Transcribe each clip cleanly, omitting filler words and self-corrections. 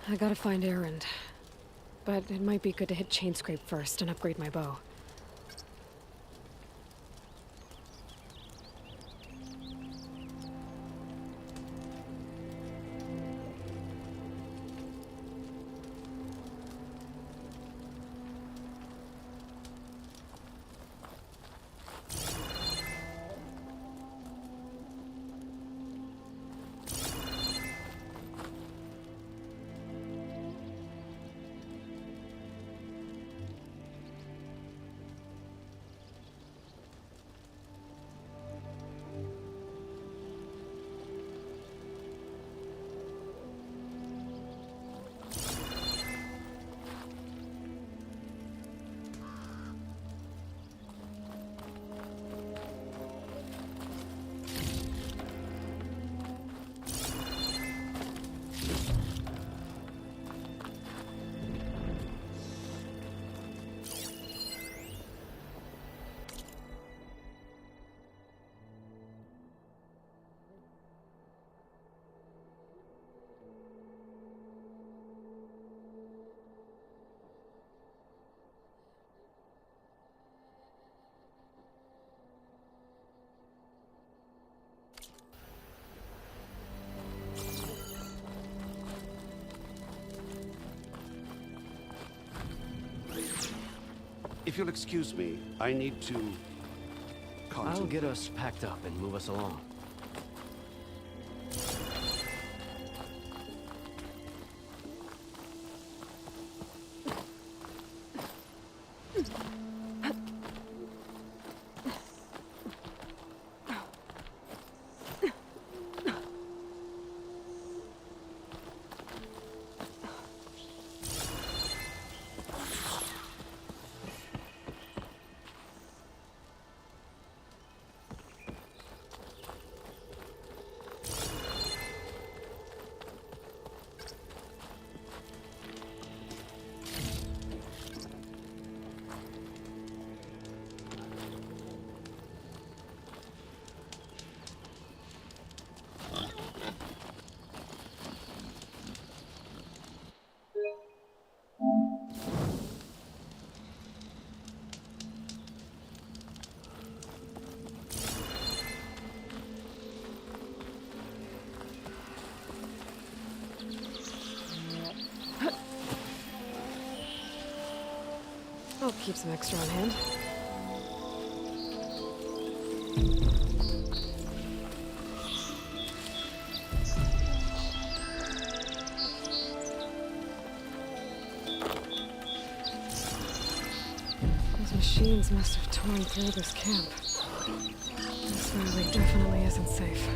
I gotta find Erend. But it might be good to hit Chainscrape first and upgrade my bow. If you'll excuse me, I need to... I'll get us packed up and move us along. I'll keep some extra on hand. Those machines must have torn through this camp. This valley definitely isn't safe.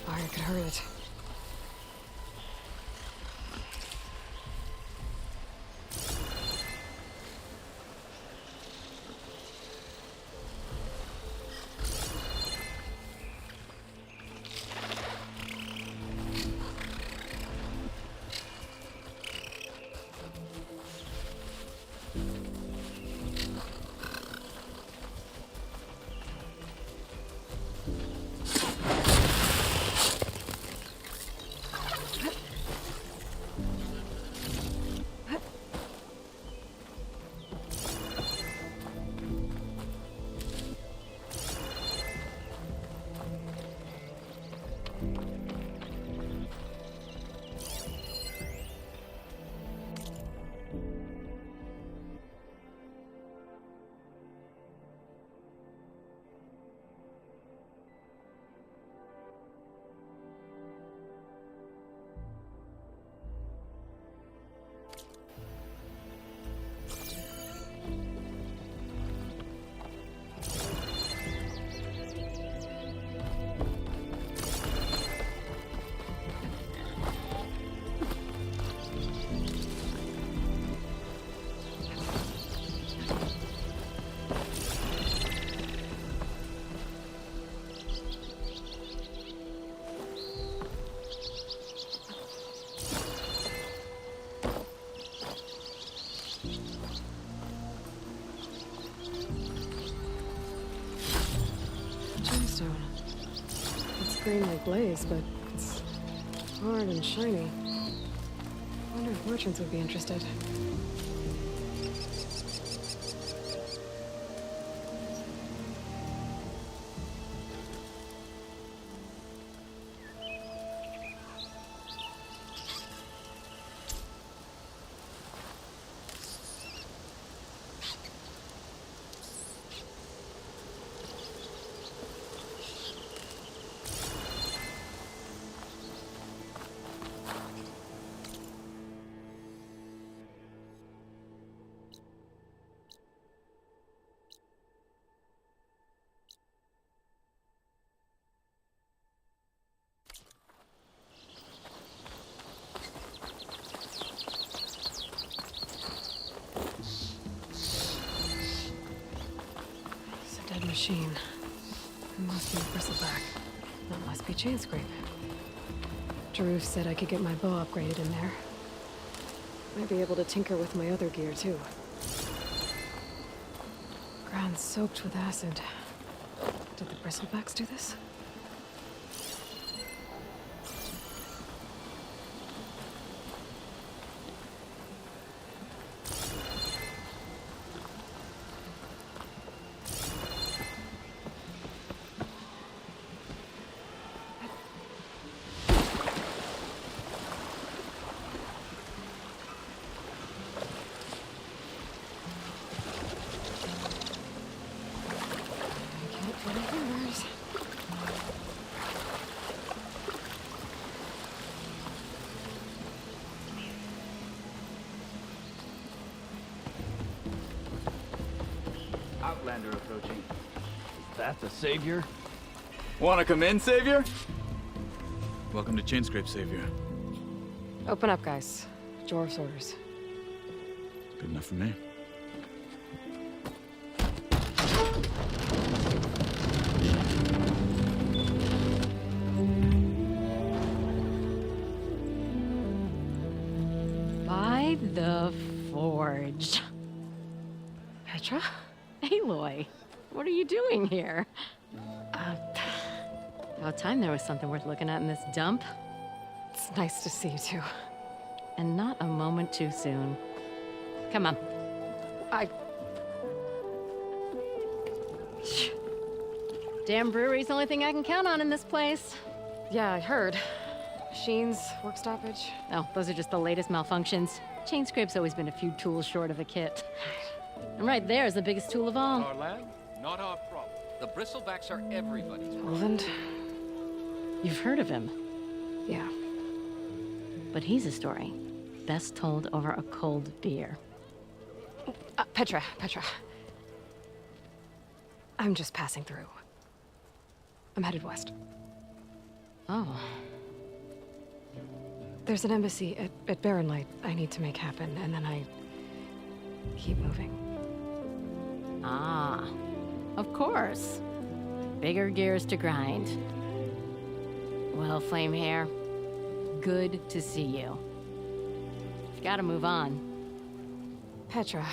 Fire could hurt it. gemstone. It's green like blaze, but it's hard and shiny. I wonder if merchants would be interested. Machine. It must be a bristleback. That must be chain scrape. Jaruf said I could get my bow upgraded in there. Might be able to tinker with my other gear, too. Ground soaked with acid. Did the bristlebacks do this? Outlander approaching. Is that the Savior? Wanna come in, Savior? Welcome to Chainscrape, Savior. Open up, guys. Jorv's orders. Good enough for me. By the Forge. Petra? Aloy, what are you doing here? About time there was something worth looking at in this dump. It's nice to see you, too. And not a moment too soon. Come on. Damn brewery's the only thing I can count on in this place. Yeah, I heard. Machines, work stoppage. Oh, those are just the latest malfunctions. Chainscrape's always been a few tools short of a kit. And right there is the biggest tool of all. Our land, not our problem. The bristlebacks are everybody's problem. Poland? You've heard of him, Yeah. but he's a story best told over a cold beer. Petra. I'm just passing through. I'm headed west. Oh, There's an embassy at Barren Light I need to make happen, and then I keep moving. ah, of course. Bigger gears to grind. Well, Flame Hair, good to see you. You've got to move on. Petra.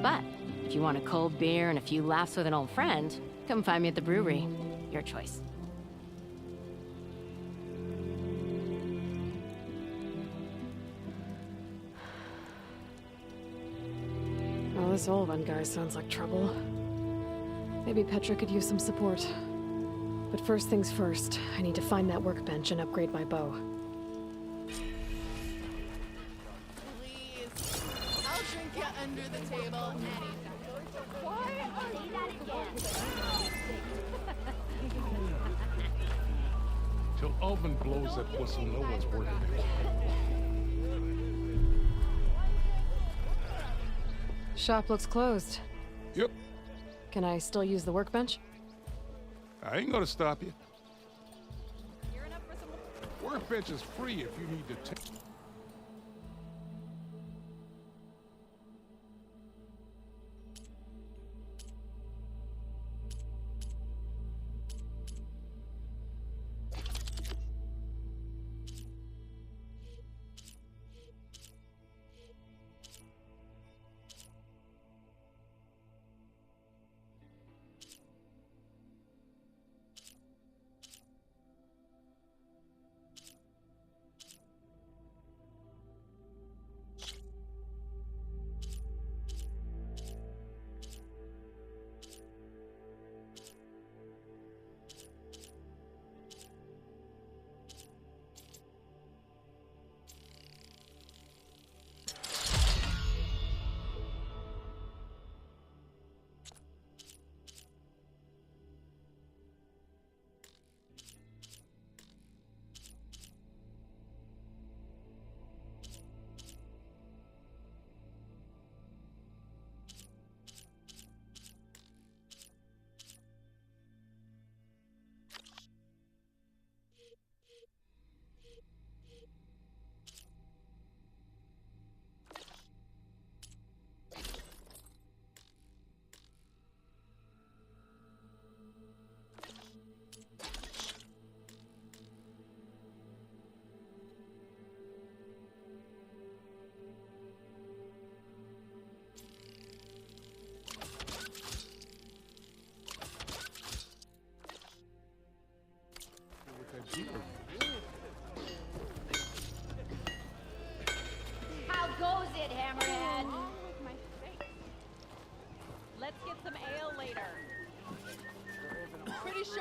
But if you want a cold beer and a few laughs with an old friend, come find me at the brewery. Your choice. Well, this old one guy sounds like trouble. Maybe Petra could use some support. But first things first, I need to find that workbench and upgrade my bow. Please. I'll drink you under the table anytime. Why are you that again? Till Alvin blows that whistle, no one's working. Shop looks closed. Yep, Can I still use the workbench? I ain't gonna stop you. Workbench is free if you need to take.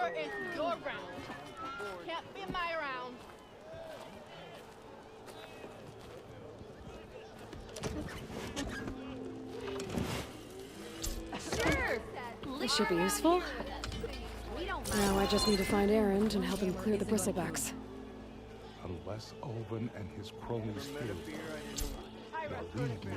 Or it's your round. Can't be my round. Sure. This should be useful. Now I just need to find Erend and help him clear the bristlebacks. Unless Ulvin and his cronies hear them. Now leave me.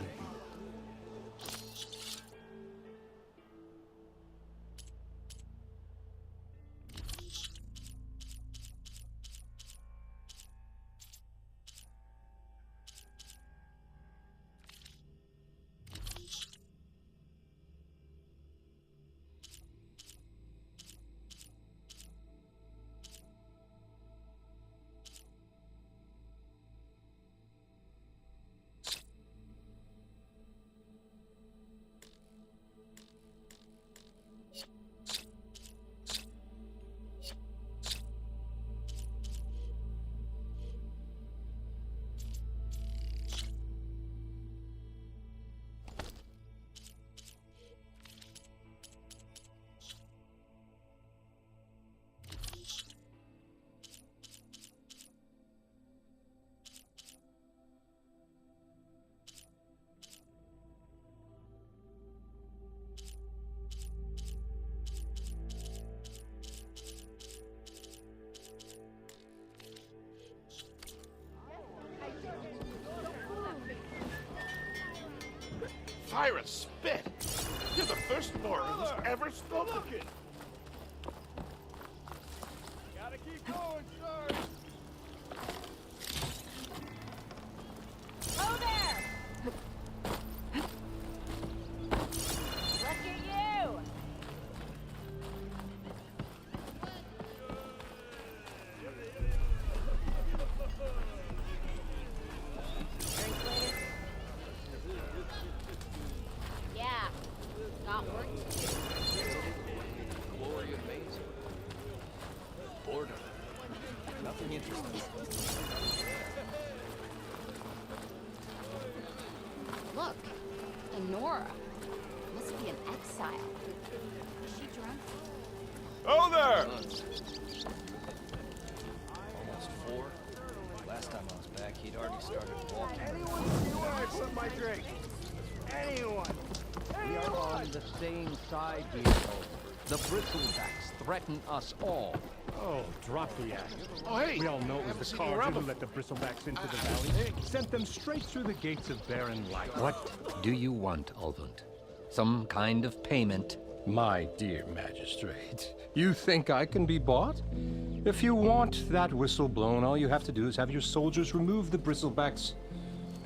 Fire a spit! You're the first moron who's ever spoken. Gotta keep going, sir. Oh there! Look at you! Yeah, got work to do. Glory amazing. Boredom. Nothing interesting. Look, Honora. Must be an exile. Is she drunk? Oh there! Almost 4. Last time I was back, he'd already started walking. Anyone see where I put my drink? Anyone? We are on the same side, Diego. The bristlebacks threaten us all. Oh, drop the act. Oh, hey! We all know it was the seen you Carja around who before. let the bristlebacks into the valley, sent them straight through the gates of barren light. What do you want, Ulvund? Some kind of payment? My dear magistrate, you think I can be bought? If you want that whistle blown, all you have to do is have your soldiers remove the bristlebacks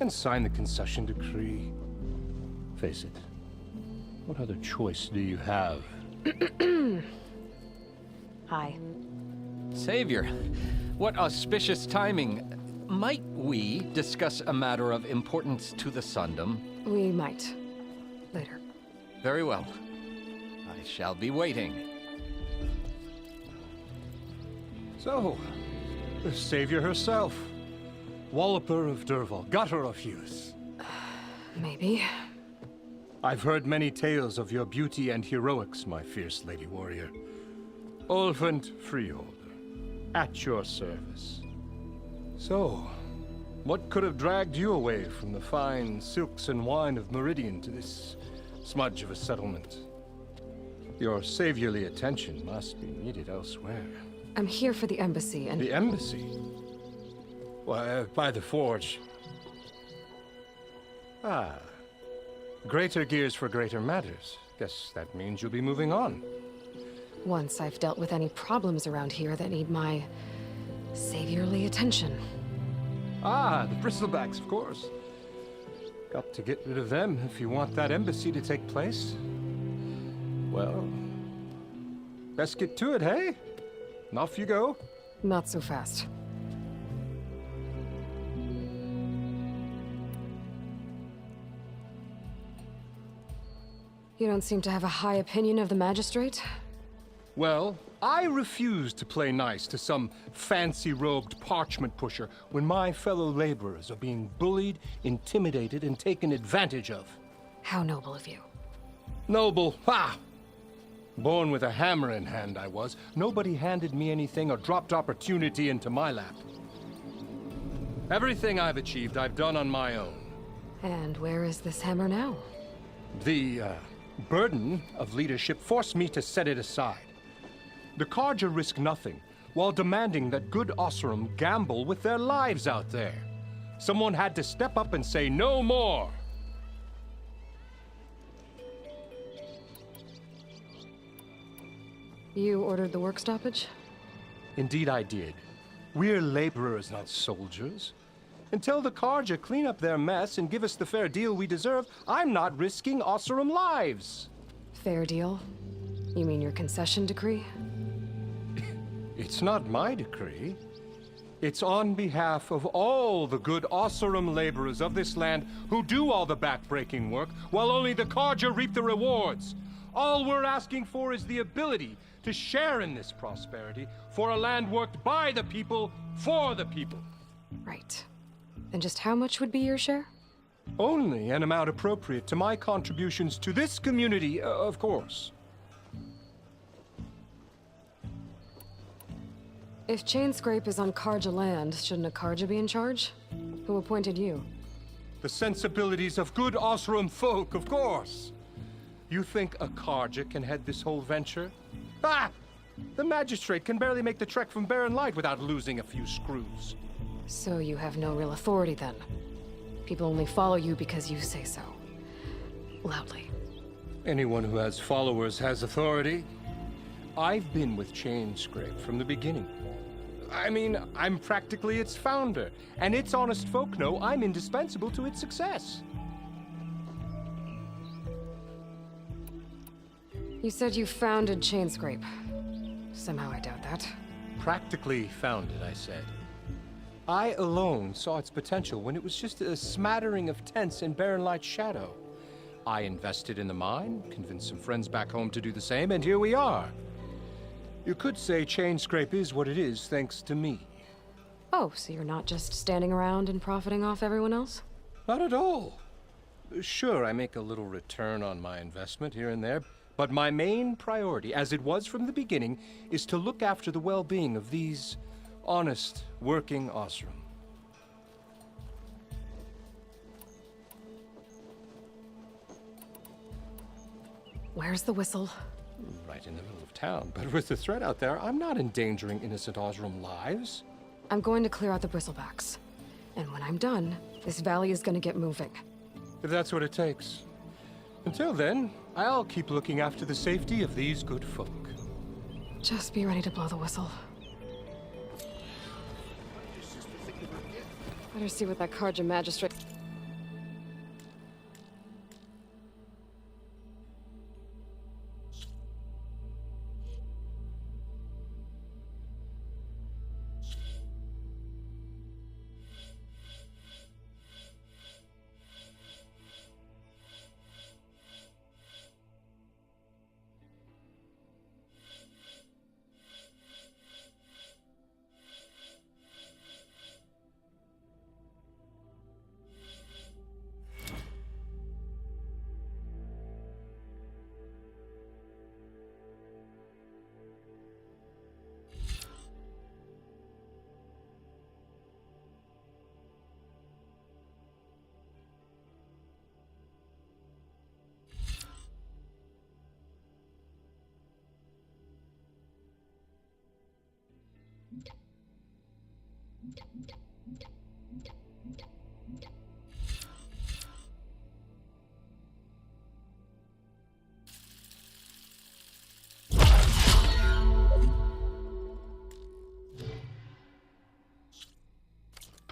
and sign the concession decree. Face it, what other choice do you have? Hi. Savior, what auspicious timing. Might we discuss a matter of importance to the Sundom? We might. Later. Very well. I shall be waiting. So, the savior herself, Walloper of Derval, gutter of youth. Maybe. I've heard many tales of your beauty and heroics, my fierce lady warrior. Ulvund Freeholder, at your service. So, what could have dragged you away from the fine silks and wine of Meridian to this smudge of a settlement? Your saviorly attention must be needed elsewhere. I'm here for the embassy and... The embassy? Why, by the forge. Ah. Greater gears for greater matters. Guess that means you'll be moving on. Once I've dealt with any problems around here that need my saviorly attention. Ah, the bristlebacks, of course. Got to get rid of them if you want that embassy to take place. Well, best get to it, hey? And off you go. Not so fast. You don't seem to have a high opinion of the magistrate? Well, I refuse to play nice to some fancy-robed parchment pusher when my fellow laborers are being bullied, intimidated, and taken advantage of. How noble of you. Noble, ha! Born with a hammer in hand, I was. Nobody handed me anything or dropped opportunity into my lap. Everything I've achieved, I've done on my own. And where is this hammer now? The burden of leadership forced me to set it aside. The Carja risk nothing, while demanding that good Oseram gamble with their lives out there. Someone had to step up and say no more. You ordered the work stoppage? Indeed I did. We're laborers, not soldiers. Until the Carja clean up their mess and give us the fair deal we deserve, I'm not risking Oseram lives. Fair deal? You mean your concession decree? It's not my decree. It's on behalf of all the good Oseram laborers of this land who do all the backbreaking work, while only the Carja reap the rewards. All we're asking for is the ability to share in this prosperity for a land worked by the people, for the people. Right. And just how much would be your share? Only an amount appropriate to my contributions to this community, of course. If Chainscrape is on Carja land, shouldn't a Carja be in charge? Who appointed you? The sensibilities of good Oseram folk, of course. You think a Carja can head this whole venture? Ah! The magistrate can barely make the trek from Barren Light without losing a few screws. So you have no real authority then? People only follow you because you say so. Loudly. Anyone who has followers has authority. I've been with Chainscrape from the beginning. I mean, I'm practically its founder, and its honest folk know I'm indispensable to its success. You said you founded Chainscrape. Somehow I doubt that. Practically founded, I said. I alone saw its potential when it was just a smattering of tents in Barren Light's shadow. I invested in the mine, convinced some friends back home to do the same, and here we are. You could say Chainscrape is what it is thanks to me. Oh, so you're not just standing around and profiting off everyone else? Not at all. Sure, I make a little return on my investment here and there, but my main priority, as it was from the beginning, is to look after the well-being of these honest, working Oseram. Where's the whistle? Right in the middle of town, but with the threat out there, I'm not endangering innocent Oseram lives. I'm going to clear out the bristlebacks. And when I'm done, this valley is going to get moving. If that's what it takes. Until then, I'll keep looking after the safety of these good folk. Just be ready to blow the whistle. Better see what that Carja magistrate...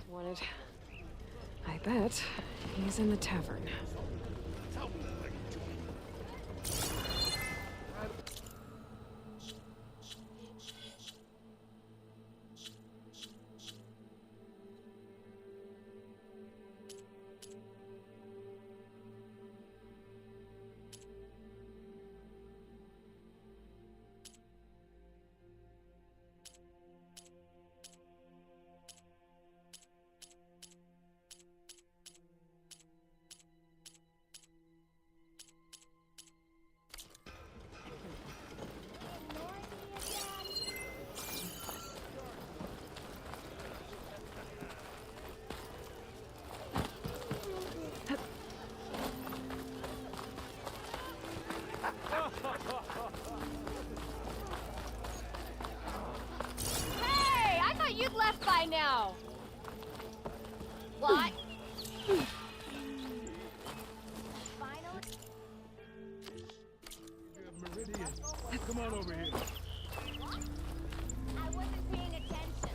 Wanted. I bet he's in the tavern. now. What? Meridian, come on over here. I wasn't paying attention.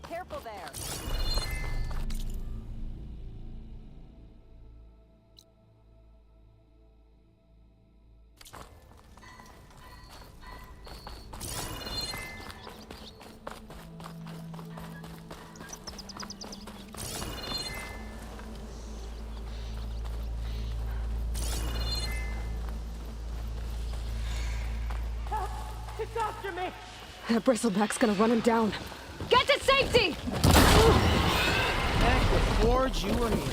Careful there. It's after me! That bristleback's gonna run him down. Get to safety! Heck, with Forge, you were here.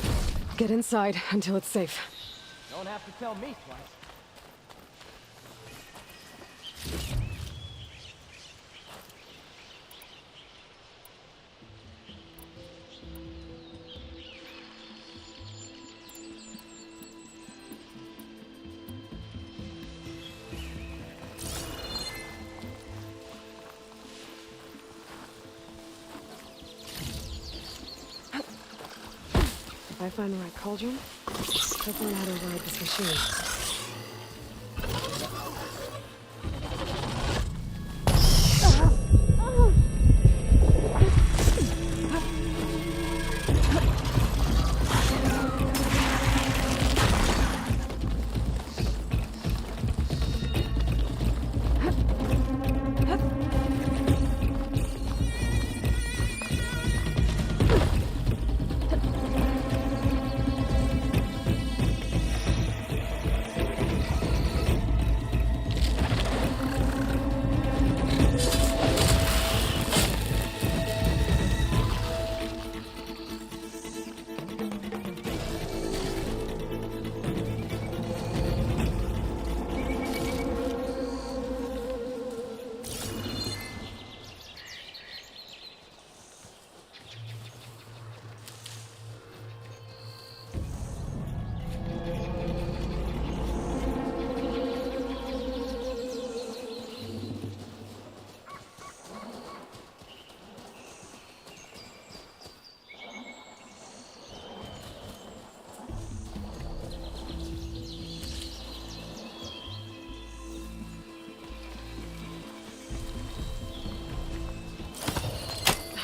Get inside until it's safe. Don't have to tell me twice. If I find the right cauldron, I'll learn how to ride this machine.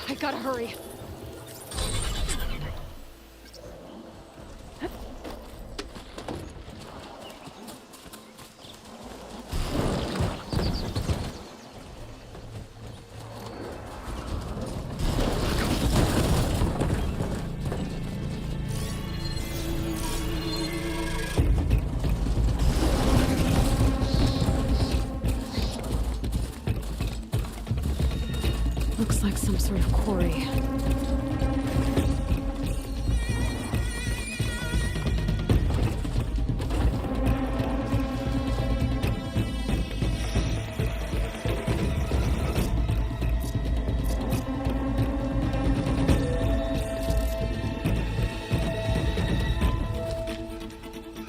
I gotta hurry. Looks like some sort of quarry.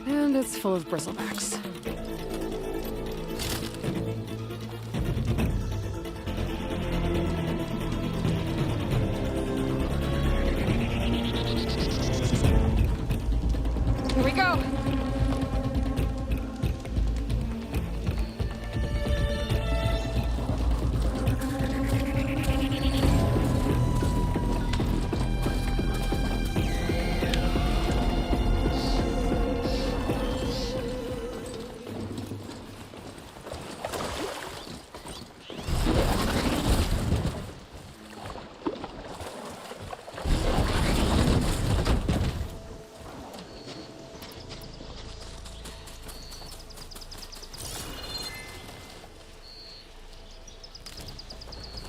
And it's full of bristlebacks. Here we go!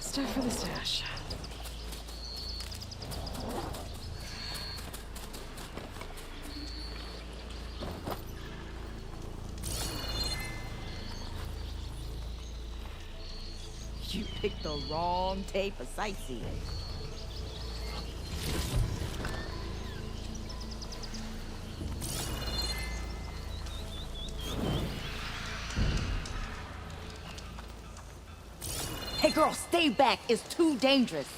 Stuff for the stash. You picked the wrong tape of sightseeing. Girl, stay back. It's too dangerous.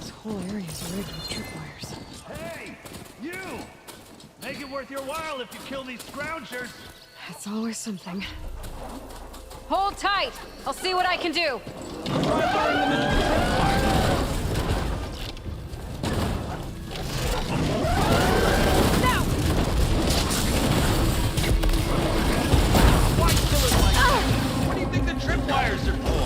The whole area is rigged with tripwires. Hey! You! Make it worth your while if you kill these scroungers! It's always something. Hold tight. I'll see what I can do. What do you think the tripwires are for?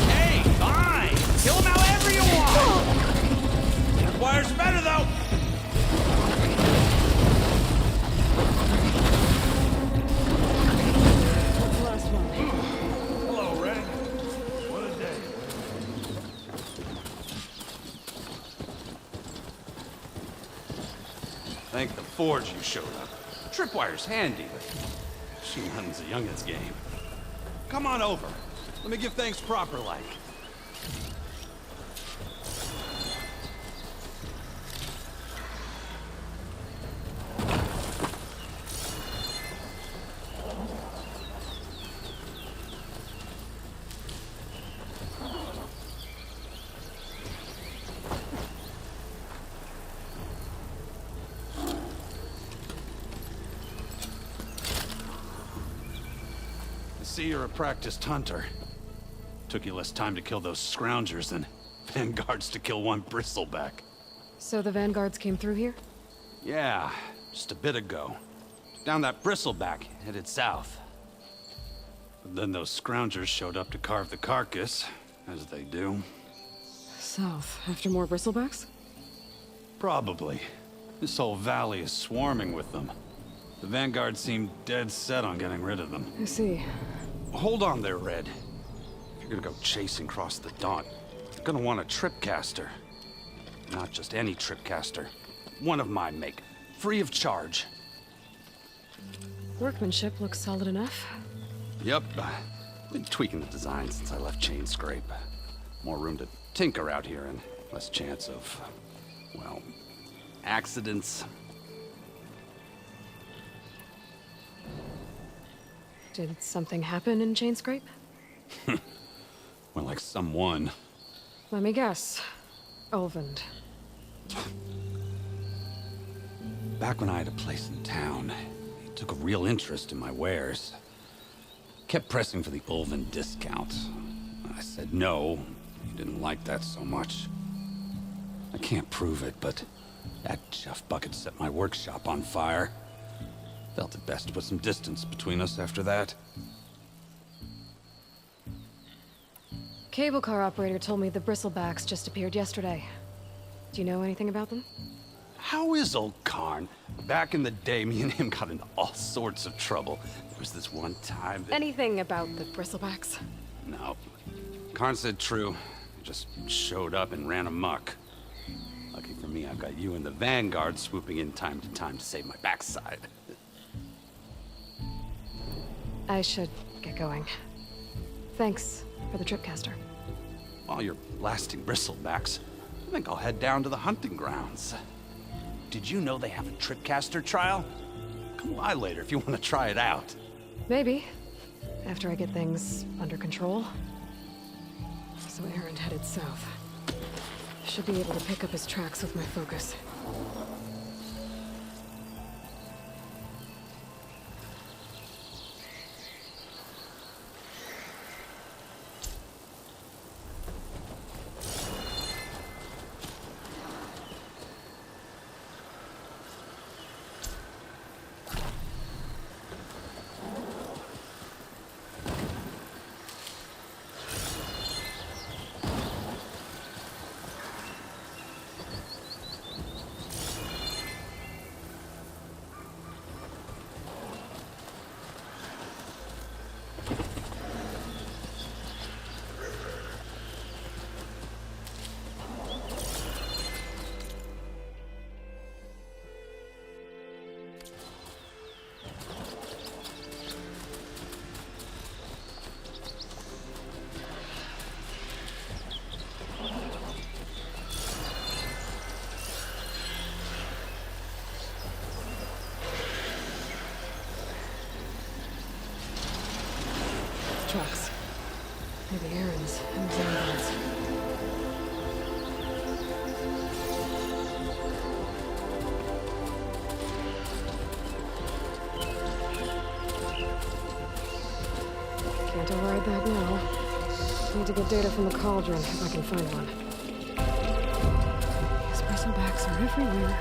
Hey, fine! Kill him however you want! Tripwires better, though! What's the last one? Hello, Red. What a day. Thank the Forge you showed up. Tripwire's handy, but she runs a young'un's game. Come on over. Let me give thanks proper like. I see you're a practiced hunter. Took you less time to kill those scroungers than vanguards to kill one bristleback. So the vanguards came through here? Yeah, just a bit ago. Down that bristleback, headed south. But then those scroungers showed up to carve the carcass, as they do. South, after more bristlebacks? Probably. This whole valley is swarming with them. The vanguard seemed dead set on getting rid of them. I see. Hold on there, Red. If you're gonna go chasing across the Daunt, you're gonna want a tripcaster. Not just any tripcaster. One of my make. Free of charge. Workmanship looks solid enough. Yep. Been tweaking the design since I left Chain Scrape. More room to tinker out here and less chance of, well, accidents. Did something happen in Chain Scrape? Well, like someone. Let me guess. Ulvund. Back when I had a place in town, he took a real interest in my wares. Kept pressing for the Ulvund discount. I said no. He didn't like that so much. I can't prove it, but that Jeff bucket set my workshop on fire. Felt it best to put some distance between us after that. Cable car operator told me the bristlebacks just appeared yesterday. Do you know anything about them? How is old Karn? Back in the day, me and him got into all sorts of trouble. There was this one time that... Anything about the bristlebacks? No. Karn said true. Just showed up and ran amok. Lucky for me, I've got you and the Vanguard swooping in time to save my backside. I should get going. Thanks for the tripcaster. While you're blasting bristlebacks, I think I'll head down to the hunting grounds. Did you know they have a tripcaster trial? Come by later if you want to try it out. Maybe. After I get things under control. So Aaron headed south. Should be able to pick up his tracks with my focus. Trucks. Maybe errands and examples. Can't override that now. Need to get data from the cauldron if I can find one. These person backs are everywhere.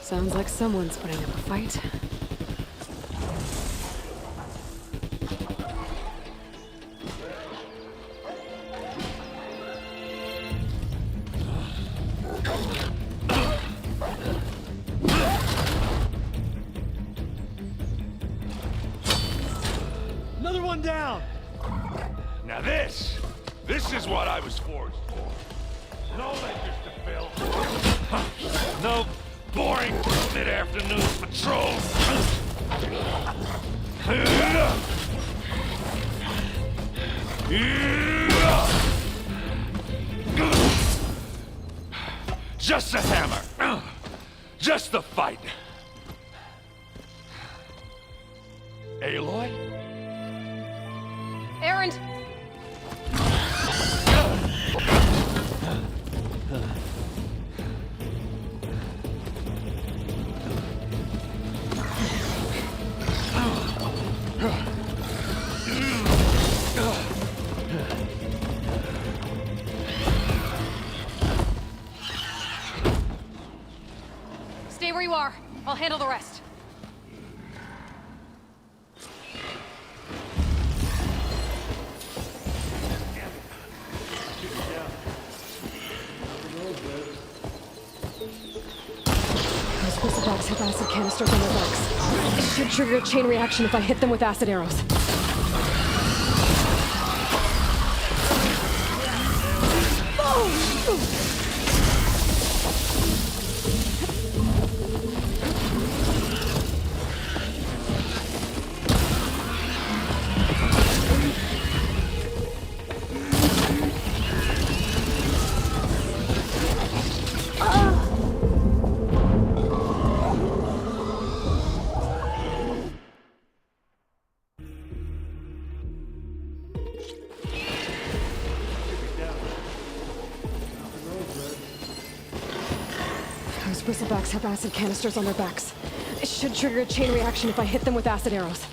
Sounds like someone's putting up a fight. Another one down! Now this is what I was forged for. No ledgers to fill. No boring mid-afternoon patrols. Just a hammer. Just the fight. Aloy? Errand! Stay where you are. I'll handle the rest. Those crucifix have acid canisters on their backs. It should trigger a chain reaction if I hit them with acid arrows. Those bristlebacks have acid canisters on their backs. It should trigger a chain reaction if I hit them with acid arrows.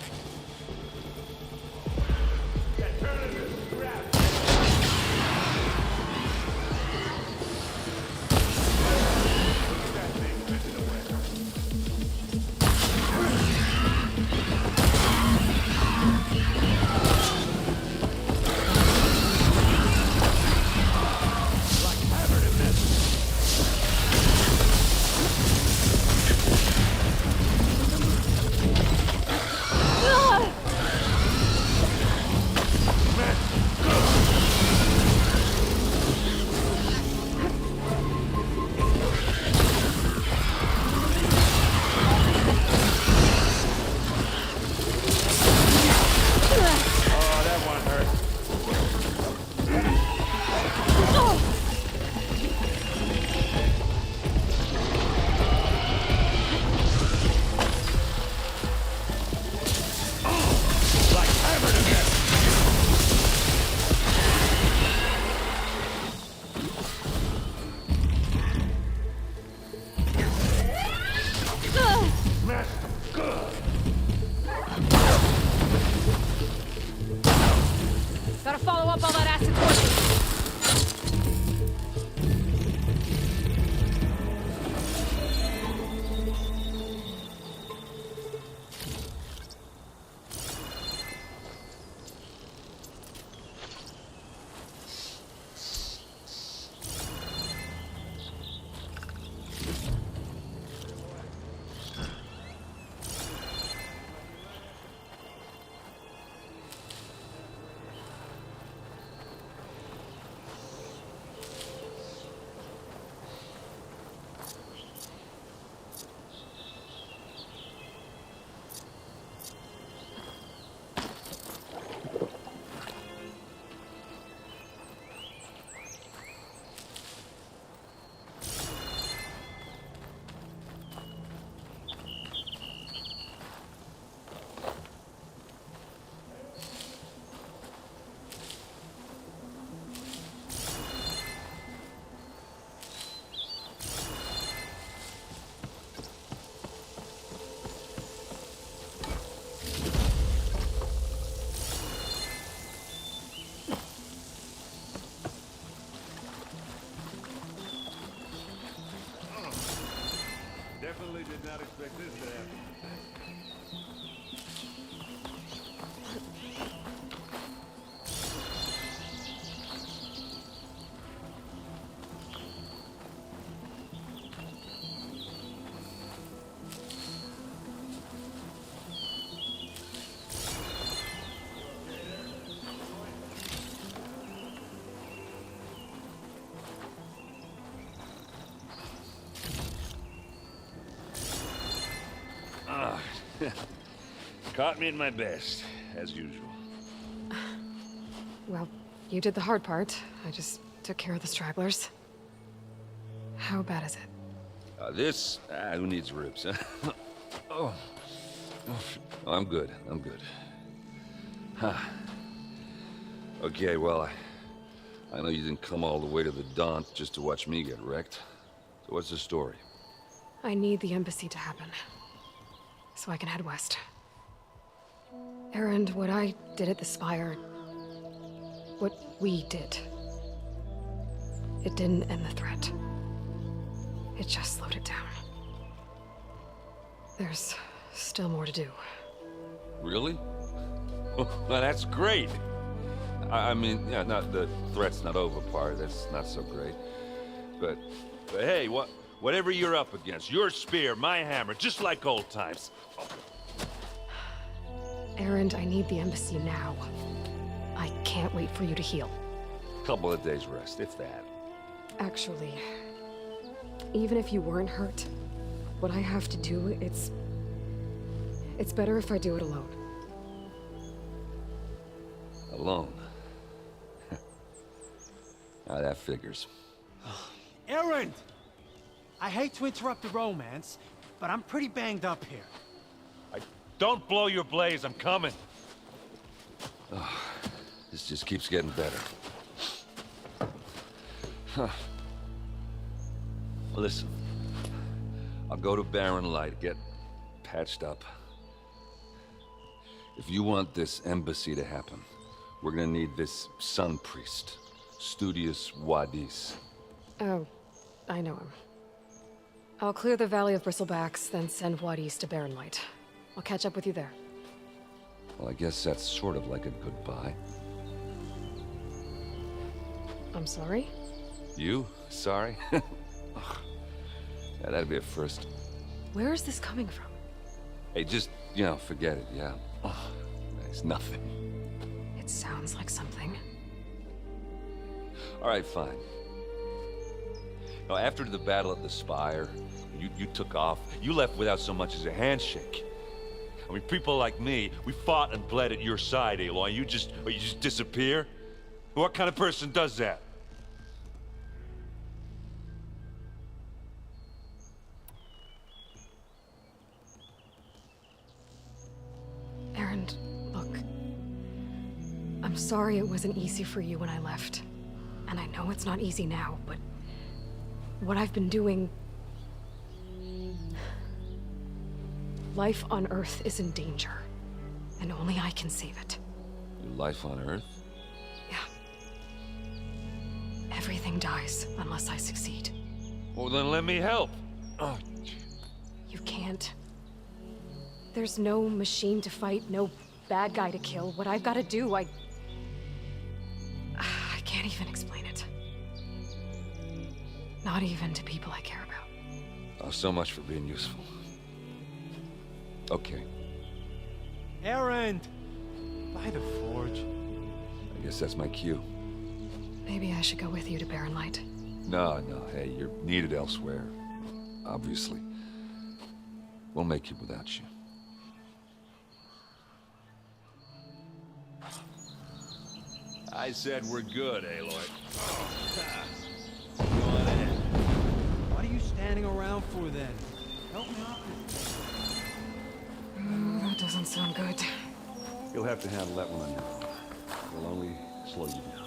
up all that acid poison. Definitely did not expect this to happen. Caught me in my best, as usual. Well, you did the hard part. I just took care of the stragglers. How bad is it? Who needs ribs, huh? Oh, I'm good, I'm good. Huh. Okay, well, I know you didn't come all the way to the Daunt just to watch me get wrecked. So what's the story? I need the embassy to happen, so I can head west. Erend, what I did at the Spire, what we did, it didn't end the threat. It just slowed it down. There's still more to do. Really? Well, that's great. I mean, yeah, not the threat's not over part, that's not so great. But hey, whatever you're up against, your spear, my hammer, just like old times. Erend, I need the embassy now. I can't wait for you to heal. Couple of days rest, if that. Actually, even if you weren't hurt, what I have to do, it's better if I do it alone. Alone? Now that figures. Erend! I hate to interrupt the romance, but I'm pretty banged up here. Don't blow your blaze, I'm coming. Oh, this just keeps getting better. Huh. Listen, I'll go to Barren Light, get patched up. If you want this embassy to happen, we're gonna need this sun priest, Studious Wadis. Oh, I know him. I'll clear the Valley of Bristlebacks, then send Wadis to Barren Light. I'll catch up with you there. Well, I guess that's sort of like a goodbye. I'm sorry? You? Sorry? Yeah, that'd be a first. Where is this coming from? Hey, just, forget it, yeah? Oh, it's nothing. It sounds like something. All right, fine. Now, after the battle at the Spire, you took off. You left without so much as a handshake. I mean, people like me, we fought and bled at your side, Aloy. You just disappear? What kind of person does that? Erend, look. I'm sorry it wasn't easy for you when I left. And I know it's not easy now, but what I've been doing... Life on Earth is in danger, and only I can save it. Your life on Earth? Yeah. Everything dies unless I succeed. Well, then let me help. Oh, You can't. There's no machine to fight, no bad guy to kill. What I've got to do, I can't even explain it. Not even to people I care about. oh, so much for being useful. Okay, Erend! By the forge. I guess that's my cue. Maybe I should go with you to Barren Light. No, hey, you're needed elsewhere. Obviously. We'll make it without you. I said we're good, Aloy. Go on ahead. What are you standing around for then? Help me out. That doesn't sound good. You'll have to handle that one on your own. We'll only slow you down.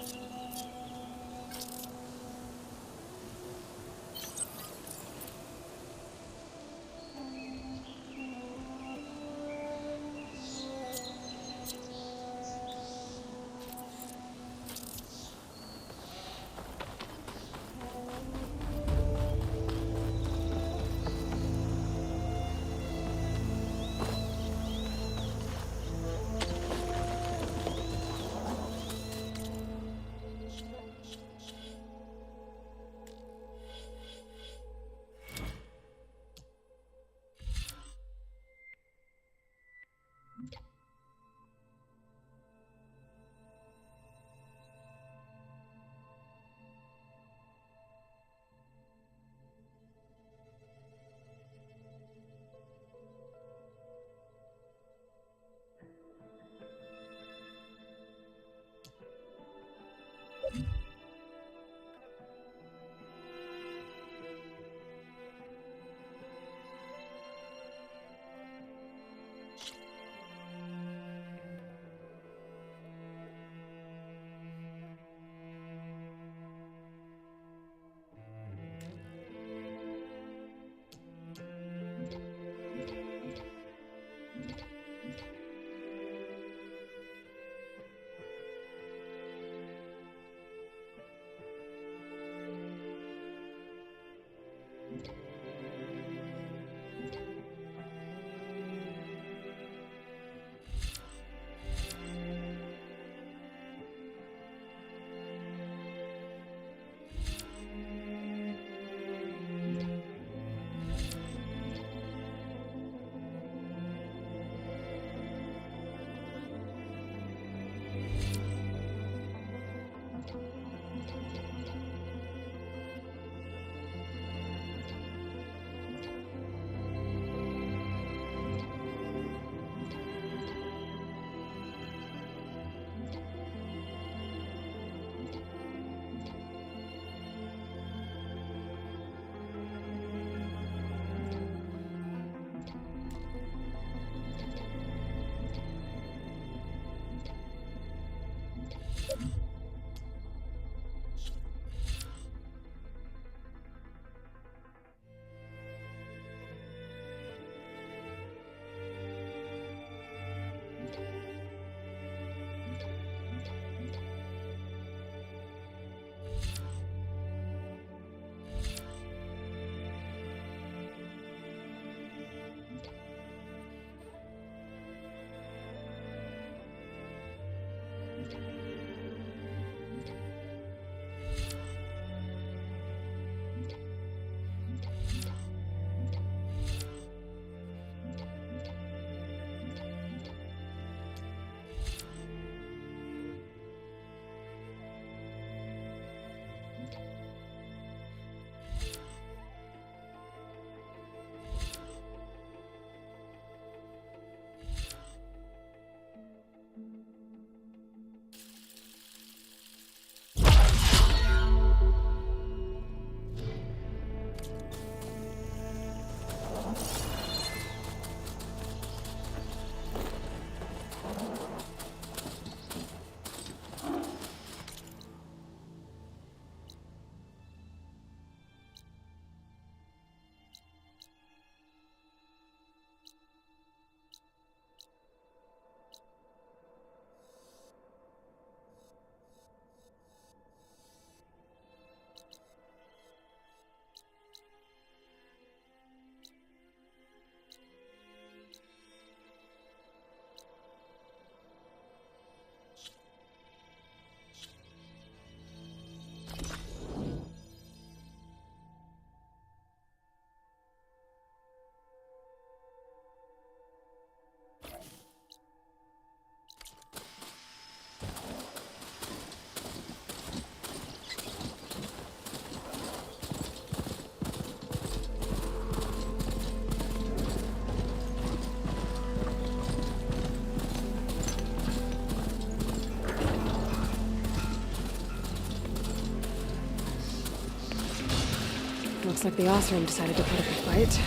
Looks like the Osram decided to put up a fight.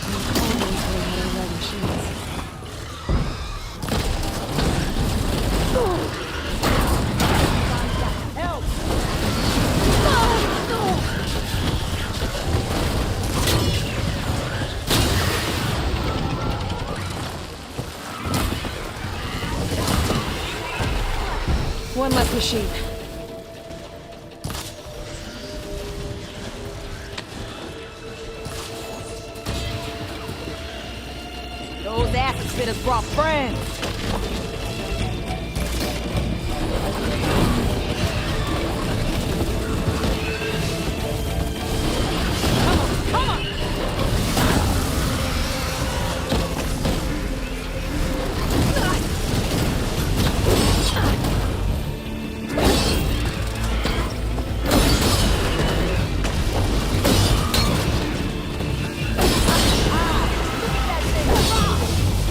Until we had our red machines. Help! One less machine. Those acid spitters brought friends. Come on!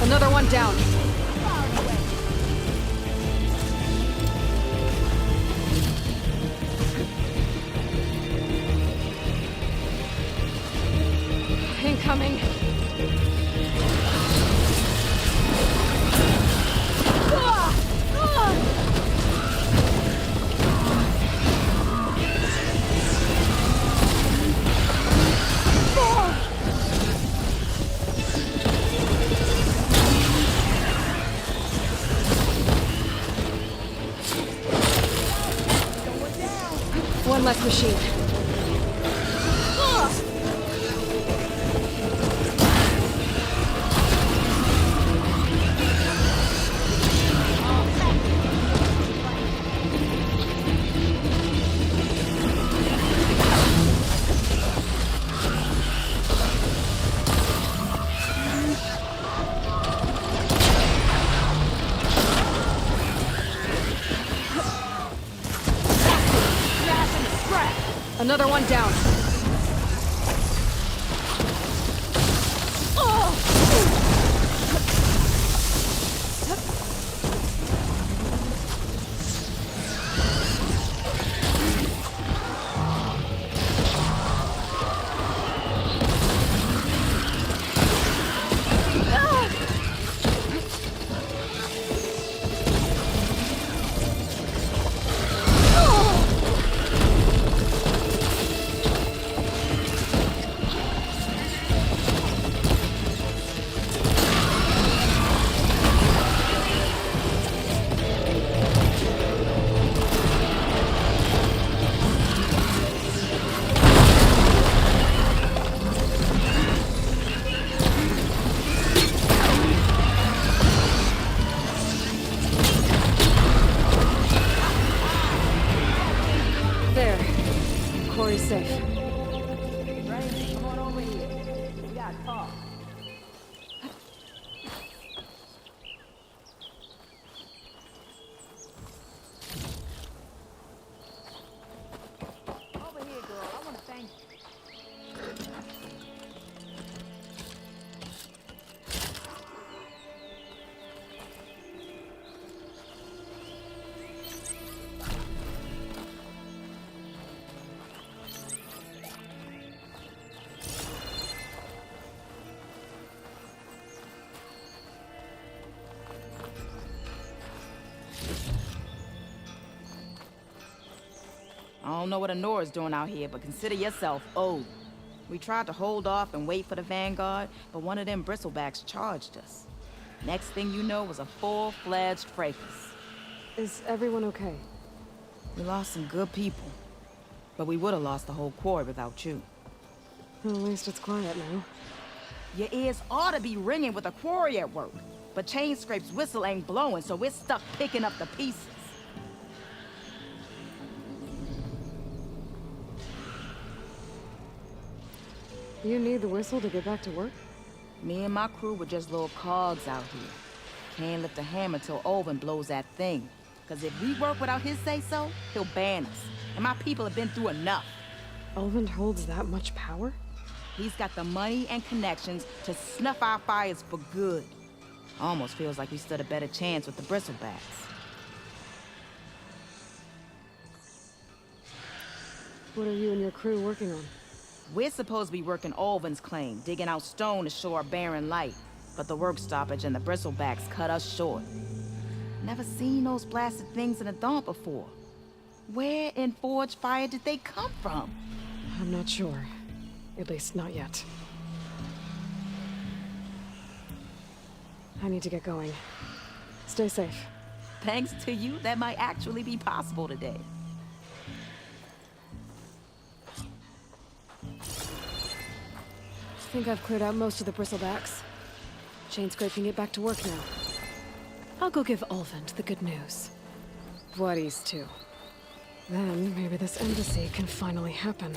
Another one down. Incoming. One less machine. Another one down. There. Corey's safe. Rainy, come on over here. We gotta talk. Over here, girl. I wanna thank you. I don't know what Honora's doing out here, but consider yourself owed. We tried to hold off and wait for the Vanguard, but one of them bristlebacks charged us. Next thing you know was a full-fledged fracas. Is everyone okay? We lost some good people, but we would have lost the whole quarry without you. Well, at least it's quiet now. Your ears ought to be ringing with a quarry at work, but Chain Scrape's whistle ain't blowing, so we're stuck picking up the pieces. You need the whistle to get back to work? Me and my crew were just little cogs out here. Can't lift a hammer till Olvin blows that thing. Cause if we work without his say-so, he'll ban us. And my people have been through enough. Olvin holds that much power? He's got the money and connections to snuff our fires for good. Almost feels like we stood a better chance with the bristlebacks. What are you and your crew working on? We're supposed to be working Olvin's claim, digging out stone to show our barren light. But the work stoppage and the bristlebacks cut us short. Never seen those blasted things in the dawn before. Where in Forge Fire did they come from? I'm not sure. At least not yet. I need to get going. Stay safe. Thanks to you, that might actually be possible today. I think I've cleared out most of the bristlebacks. Chain scraping it back to work now. I'll go give Ulvund the good news. Vladis too. Then maybe this embassy can finally happen.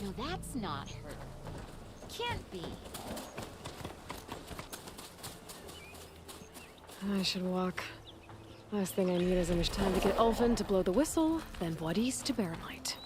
No, that's not her. Can't be. I should walk. Last thing I need is enough time to get Ulvund to blow the whistle, then Vladis to bear light.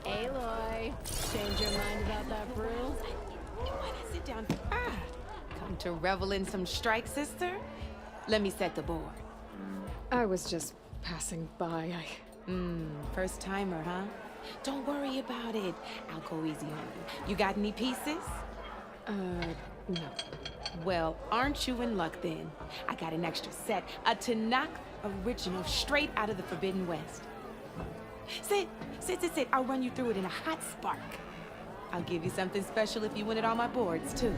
Aloy, change your mind about that brew? You wanna sit down? Come to revel in some strike, sister? Let me set the board. I was just passing by. First timer, huh? Don't worry about it. I'll go easy on you. You got any pieces? No. Well, aren't you in luck then? I got an extra set, a Tanakh original straight out of the Forbidden West. Sit. I'll run you through it in a hot spark. I'll give you something special if you win it on my boards, too.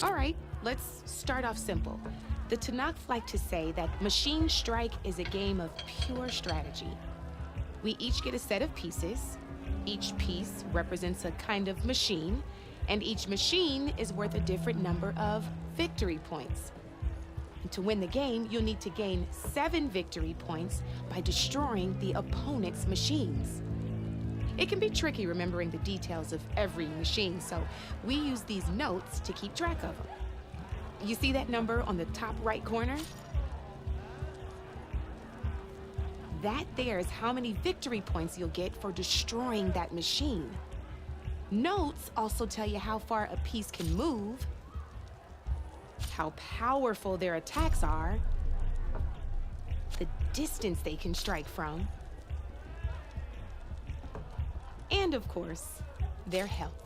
All right, let's start off simple. The Tanakh like to say that Machine Strike is a game of pure strategy. We each get a set of pieces. Each piece represents a kind of machine, and each machine is worth a different number of victory points. And to win the game, you'll need to gain 7 victory points by destroying the opponent's machines. It can be tricky remembering the details of every machine, so we use these notes to keep track of them. You see that number on the top right corner? That there is how many victory points you'll get for destroying that machine. Notes also tell you how far a piece can move, how powerful their attacks are, the distance they can strike from, and of course, their health.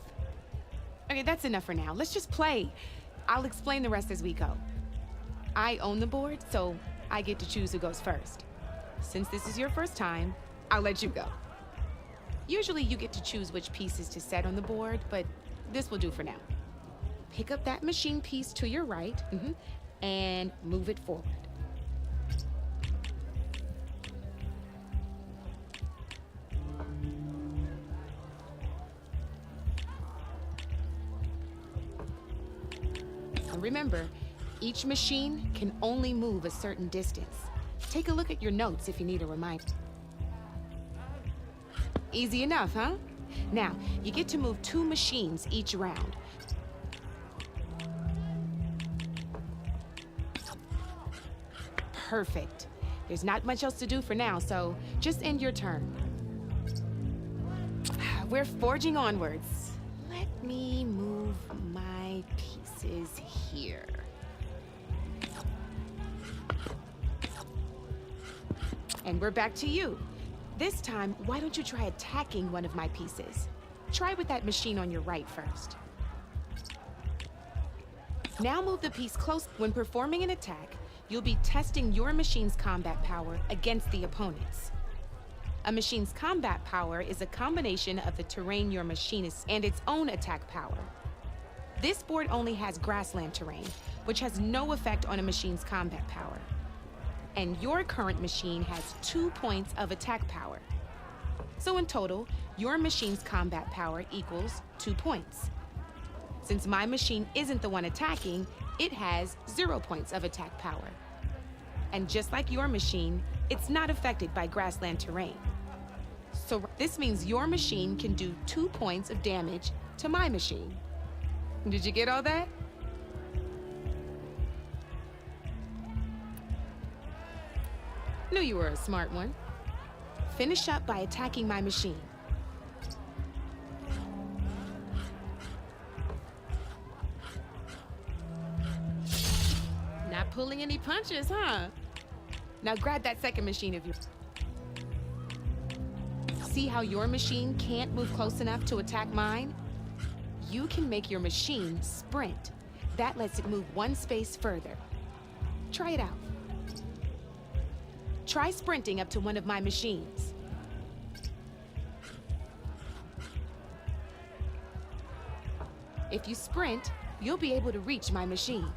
Okay, that's enough for now. Let's just play. I'll explain the rest as we go. I own the board, so I get to choose who goes first. Since this is your first time, I'll let you go. Usually you get to choose which pieces to set on the board, but this will do for now. Pick up that machine piece to your right, and move it forward. And remember, each machine can only move a certain distance. Take a look at your notes if you need a reminder. Easy enough, huh? Now, you get to move 2 machines each round. Perfect. There's not much else to do for now, so just end your turn. We're forging onwards. Let me move my pieces here. And we're back to you. This time, why don't you try attacking one of my pieces? Try with that machine on your right first. Now move the piece close. When performing an attack, you'll be testing your machine's combat power against the opponent's. A machine's combat power is a combination of the terrain your machine is and its own attack power. This board only has grassland terrain, which has no effect on a machine's combat power. And your current machine has 2 points of attack power. So in total, your machine's combat power equals 2 points. Since my machine isn't the one attacking, it has 0 points of attack power. And just like your machine, it's not affected by grassland terrain. So this means your machine can do 2 points of damage to my machine. Did you get all that? Knew you were a smart one. Finish up by attacking my machine. Not pulling any punches, huh? Now grab that second machine of yours. See how your machine can't move close enough to attack mine? You can make your machine sprint. That lets it move 1 space further. Try it out. Try sprinting up to one of my machines. If you sprint, you'll be able to reach my machine.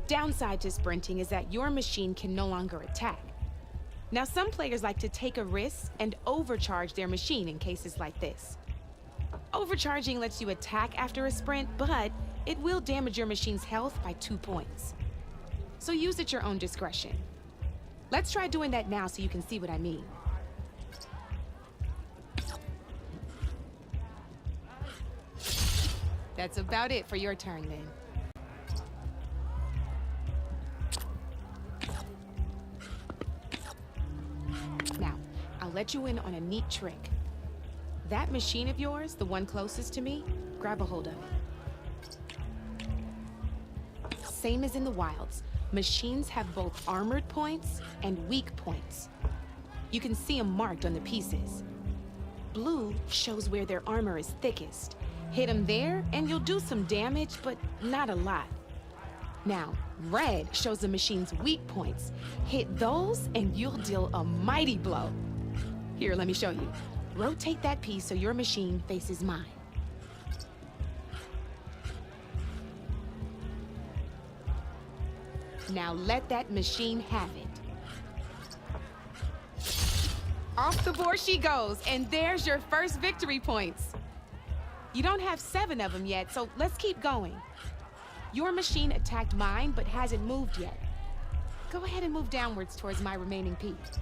Downside to sprinting is that your machine can no longer attack. Now, some players like to take a risk and overcharge their machine in cases like this. Overcharging lets you attack after a sprint, but it will damage your machine's health by 2 points. So use at your own discretion. Let's try doing that now so you can see what I mean. That's about it for your turn then. Now, I'll let you in on a neat trick. That machine of yours, the one closest to me, grab a hold of it. Same as in the wilds, machines have both armored points and weak points. You can see them marked on the pieces. Blue shows where their armor is thickest. Hit them there and you'll do some damage, but not a lot. Now, red shows the machine's weak points. Hit those and you'll deal a mighty blow. Here, let me show you. Rotate that piece so your machine faces mine. Now let that machine have it. Off the board she goes, and there's your first victory points. You don't have 7 of them yet, so let's keep going. Your machine attacked mine, but hasn't moved yet. Go ahead and move downwards towards my remaining piece.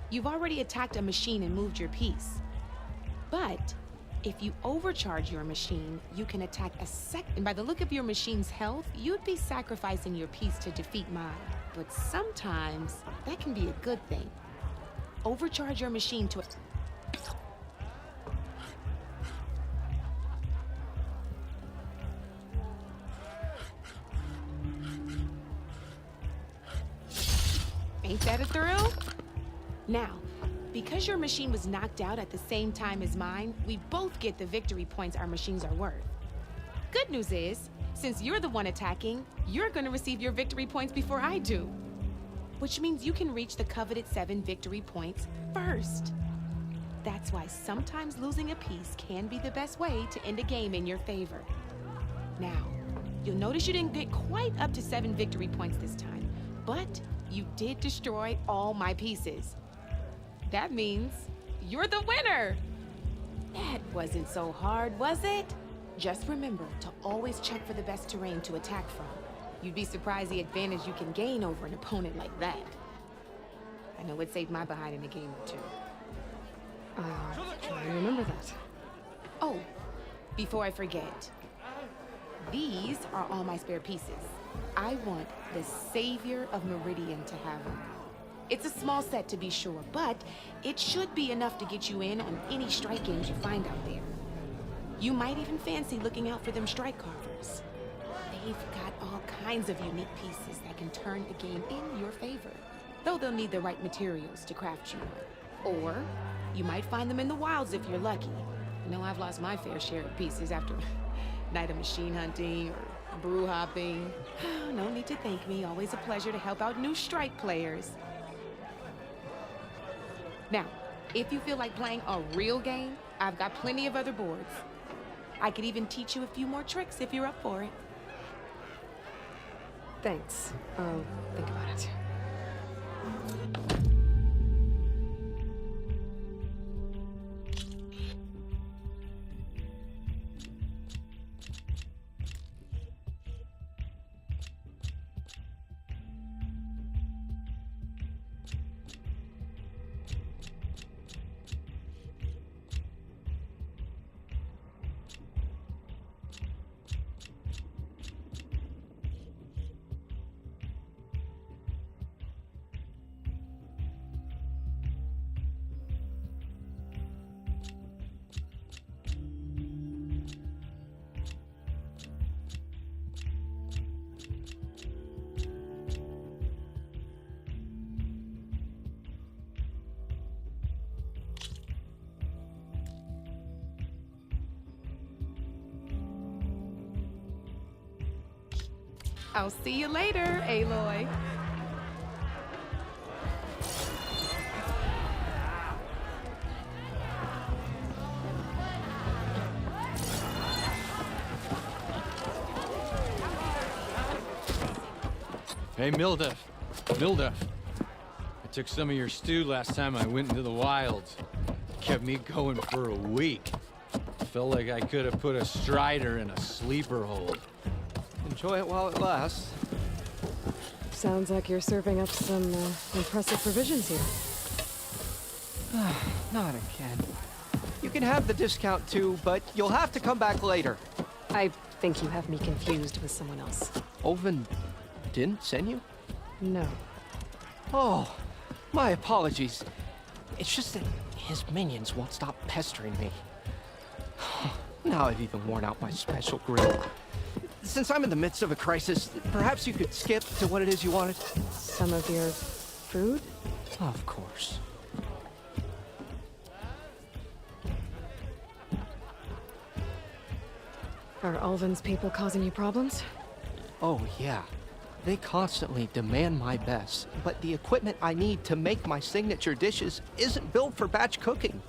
You've already attacked a machine and moved your piece. But if you overcharge your machine, you can attack a second. By the look of your machine's health, you'd be sacrificing your piece to defeat mine. But sometimes that can be a good thing. Overcharge your machine to Ain't that a thrill? Now, because your machine was knocked out at the same time as mine, we both get the victory points our machines are worth. Good news is, since you're the one attacking, you're gonna receive your victory points before I do. Which means you can reach the coveted 7 victory points first. That's why sometimes losing a piece can be the best way to end a game in your favor. Now, you'll notice you didn't get quite up to 7 victory points this time, but you did destroy all my pieces. That means you're the winner! That wasn't so hard, was it? Just remember to always check for the best terrain to attack from. You'd be surprised the advantage you can gain over an opponent like that. I know it saved my behind in a game or two. Try and remember that. Oh, before I forget. These are all my spare pieces. I want the Savior of Meridian to have them. It's a small set to be sure, but it should be enough to get you in on any strike games you find out there. You might even fancy looking out for them strike carvers. They've got all kinds of unique pieces that can turn a game in your favor, though they'll need the right materials to craft you one. Or you might find them in the wilds if you're lucky. I know I've lost my fair share of pieces after a night of machine hunting or brew hopping. No need to thank me. Always a pleasure to help out new strike players. Now, if you feel like playing a real game, I've got plenty of other boards. I could even teach you a few more tricks if you're up for it. Thanks. I'll think about it. I'll see you later, Aloy. Hey, Mildef. I took some of your stew last time I went into the wilds. Kept me going for a week. Felt like I could have put a strider in a sleeper hold. Enjoy it while it lasts. Sounds like you're serving up some impressive provisions here. Not again. You can have the discount too, but you'll have to come back later. I think you have me confused with someone else. Oven didn't send you? No. Oh, my apologies. It's just that his minions won't stop pestering me. Now I've even worn out my special grill. Since I'm in the midst of a crisis, perhaps you could skip to what it is you wanted? Some of your food? Of course. Are Ulvin's people causing you problems? Oh, yeah. They constantly demand my best, but the equipment I need to make my signature dishes isn't built for batch cooking.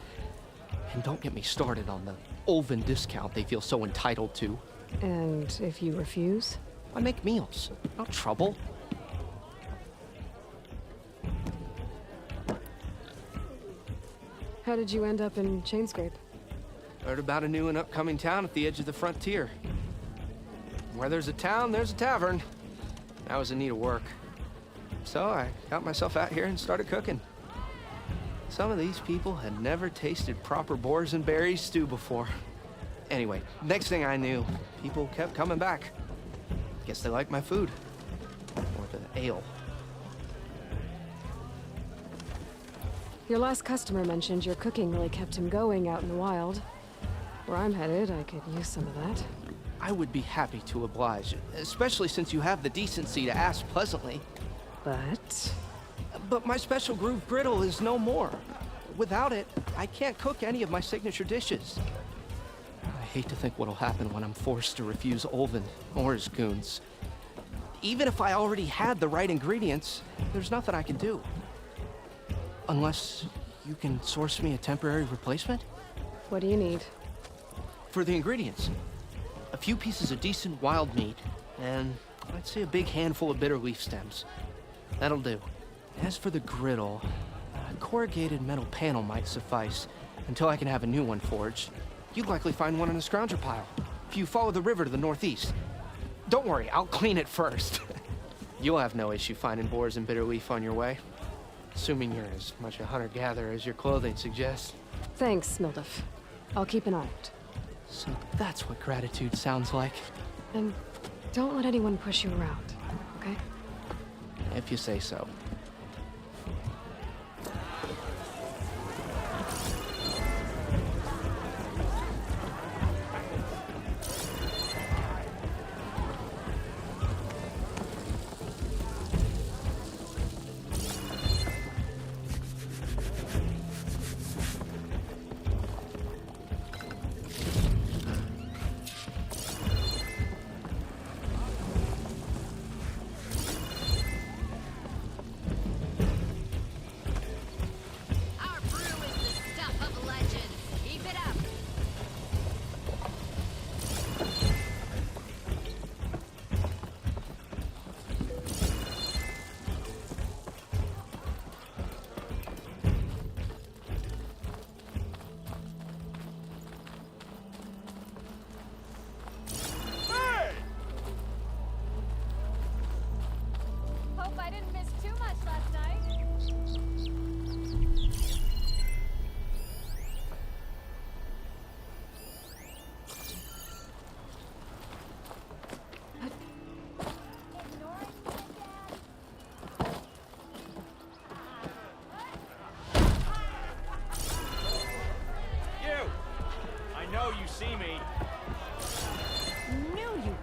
And don't get me started on the Ulven discount they feel so entitled to. And if you refuse? I make meals, not trouble. How did you end up in Chainscrape? Heard about a new and upcoming town at the edge of the frontier. Where there's a town, there's a tavern. I was in need of work. So I got myself out here and started cooking. Some of these people had never tasted proper boars and berries stew before. Anyway, next thing I knew, people kept coming back. Guess they liked my food. Or the ale. Your last customer mentioned your cooking really kept him going out in the wild. Where I'm headed, I could use some of that. I would be happy to oblige, especially since you have the decency to ask pleasantly. But my special groove griddle is no more. Without it, I can't cook any of my signature dishes. I hate to think what'll happen when I'm forced to refuse Ulven or his goons. Even if I already had the right ingredients, there's nothing I can do. Unless you can source me a temporary replacement? What do you need? For the ingredients, a few pieces of decent wild meat, and I'd say a big handful of bitter leaf stems. That'll do. As for the griddle, a corrugated metal panel might suffice until I can have a new one forged. You'd likely find one in a scrounger pile, if you follow the river to the northeast. Don't worry, I'll clean it first. You'll have no issue finding boars and bitter leaf on your way. Assuming you're as much a hunter-gatherer as your clothing suggests. Thanks, Mildef. I'll keep an eye out. So that's what gratitude sounds like. And don't let anyone push you around, okay? If you say so.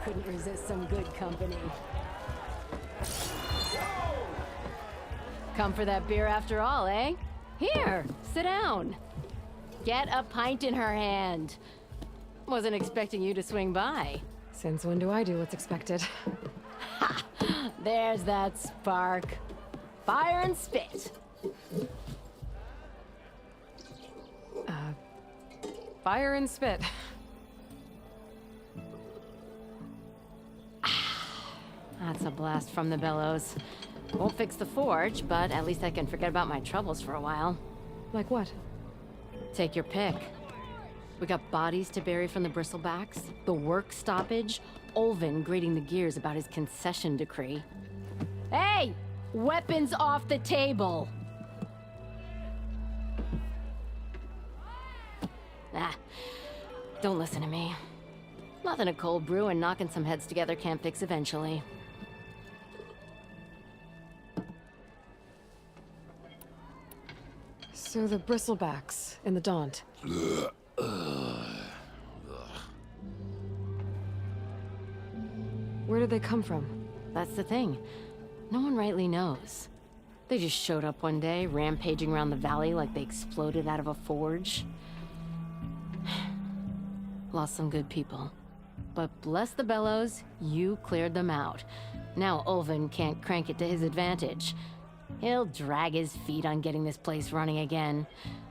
Couldn't resist some good company. Come for that beer after all, eh? Here, sit down. Get a pint in her hand. Wasn't expecting you to swing by. Since when do I do what's expected? Ha! There's that spark. Fire and spit. Fire and spit. That's a blast from the bellows. Won't fix the forge, but at least I can forget about my troubles for a while. Like what? Take your pick. We got bodies to bury from the bristlebacks, the work stoppage, Ulven grating the gears about his concession decree. Hey! Weapons off the table! Ah, don't listen to me. Nothing a cold brew and knocking some heads together can't fix eventually. So the bristlebacks in the Daunt. Where did they come from? That's the thing. No one rightly knows. They just showed up one day, rampaging around the valley like they exploded out of a forge. Lost some good people. But bless the bellows, you cleared them out. Now Ulvin can't crank it to his advantage. He'll drag his feet on getting this place running again.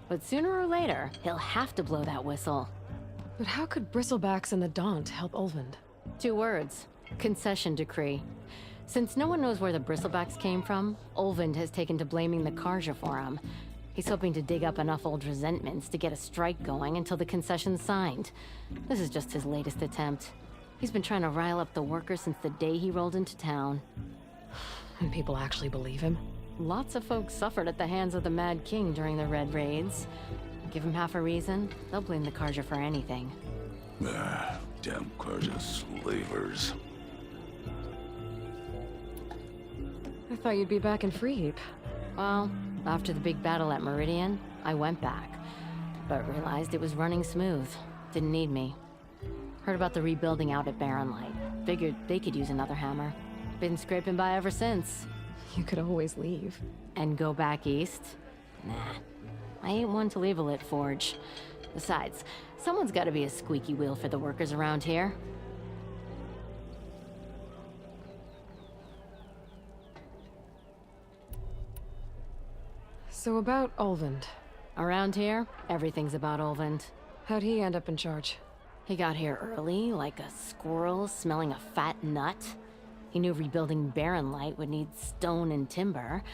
But sooner or later, he'll have to blow that whistle. But how could Bristlebacks and the Daunt help Ulvund? 2 words. Concession decree. Since no one knows where the Bristlebacks came from, Ulvund has taken to blaming the Karja for him. He's hoping to dig up enough old resentments to get a strike going until the concession's signed. This is just his latest attempt. He's been trying to rile up the workers since the day he rolled into town. And people actually believe him? Lots of folks suffered at the hands of the Mad King during the Red Raids. Give him half a reason, they'll blame the Karja for anything. Damn Karja slavers. I thought you'd be back in Freeheap. Well, after the big battle at Meridian, I went back. But realized it was running smooth. Didn't need me. Heard about the rebuilding out at Barren Light. Figured they could use another hammer. Been scraping by ever since. You could always leave. And go back east? Nah. I ain't one to leave a lit forge. Besides, someone's gotta be a squeaky wheel for the workers around here. So about Ulvund. Around here, everything's about Ulvund. How'd he end up in charge? He got here early, like a squirrel smelling a fat nut. He knew rebuilding Barren Light would need stone and timber.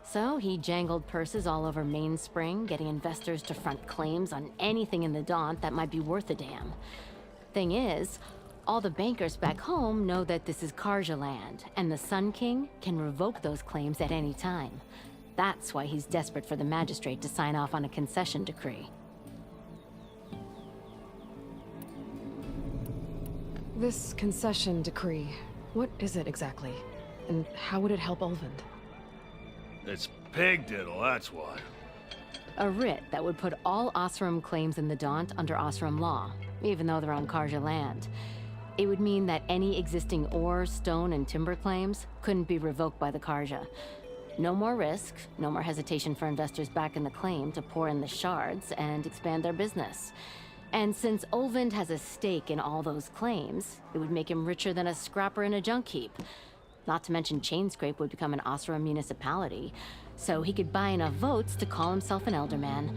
So he jangled purses all over Mainspring, getting investors to front claims on anything in the Daunt that might be worth a damn. Thing is, all the bankers back home know that this is Karja land, and the Sun King can revoke those claims at any time. That's why he's desperate for the magistrate to sign off on a concession decree. This concession decree, what is it exactly? And how would it help Ulvund? It's pig diddle, that's why. A writ that would put all Osram claims in the Daunt under Osram law, even though they're on Karja land. It would mean that any existing ore, stone, and timber claims couldn't be revoked by the Karja. No more risk, no more hesitation for investors back in the claim to pour in the shards and expand their business. And since Ulvund has a stake in all those claims, it would make him richer than a scrapper in a junk heap. Not to mention Chainscrape would become an Osram municipality, so he could buy enough votes to call himself an elderman.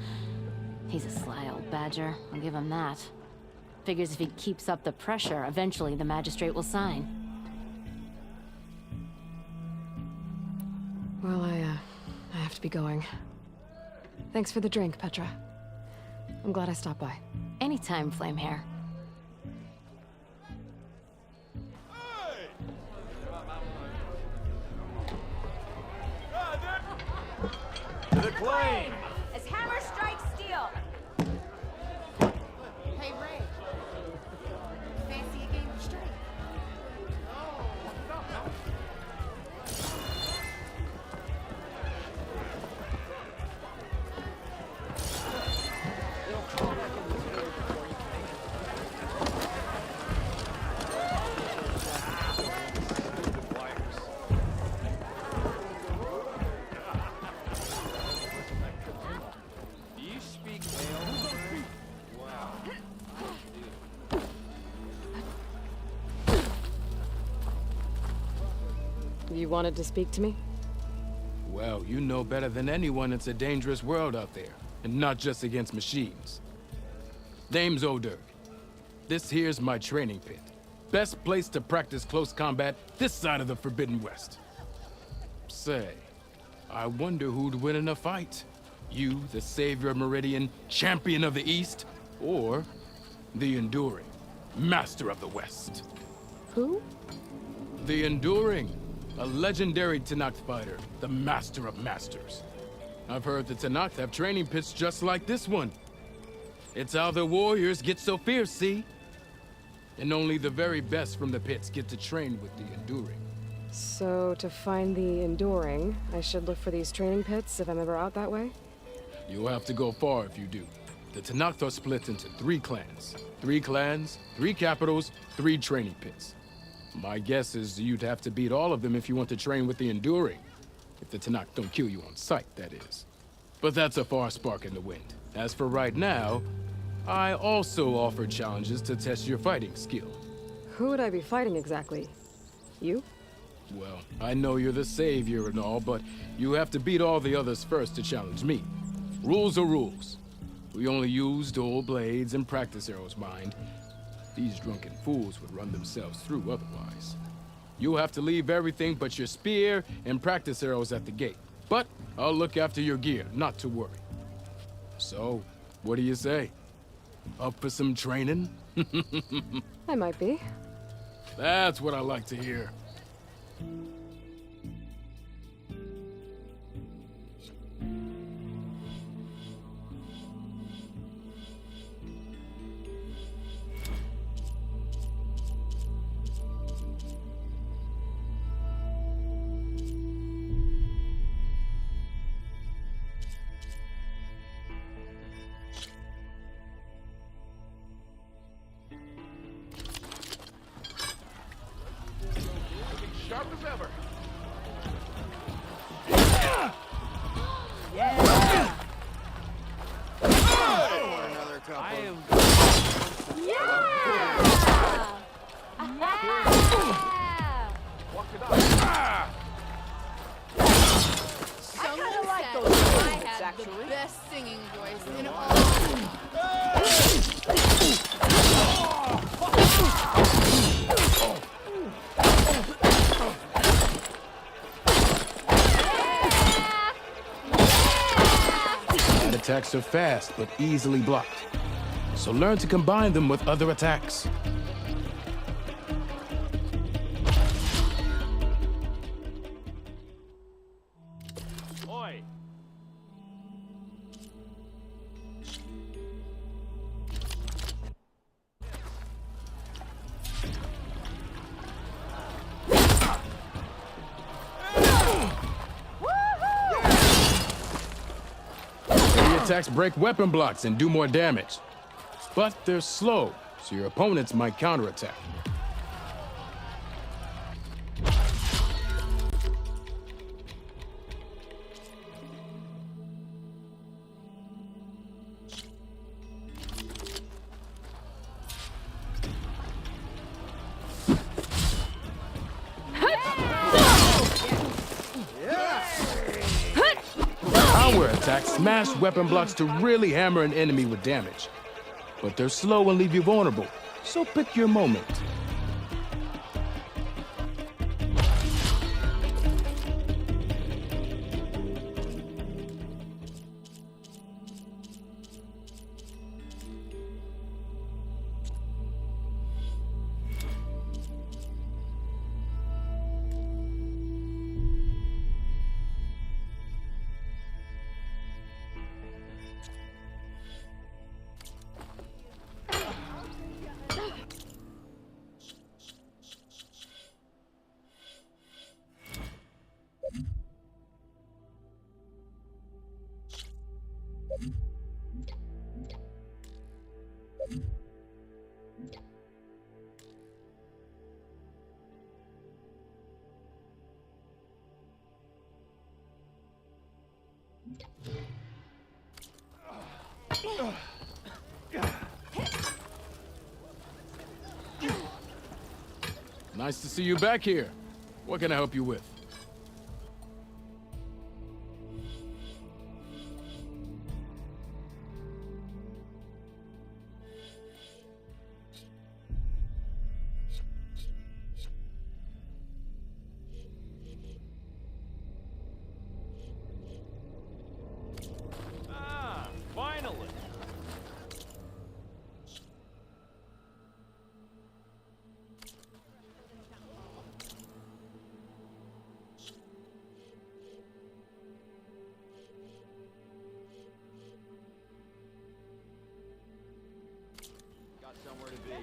He's a sly old badger, I'll give him that. Figures if he keeps up the pressure, eventually the magistrate will sign. Well, I have to be going. Thanks for the drink, Petra. I'm glad I stopped by. Anytime, Flamehair. To the claim! As hammer strikes steel! Hey, Ray. Fancy a game of straight? You wanted to speak to me? Well, you know better than anyone it's a dangerous world out there, and not just against machines. Name's O'Dirk. This here's my training pit. Best place to practice close combat this side of the Forbidden West. Say, I wonder who'd win in a fight. You, the savior of Meridian, champion of the East, or the Enduring, master of the West. Who? The Enduring, a legendary Tenakth fighter, the master of masters. I've heard the Tenakth have training pits just like this one. It's how the warriors get so fierce, see? And only the very best from the pits get to train with the Enduring. So, to find the Enduring, I should look for these training pits if I'm ever out that way? You'll have to go far if you do. The Tenakth are split into 3 clans. 3 clans, 3 capitals, 3 training pits. My guess is you'd have to beat all of them if you want to train with the Enduring. If the Tenakth don't kill you on sight, that is. But that's a far spark in the wind. As for right now, I also offer challenges to test your fighting skill. Who would I be fighting exactly? You? Well, I know you're the savior and all, but you have to beat all the others first to challenge me. Rules are rules. We only use dual blades and practice arrows, mind. These drunken fools would run themselves through otherwise. You'll have to leave everything but your spear and practice arrows at the gate. But I'll look after your gear, not to worry. So, what do you say? Up for some training? I might be. That's what I like to hear. Sharp as ever. Yeah. Another couple. I am. Walk it up. Someone like said those I words, had actually. the best singing voice in all. Light attacks are fast, but easily blocked. So learn to combine them with other attacks. Oi. Heavy attacks break weapon blocks and do more damage. But they're slow, so your opponents might counterattack. Power attacks smash weapon blocks to really hammer an enemy with damage. But they're slow and leave you vulnerable, so pick your moment. Nice to see you back here. What can I help you with? Ah, finally. Got somewhere to be.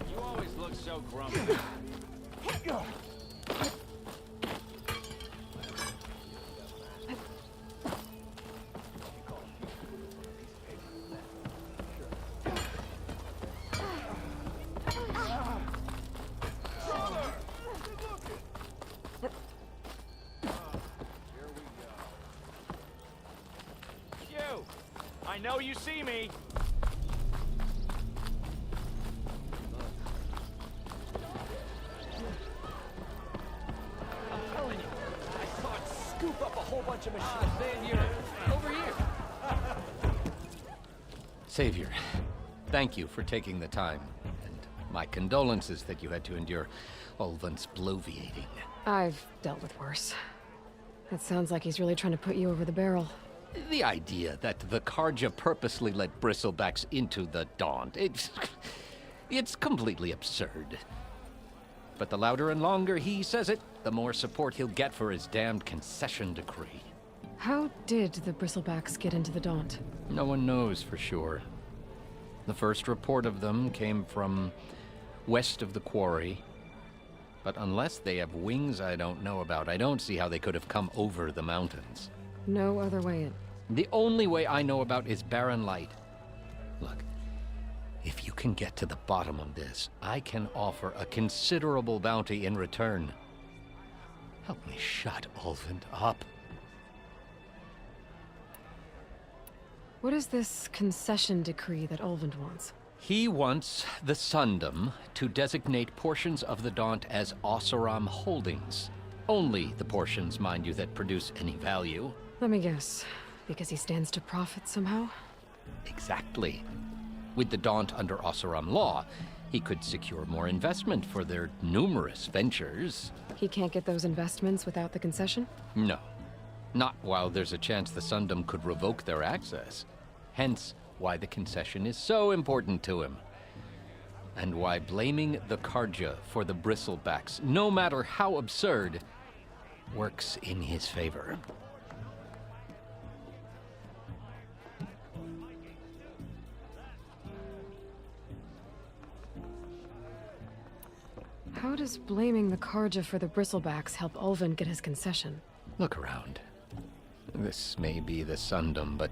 You always look so grumpy. I know you see me. I'm telling you, I saw it scoop up a whole bunch of machines. Savior, over here. Savior, thank you for taking the time, and my condolences that you had to endure Ulvin's bloviating. I've dealt with worse. It sounds like he's really trying to put you over the barrel. The idea that the Karja purposely let bristlebacks into the Daunt, it's completely absurd. But the louder and longer he says it, the more support he'll get for his damned concession decree. How did the bristlebacks get into the Daunt? No one knows for sure. The first report of them came from west of the quarry. But unless they have wings I don't know about, I don't see how they could have come over the mountains. No other way in. The only way I know about is barren light. Look, if you can get to the bottom of this, I can offer a considerable bounty in return. Help me shut Ulvin up. What is this concession decree that Ulvin wants? He wants the Sundom to designate portions of the Daunt as Oseram holdings. Only the portions, mind you, that produce any value. Let me guess. Because he stands to profit somehow? Exactly. With the Daunt under Oseram law, he could secure more investment for their numerous ventures. He can't get those investments without the concession? No. Not while there's a chance the Sundom could revoke their access. Hence, why the concession is so important to him. And why blaming the Karja for the bristlebacks, no matter how absurd, works in his favor. How does blaming the Karja for the bristlebacks help Ulvin get his concession? Look around. This may be the Sundom, but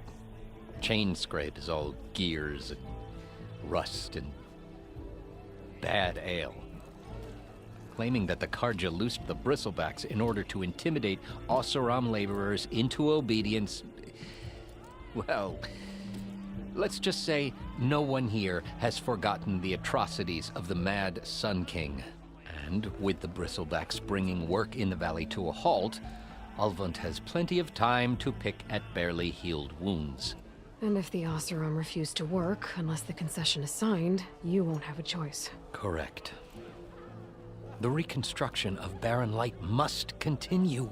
Chainscrape is all gears and rust and bad ale. Claiming that the Karja loosed the bristlebacks in order to intimidate Oseram laborers into obedience. Well, let's just say no one here has forgotten the atrocities of the Mad Sun King. And with the bristlebacks bringing work in the valley to a halt, Ulvund has plenty of time to pick at barely healed wounds. And if the Oseram refuse to work, unless the concession is signed, you won't have a choice. Correct. The reconstruction of Barren Light must continue.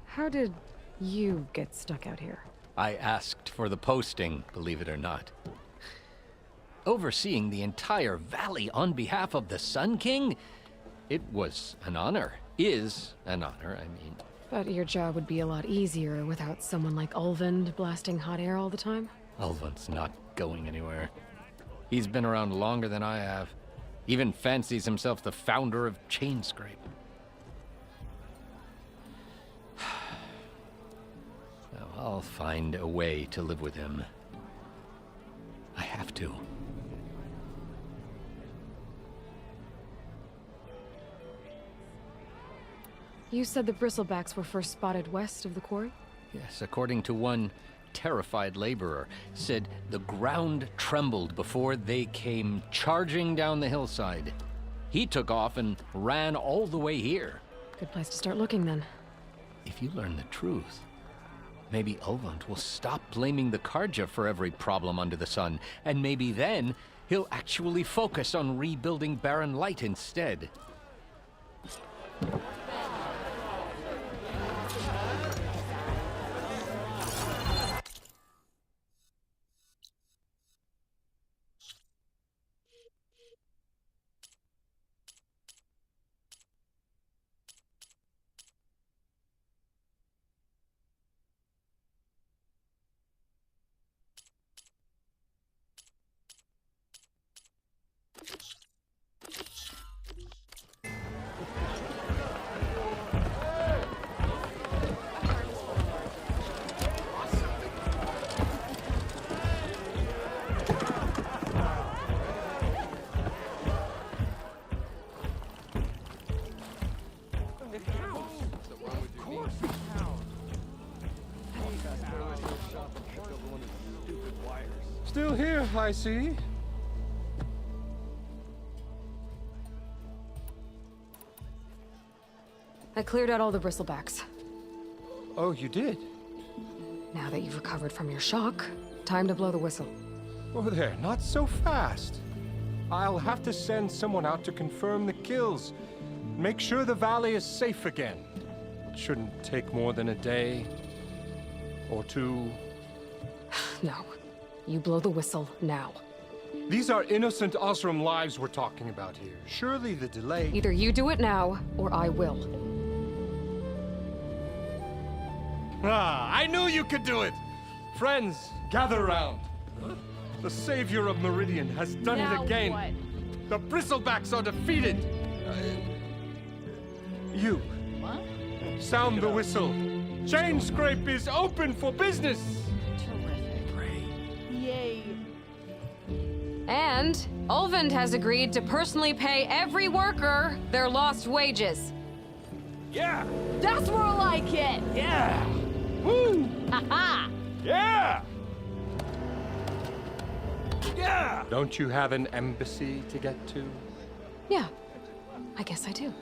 How did you get stuck out here? I asked for the posting, believe it or not. Overseeing the entire valley on behalf of the Sun King? It was an honor. Is an honor, I mean. But your job would be a lot easier without someone like Ulvund blasting hot air all the time? Ulvund's not going anywhere. He's been around longer than I have. Even fancies himself the founder of Chainscrape. Well, I'll find a way to live with him. I have to. You said the bristlebacks were first spotted west of the quarry? Yes, according to one terrified laborer, said the ground trembled before they came charging down the hillside. He took off and ran all the way here. Good place to start looking, then. If you learn the truth, maybe Ulvund will stop blaming the Karja for every problem under the sun, and maybe then he'll actually focus on rebuilding Barren Light instead. Still here, I see. I cleared out all the bristlebacks. Oh, you did? Now that you've recovered from your shock, time to blow the whistle. Oh there, not so fast. I'll have to send someone out to confirm the kills. Make sure the valley is safe again. It shouldn't take more than a day or two. No. You blow the whistle now. These are innocent Osram lives we're talking about here. Surely the delay... Either you do it now, or I will. Ah, I knew you could do it! Friends, gather round. The savior of Meridian has done it again. What? The bristlebacks are defeated. You. What? Sound the whistle. Chain Scrape is open for business. Yay. And Ulvund has agreed to personally pay every worker their lost wages. Yeah! That's more like it! Yeah! Woo! Ha-ha! Yeah! Yeah! Don't you have an embassy to get to? Yeah, I guess I do.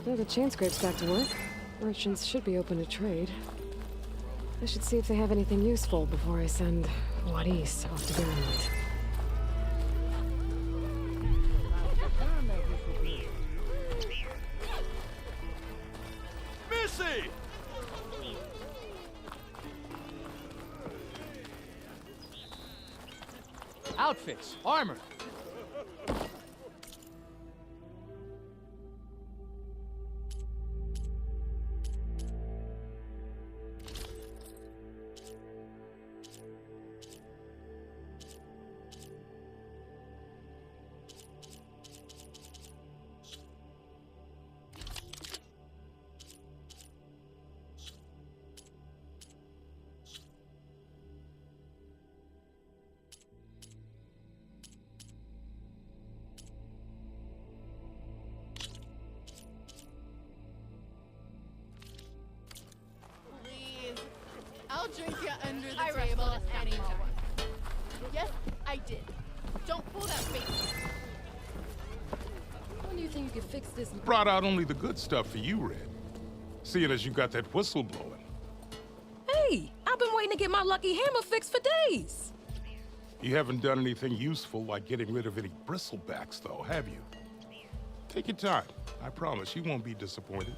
Well, the chain scrape's back to work. Merchants should be open to trade. I should see if they have anything useful before I send Wadis off to Garrett. Missy! Outfits, armor. Please. I'll drink you under the table anytime. Yes, I did. Don't pull that face. When do you think you could fix this? Brought out only the good stuff for you, Red. Seeing as you got that whistle blowing. Hey, I've been waiting to get my lucky hammer fixed for days. You haven't done anything useful like getting rid of any bristlebacks, though, have you? Take your time. I promise you won't be disappointed.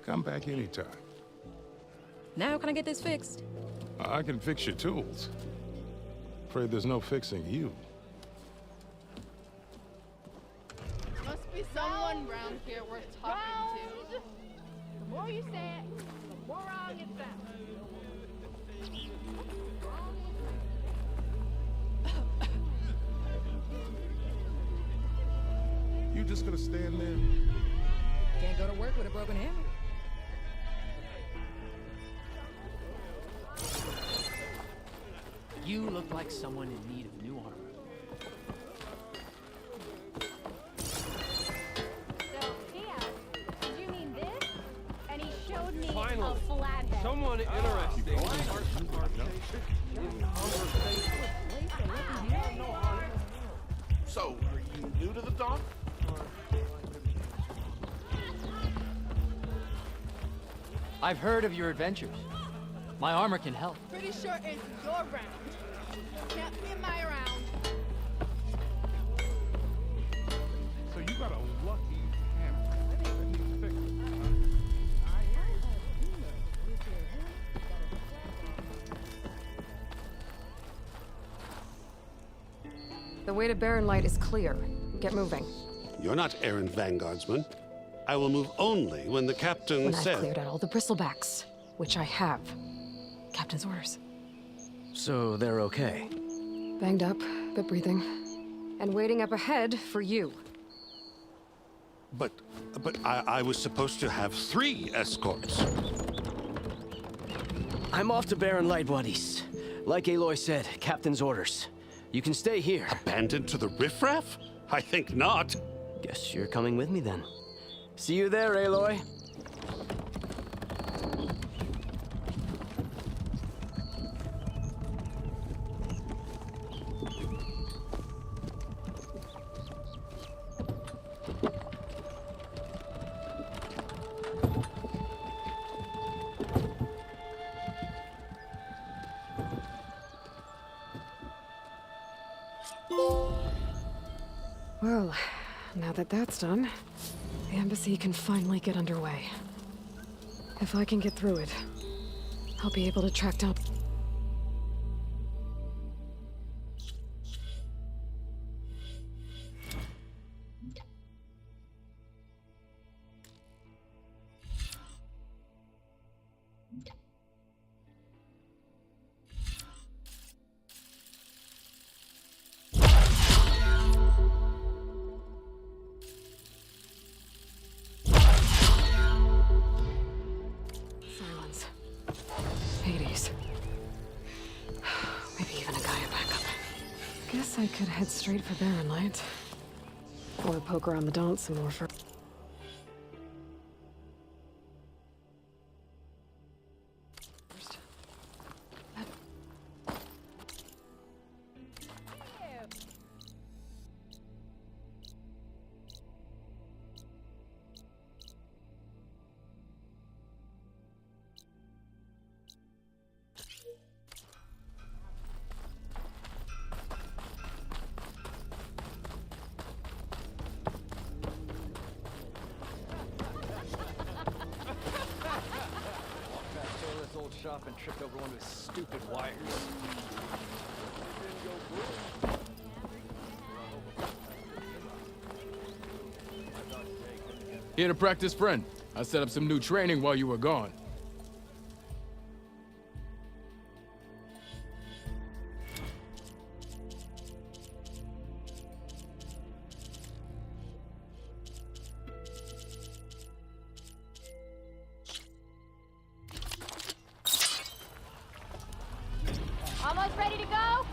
Come back anytime. Now can I get this fixed? I can fix your tools. Afraid there's no fixing you. Must be someone round here worth talking to. The more you say it, the more wrong it sounds. You just gonna stand there? Can't go to work with a broken hammer. You look like someone in need of new armor. So, he asked, did you mean this? And he showed me Finally, a flathead. someone interested in So, are you new to the dock? I've heard of your adventures. My armor can help. Pretty sure it's your round. Can't be in my round. So you got a lucky hammer that needs fixing, The way to Barren Light is clear. Get moving. You're not errant vanguardsman. I will move only when the captain When says... I've cleared out all the bristlebacks, which I have. Captain's orders. So they're okay. Banged up, but breathing. And waiting up ahead for you. But I was supposed to have 3 escorts. I'm off to Barren Light, buddies. Like Aloy said, Captain's orders. You can stay here. Abandoned to the riffraff? I think not. Guess you're coming with me then. See you there, Aloy. Well, now that that's done, the embassy can finally get underway. If I can get through it, I'll be able to track down... Silence. Hades. Maybe even a Gaia backup. Guess I could head straight for Barren Light. Or poke around the Daunt some more for... Shop and tripped over one of his stupid wires. Here to practice, friend. I set up some new training while you were gone. Almost ready to go?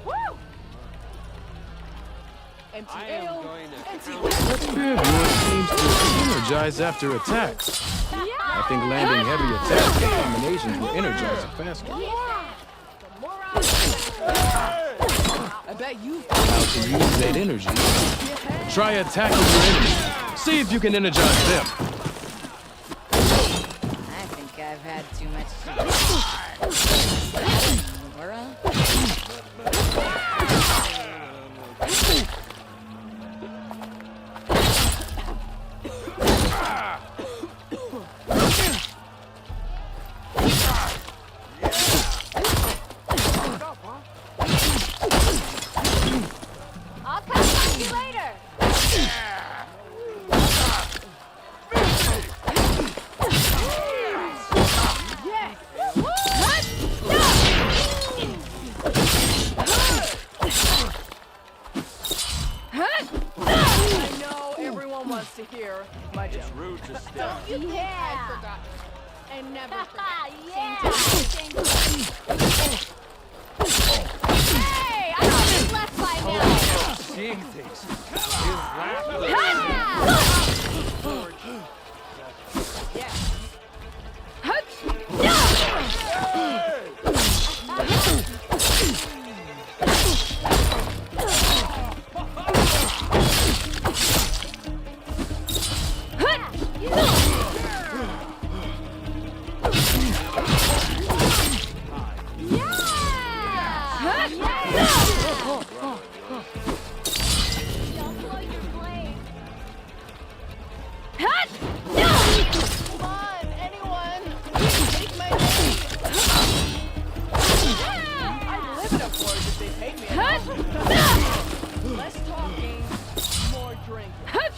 Woo! Empty I am ale, going to empty That beard of yours seems to energize after attacks. I think landing heavy attacks and combinations will energize it faster. I bet you... How to use that energy. Try attacking your enemies. See if you can energize them. I think I've had too much Laura? rude to step. Don't you think I've forgotten? And never forget. Hey, I thought you left by now. Seeing things. Come on, anyone. Take my name. I'd live in a forge if they paid me enough. Less talking, more drinking. Catch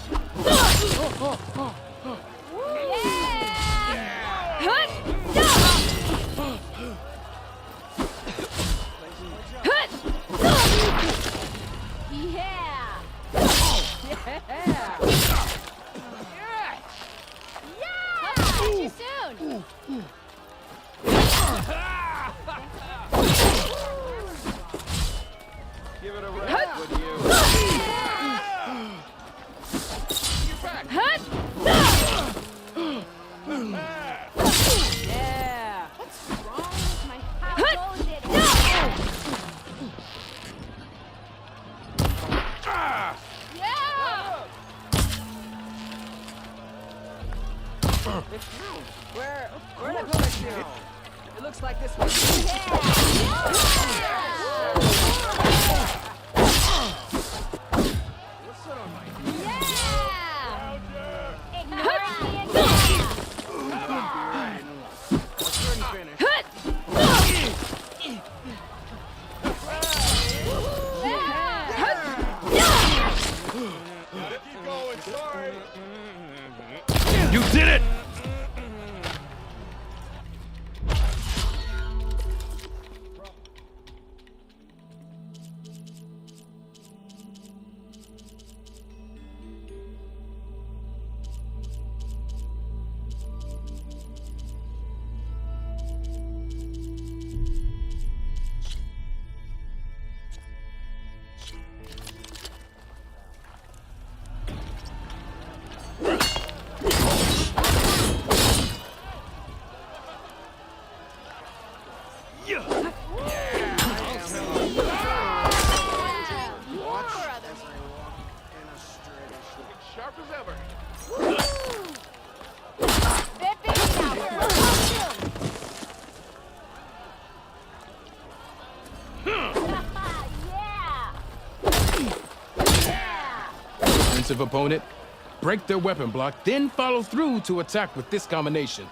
you soon. Give it a rest, would you? Yeah. What's wrong with my house? Goes it? Yeah! It's true. Where'd I put my shoe? It looks like this one. What's on my You did it! Sharp as ever. Defensive opponent, break their weapon block, then follow through to attack with this combination.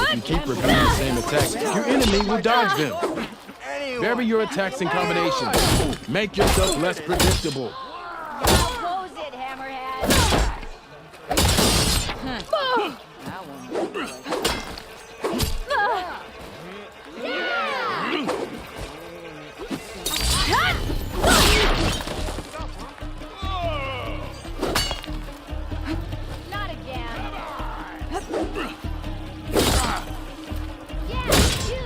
And keep repeating the same attacks. Your enemy will dodge them. Vary your attacks and combinations. Make yourself less predictable. Close it, Hammerhead. Not again. Yeah, you.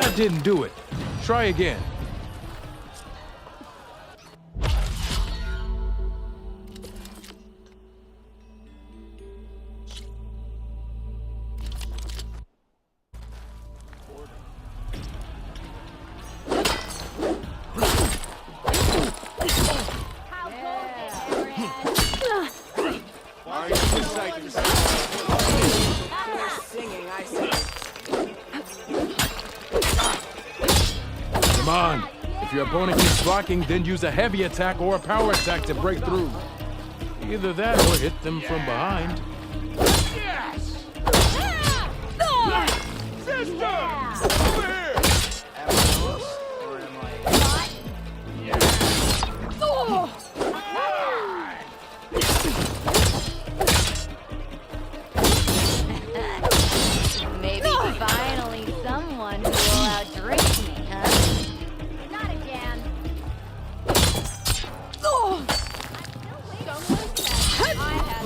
That didn't do it. Try again. Come on. If your opponent keeps blocking, then use a heavy attack or a power attack to break through. Either that or hit them from behind. Yes! Sister! Over here! Maybe finally someone who will outdrink me, huh? Not again. I had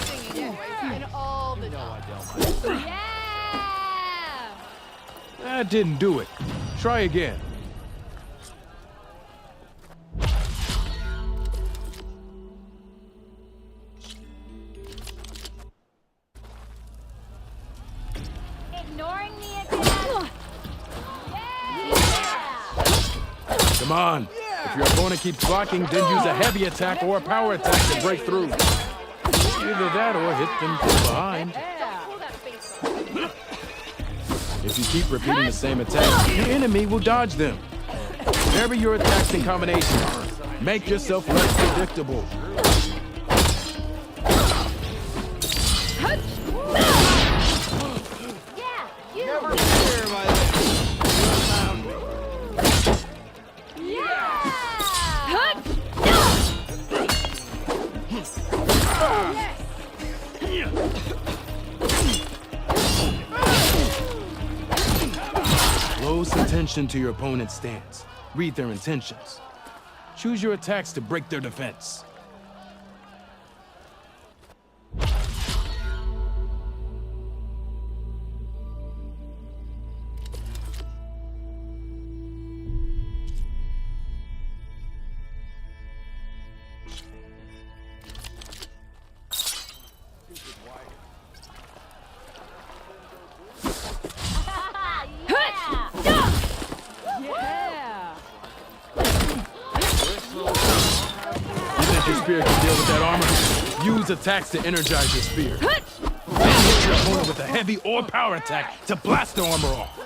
singing voice in all the time. Yeah! That didn't do it. Try again. Ignoring me again? Come on. If your opponent keeps blocking, then use a heavy attack or a power attack to break through. Either that or hit them from behind. If you keep repeating the same attack, your enemy will dodge them. Vary your attacks and combinations. Make yourself less predictable. Never fear, my Close attention to your opponent's stance. Read their intentions. Choose your attacks to break their defense. Your spear can deal with that armor. Use attacks to energize your spear. Then hit your opponent with a heavy or power attack to blast the armor off.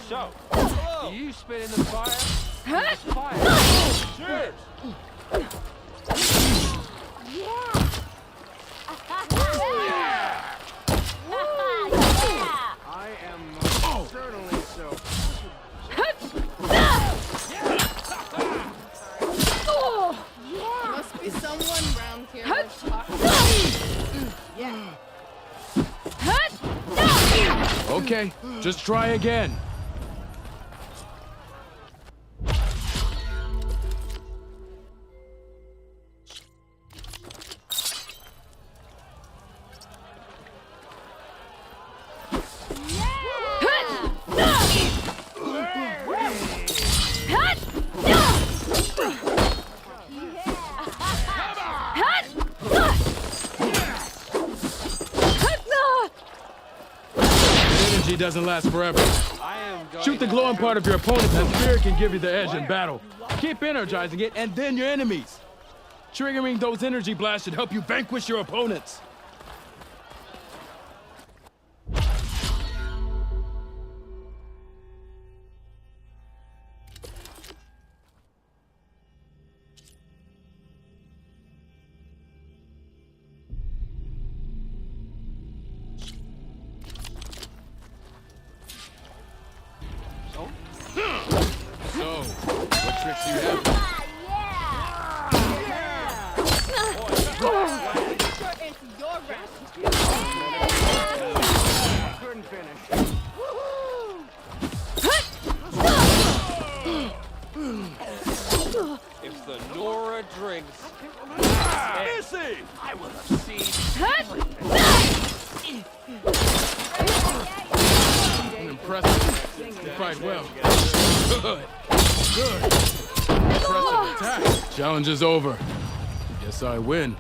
So, do you spit in the fire? It's fire. Cheers! I am certainly so. Must be someone around here that's talking. Yeah. Okay, just try again. Energy doesn't last forever. Shoot the glowing part of your opponent. That spear can give you the edge in battle. Keep energizing it, and then your enemies. Triggering those energy blasts should help you vanquish your opponents. So, what tricks do you have? Couldn't finish. If the Nora drinks. Missy! I will have seen. Impressive. You fight well. Good. Good. Impressive attack. Challenge is over. Guess I win.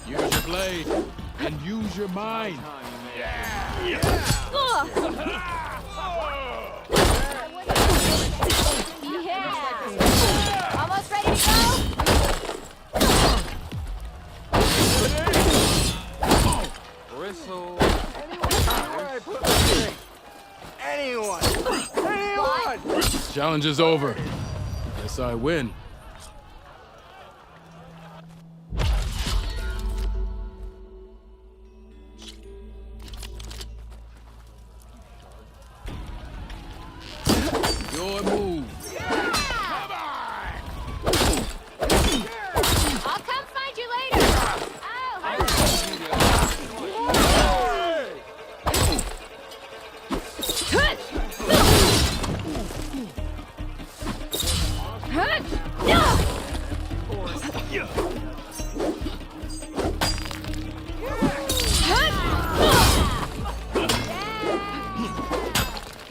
Use your blade and use your mind. Yeah! Almost ready to go? Bristle. Anyone! Anyone! Challenge is over. Guess I win. Your move. I'll come find you later.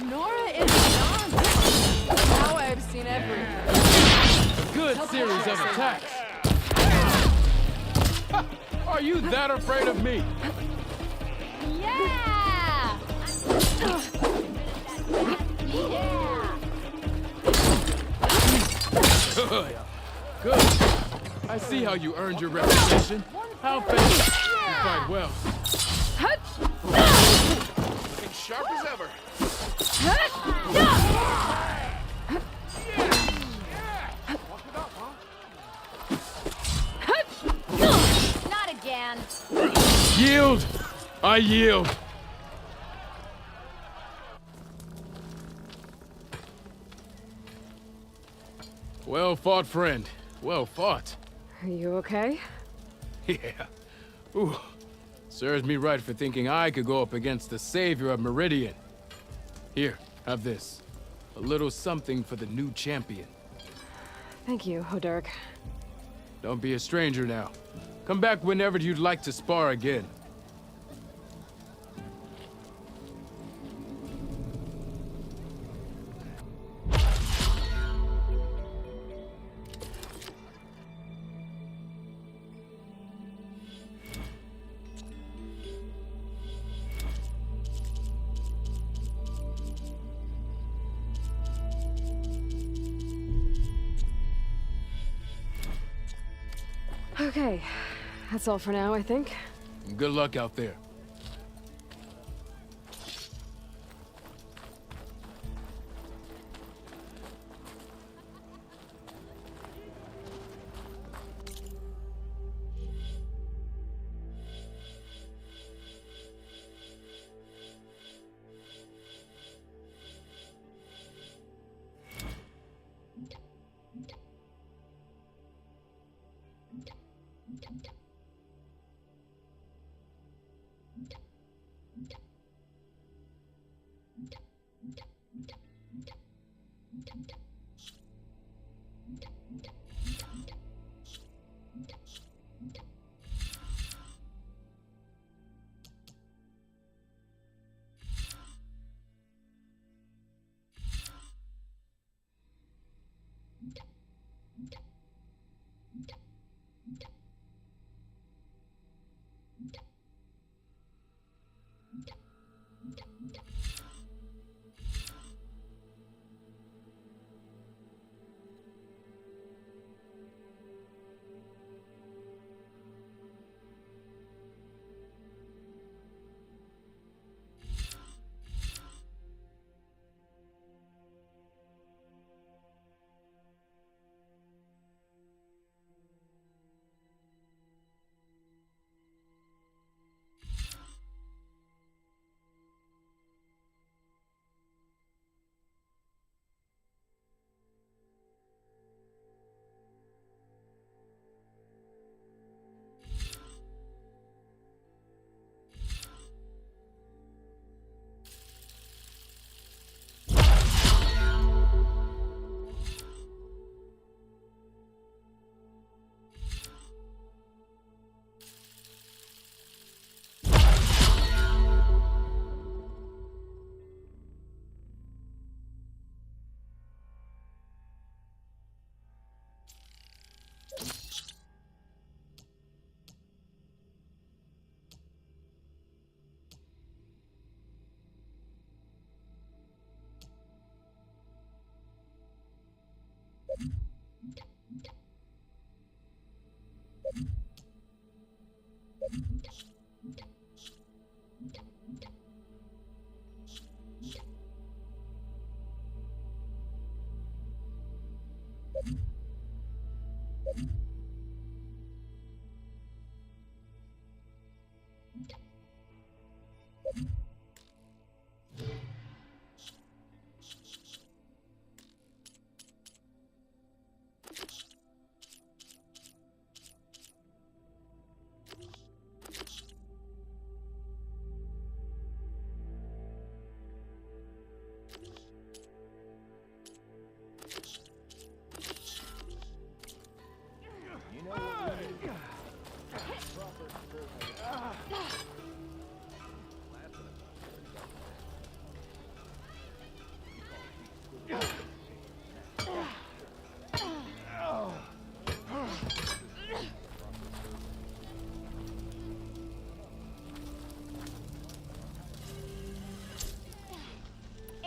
Nora is beyond. Now I've seen everything. A good series of attacks. Are you that afraid of me? Yeah! Good. Good. I see how you earned your reputation. How fast. You fight well. Looking sharp as ever. Not again. Yield. I yield. Well fought, friend. Well fought. Are you okay? Yeah. Ooh. Serves me right for thinking I could go up against the savior of Meridian. Here, have this. A little something for the new champion. Thank you, Hodurk. Don't be a stranger now. Come back whenever you'd like to spar again. Okay, that's all for now, I think. Good luck out there.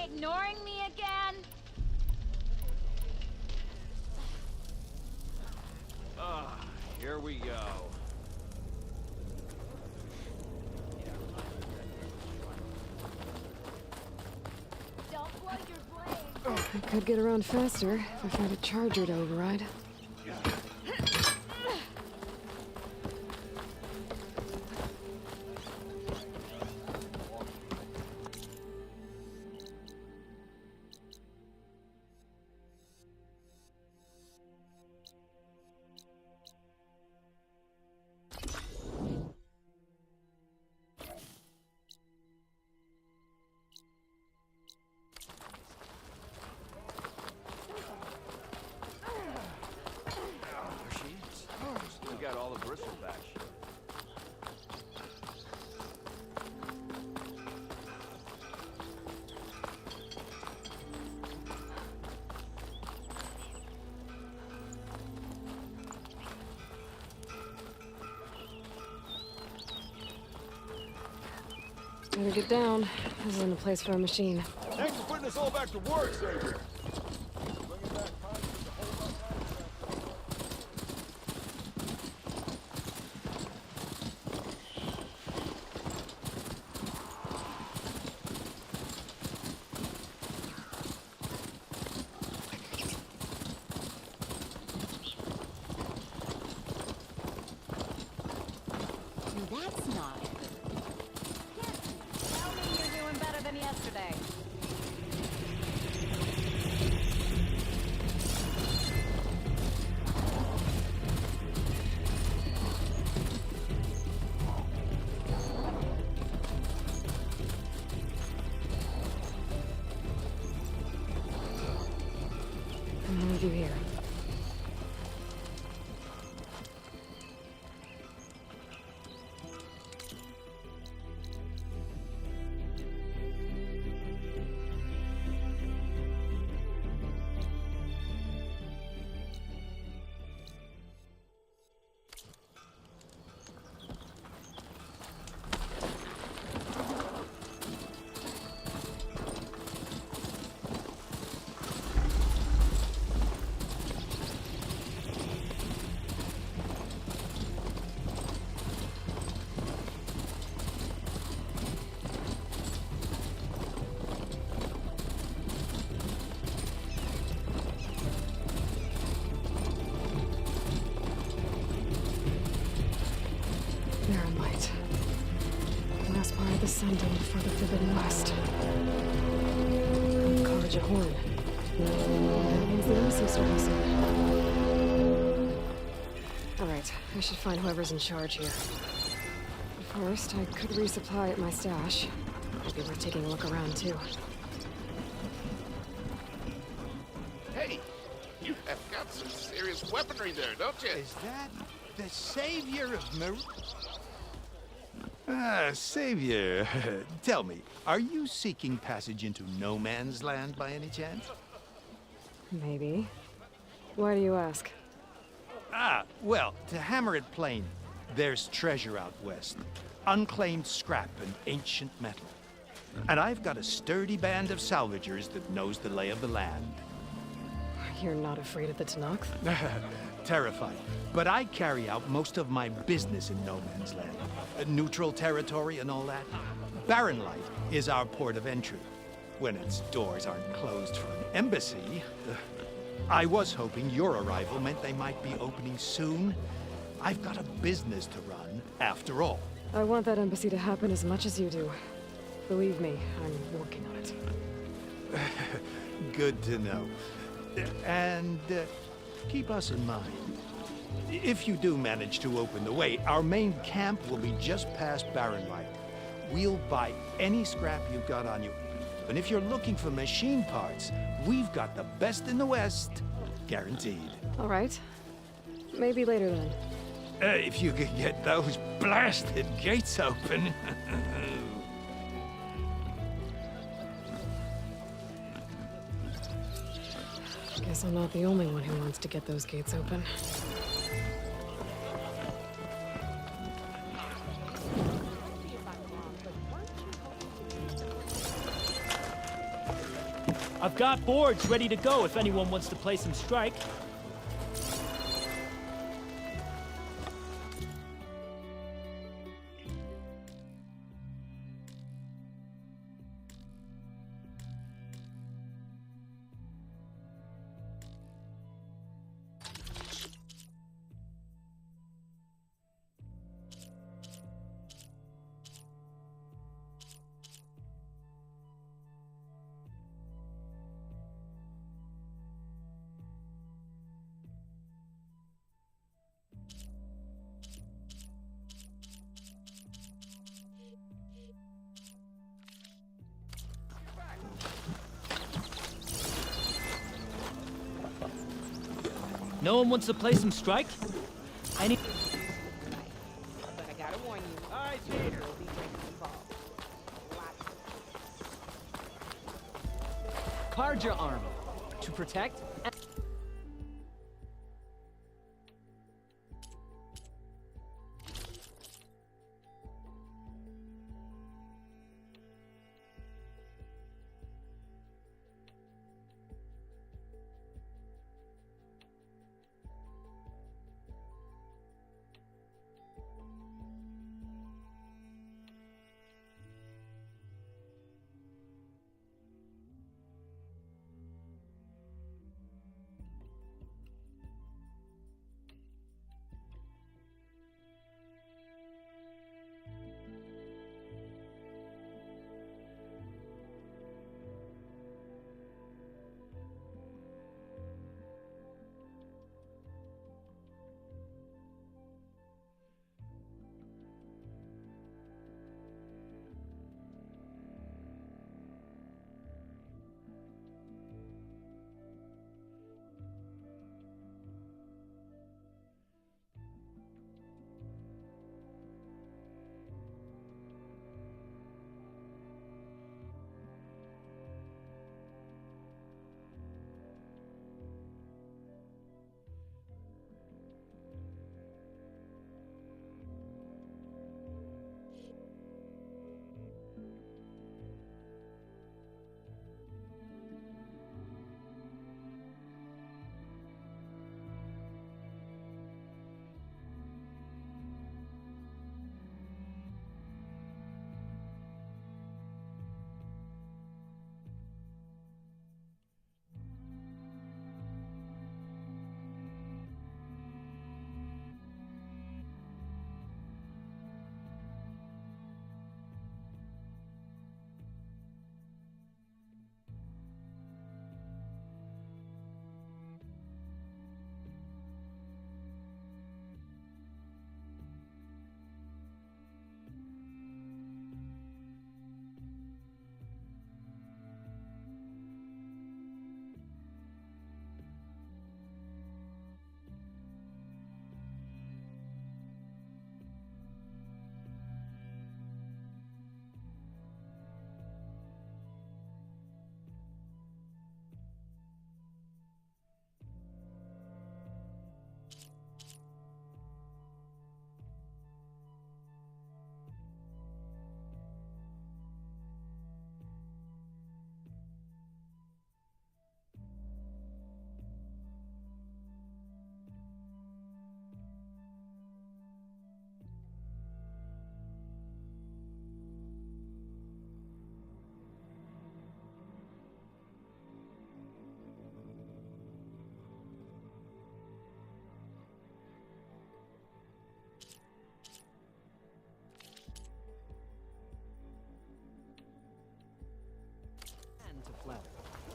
Ignoring me again? Here we go. Don't blow your blade. I could get around faster if I found a charger to override. Still got all the bristlebacks. Better get down. This isn't a place for a machine. Thanks for putting us all back to work, Savior. That's not. Tell me you're doing better than yesterday. I'm gonna leave you here. Last part of the Sundom before the Forbidden West. College of Horn. That means the Emissaries starting soon. Alright, I should find whoever's in charge here. But first, I could resupply at my stash. Might be worth taking a look around, too. Hey, you have got some serious weaponry there, don't you? Is that the savior of Mar... Savior, tell me, are you seeking passage into no man's land by any chance? Maybe. Why do you ask? Well, to hammer it plain, there's treasure out west. Unclaimed scrap and ancient metal. And I've got a sturdy band of salvagers that knows the lay of the land. You're not afraid of the Tanakh? Terrified. But I carry out most of my business in no man's land. Neutral territory and all that. Barren Light is our port of entry. When its doors aren't closed for an embassy. I was hoping your arrival meant they might be opening soon. I've got a business to run, after all. I want that embassy to happen as much as you do. Believe me, I'm working on it. Good to know. And keep us in mind. If you do manage to open the way, our main camp will be just past Barrenlight. We'll buy any scrap you've got on you. And if you're looking for machine parts, we've got the best in the West. Guaranteed. All right. Maybe later then. If you could get those blasted gates open. Guess I'm not the only one who wants to get those gates open. I've got boards ready to go if anyone wants to play some strike. No one wants to play some strike? I need... But I gotta warn you. All right, Peter. We'll be drinking involved. Card your armor to protect.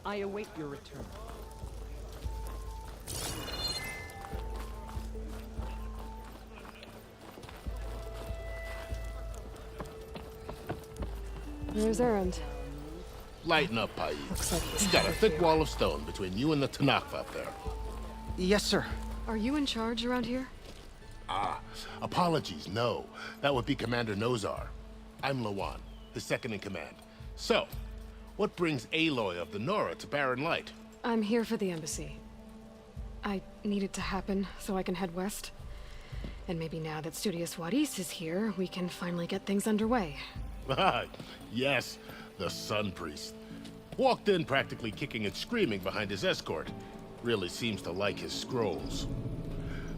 I await your return. Where's Erend? Lighten up, Paid. Looks like he's You got a headed thick here. wall of stone between you and the Tanakh up there. Yes, sir. Are you in charge around here? Ah, apologies, no. That would be Commander Nozar. I'm Lawan, his second in command. So, what brings Aloy of the Nora to Barren Light? I'm here for the embassy. I need it to happen so I can head west. And maybe now that Studious Wadis is here, we can finally get things underway. Yes, the Sun Priest. Walked in practically kicking and screaming behind his escort. Really seems to like his scrolls.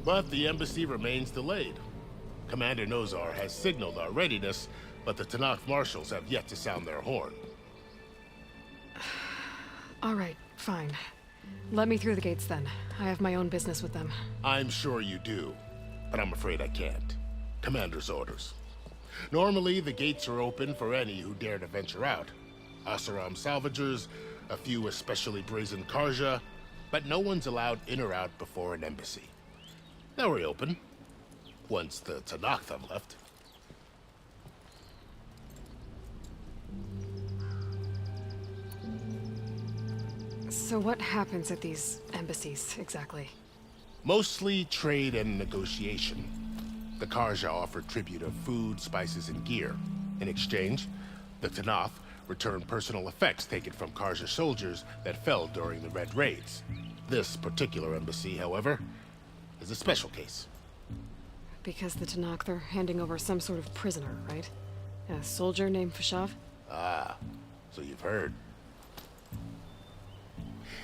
But the embassy remains delayed. Commander Nozar has signaled our readiness, but the Tanakh marshals have yet to sound their horn. All right, fine. Let me through the gates then. I have my own business with them. I'm sure you do, but I'm afraid I can't. Commander's orders. Normally, the gates are open for any who dare to venture out. Asaram salvagers, a few especially brazen Karja, but no one's allowed in or out before an embassy. They'll reopen, once the Tanakh have left. So what happens at these embassies, exactly? Mostly trade and negotiation. The Karja offer tribute of food, spices, and gear. In exchange, the Tanakh return personal effects taken from Karja soldiers that fell during the Red Raids. This particular embassy, however, is a special case. Because the Tanakh, they're handing over some sort of prisoner, right? A soldier named Fashav? Ah, so you've heard.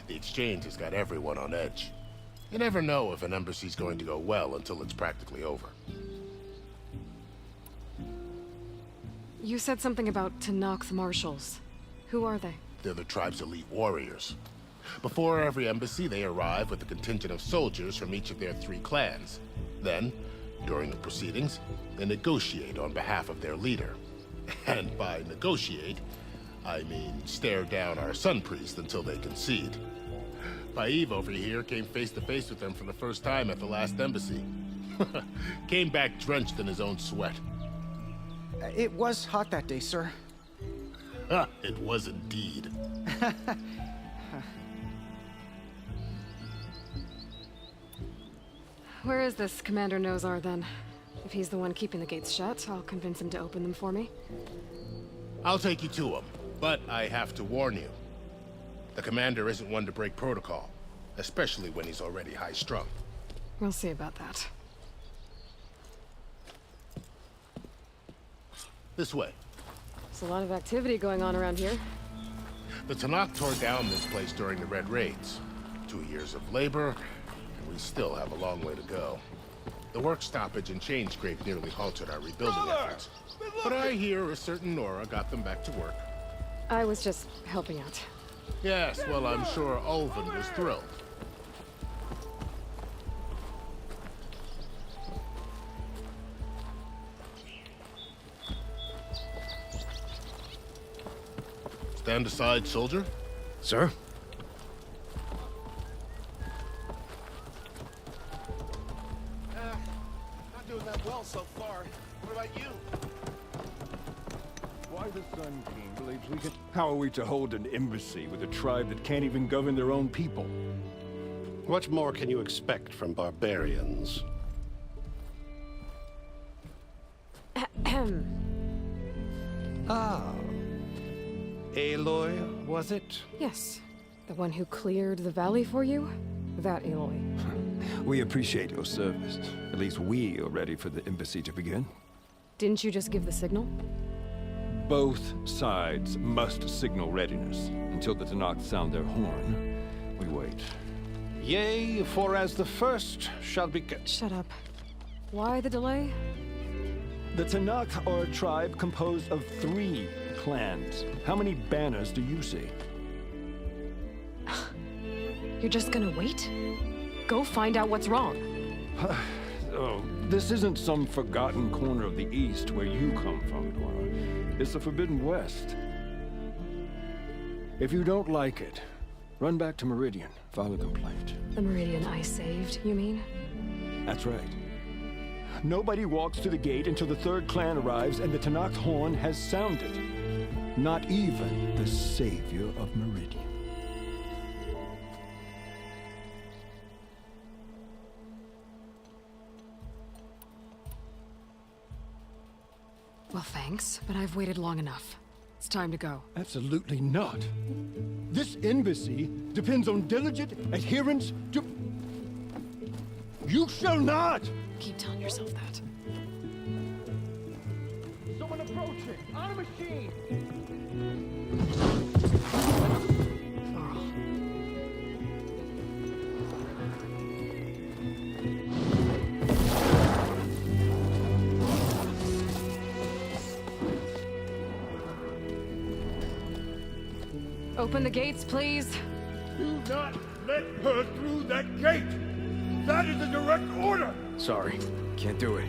The exchange has got everyone on edge. You never know if an embassy's going to go well until it's practically over. You said something about Tanakh marshals. Who are they? They're the tribe's elite warriors. Before every embassy, they arrive with a contingent of soldiers from each of their 3 clans. Then, during the proceedings, they negotiate on behalf of their leader. And by negotiate, I mean stare down our Sun Priest until they concede. Paev over here came face to face with them for the first time at the last embassy. Came back drenched in his own sweat. It was hot that day, sir. It was indeed. Where is this Commander Nozar, then? If he's the one keeping the gates shut, I'll convince him to open them for me. I'll take you to him, but I have to warn you. The commander isn't one to break protocol, especially when he's already high-strung. We'll see about that. This way. There's a lot of activity going on around here. The Tanakh tore down this place during the Red Raids. 2 years of labor, and we still have a long way to go. The work stoppage and chain scrape nearly halted our rebuilding efforts. But I hear a certain Nora got them back to work. I was just helping out. Yes, well, I'm sure Ulvin was thrilled. Stand aside, soldier. Sir? Not doing that well so far. What about you? Why the Sun King believes we can... How are we to hold an embassy with a tribe that can't even govern their own people? What more can you expect from barbarians? Ah. Aloy, was it? Yes. The one who cleared the valley for you? That Aloy. We appreciate your service. At least we are ready for the embassy to begin. Didn't you just give the signal? Both sides must signal readiness. Until the Tanakh sound their horn, we wait. Yea, for as the first shall be... Shut up. Why the delay? The Tanakh are a tribe composed of 3 clans. How many banners do you see? You're just gonna wait? Go find out what's wrong. Oh, this isn't some forgotten corner of the East where you come from, Nora. It's the Forbidden West. If you don't like it, Run back to Meridian, file a complaint. The Meridian I saved, you mean? That's right. Nobody walks to the gate until the third clan arrives and the Tanakh horn has sounded. Not even the savior of Meridian. Well, thanks, but I've waited long enough. It's time to go. Absolutely not. This embassy depends on diligent adherence to... You shall not! Keep telling yourself that. Someone approaching! On a machine! Open the gates, please. Do not let her through that gate! That is a direct order! Sorry, can't do it.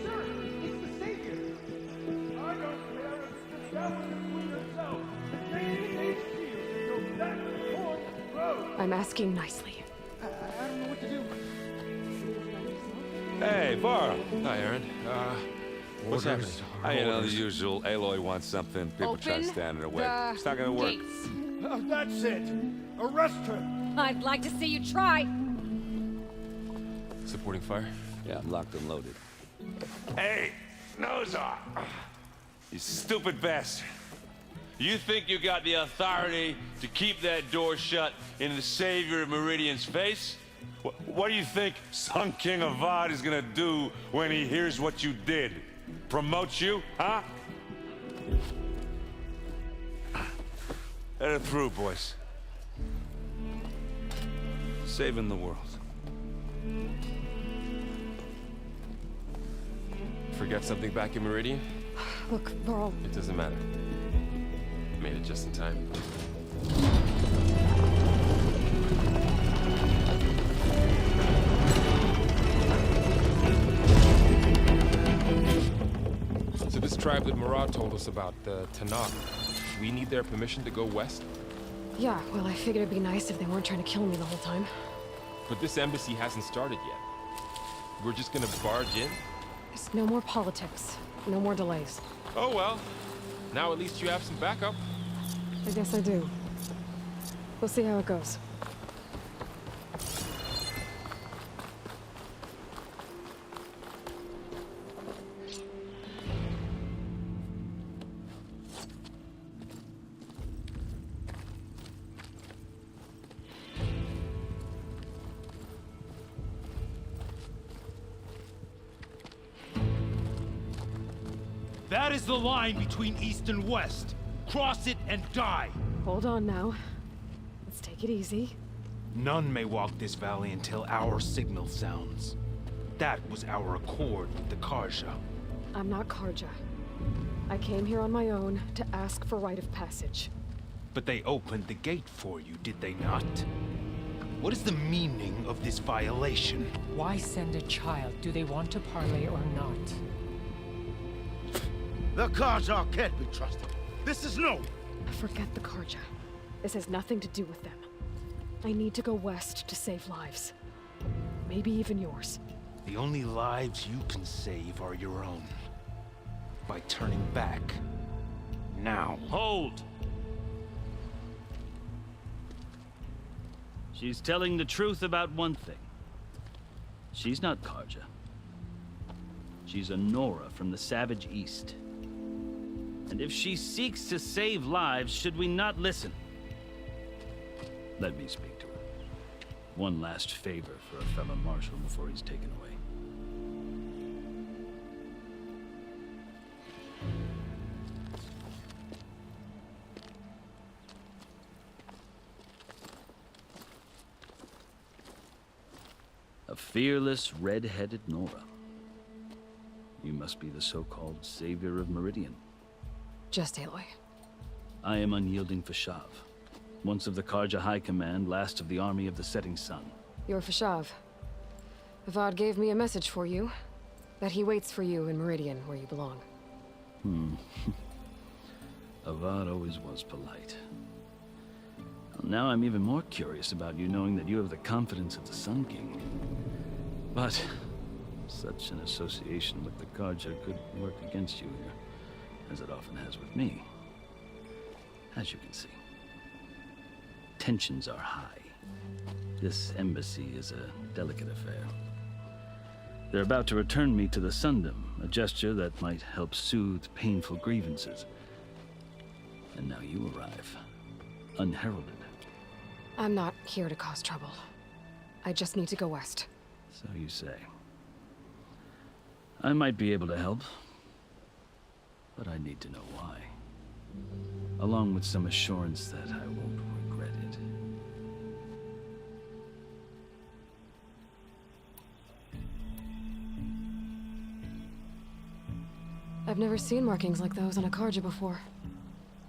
Sir, it's the savior! I don't care if it's the devil between yourself. The gate is sealed until that horn blows! I'm asking nicely. I don't know what to do. Hey, Varl. Hi, Aaron. What's happening? You know, the usual. Aloy wants something. People try to stand in her way. It's not gonna work. That's it! Arrest her! I'd like to see you try. Supporting fire? Yeah, I'm locked and loaded. Hey, nose off! You stupid bastard. You think you got the authority to keep that door shut in the savior of Meridian's face? What do you think Sun King Avad is gonna do when he hears what you did? Promote you, huh? Let it through, boys. Saving the world. Forget something back in Meridian? Look, Varl. It doesn't matter. Made it just in time. So this tribe that Murad told us about, the Tanakh, we need their permission to go west? Yeah, well, I figured it'd be nice if they weren't trying to kill me the whole time. But this embassy hasn't started yet. We're just gonna barge in? There's no more politics. No more delays. Oh well. Now at least you have some backup. I guess I do. We'll see how it goes. That is the line between East and West. Cross it and die. Hold on now. Let's take it easy. None may walk this valley until our signal sounds. That was our accord with the Karja. I'm not Karja. I came here on my own to ask for rite of passage. But they opened the gate for you, did they not? What is the meaning of this violation? Why send a child? Do they want to parley or not? The Karja can't be trusted. This is no. Forget the Karja. This has nothing to do with them. I need to go west to save lives. Maybe even yours. The only lives you can save are your own. By turning back. Now. Hold! She's telling the truth about one thing. She's not Karja. She's a Nora from the Savage East. And if she seeks to save lives, should we not listen? Let me speak to her. One last favor for a fellow marshal before he's taken away. A fearless, red-headed Nora. You must be the so-called savior of Meridian. Just Aloy. I am unyielding Fashav. Once of the Karja High Command, last of the army of the Setting Sun. You're Fashav. Avad gave me a message for you. That he waits for you in Meridian, where you belong. Avad always was polite. Well, now I'm even more curious about you knowing that you have the confidence of the Sun King. But such an association with the Carja could work against you here, as it often has with me. As you can see, tensions are high. This embassy is a delicate affair. They're about to return me to the Sundom, a gesture that might help soothe painful grievances. And now you arrive, unheralded. I'm not here to cause trouble. I just need to go west. So you say. I might be able to help, but I need to know why. Along with some assurance that I won't regret it. I've never seen markings like those on a Carja before.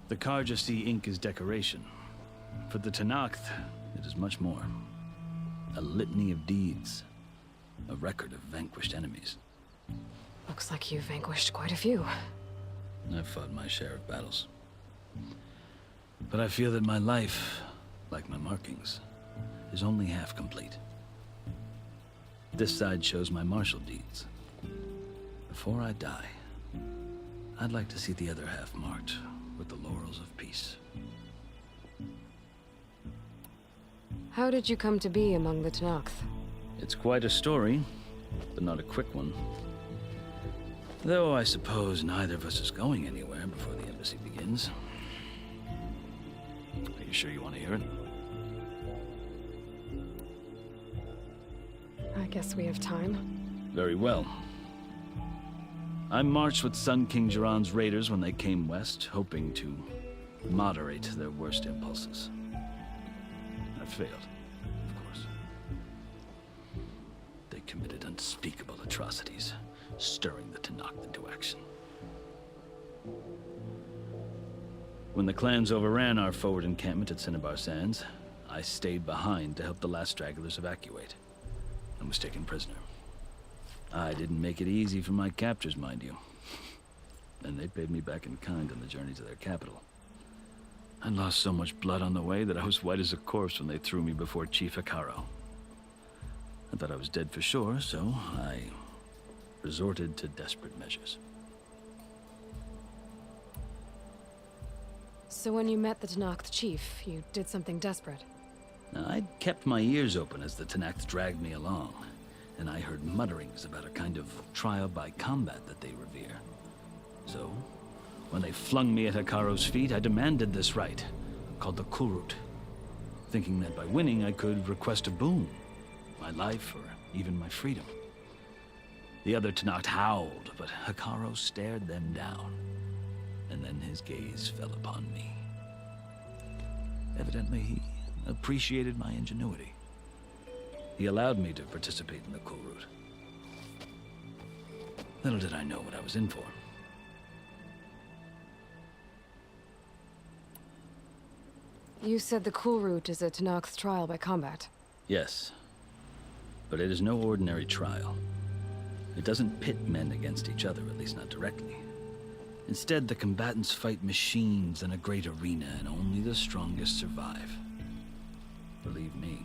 The Carja see ink as decoration. For the Tenakth, it is much more. A litany of deeds. A record of vanquished enemies. Looks like you've vanquished quite a few. I've fought my share of battles. But I feel that my life, like my markings, is only half complete. This side shows my martial deeds. Before I die, I'd like to see the other half marked with the laurels of peace. How did you come to be among the Tenakth? It's quite a story, but not a quick one. Though I suppose neither of us is going anywhere before the embassy begins. Are you sure you want to hear it? I guess we have time. Very well. I marched with Sun King Jiran's raiders when they came west, hoping to moderate their worst impulses. I failed, of course. They committed unspeakable atrocities, stirring the Tenakth into action. When the clans overran our forward encampment at Cinnabar Sands, I stayed behind to help the last stragglers evacuate, and was taken prisoner. I didn't make it easy for my captors, mind you. And they paid me back in kind on the journey to their capital. I lost so much blood on the way that I was white as a corpse when they threw me before Chief Hekaro. I thought I was dead for sure, so I resorted to desperate measures. So when you met the Tenakth chief, you did something desperate? Now, I'd kept my ears open as the Tenakth dragged me along, and I heard mutterings about a kind of trial by combat that they revere. So, when they flung me at Hekaro's feet, I demanded this right, called the Kulrut, thinking that by winning I could request a boon, my life or even my freedom. The other Tenakth howled, but Hekaro stared them down, and then his gaze fell upon me. Evidently, he appreciated my ingenuity. He allowed me to participate in the Kulrut. Little did I know what I was in for. You said the Kulrut is a Tenakth trial by combat. Yes, but it is no ordinary trial. It doesn't pit men against each other, at least not directly. Instead, the combatants fight machines in a great arena, and only the strongest survive. Believe me,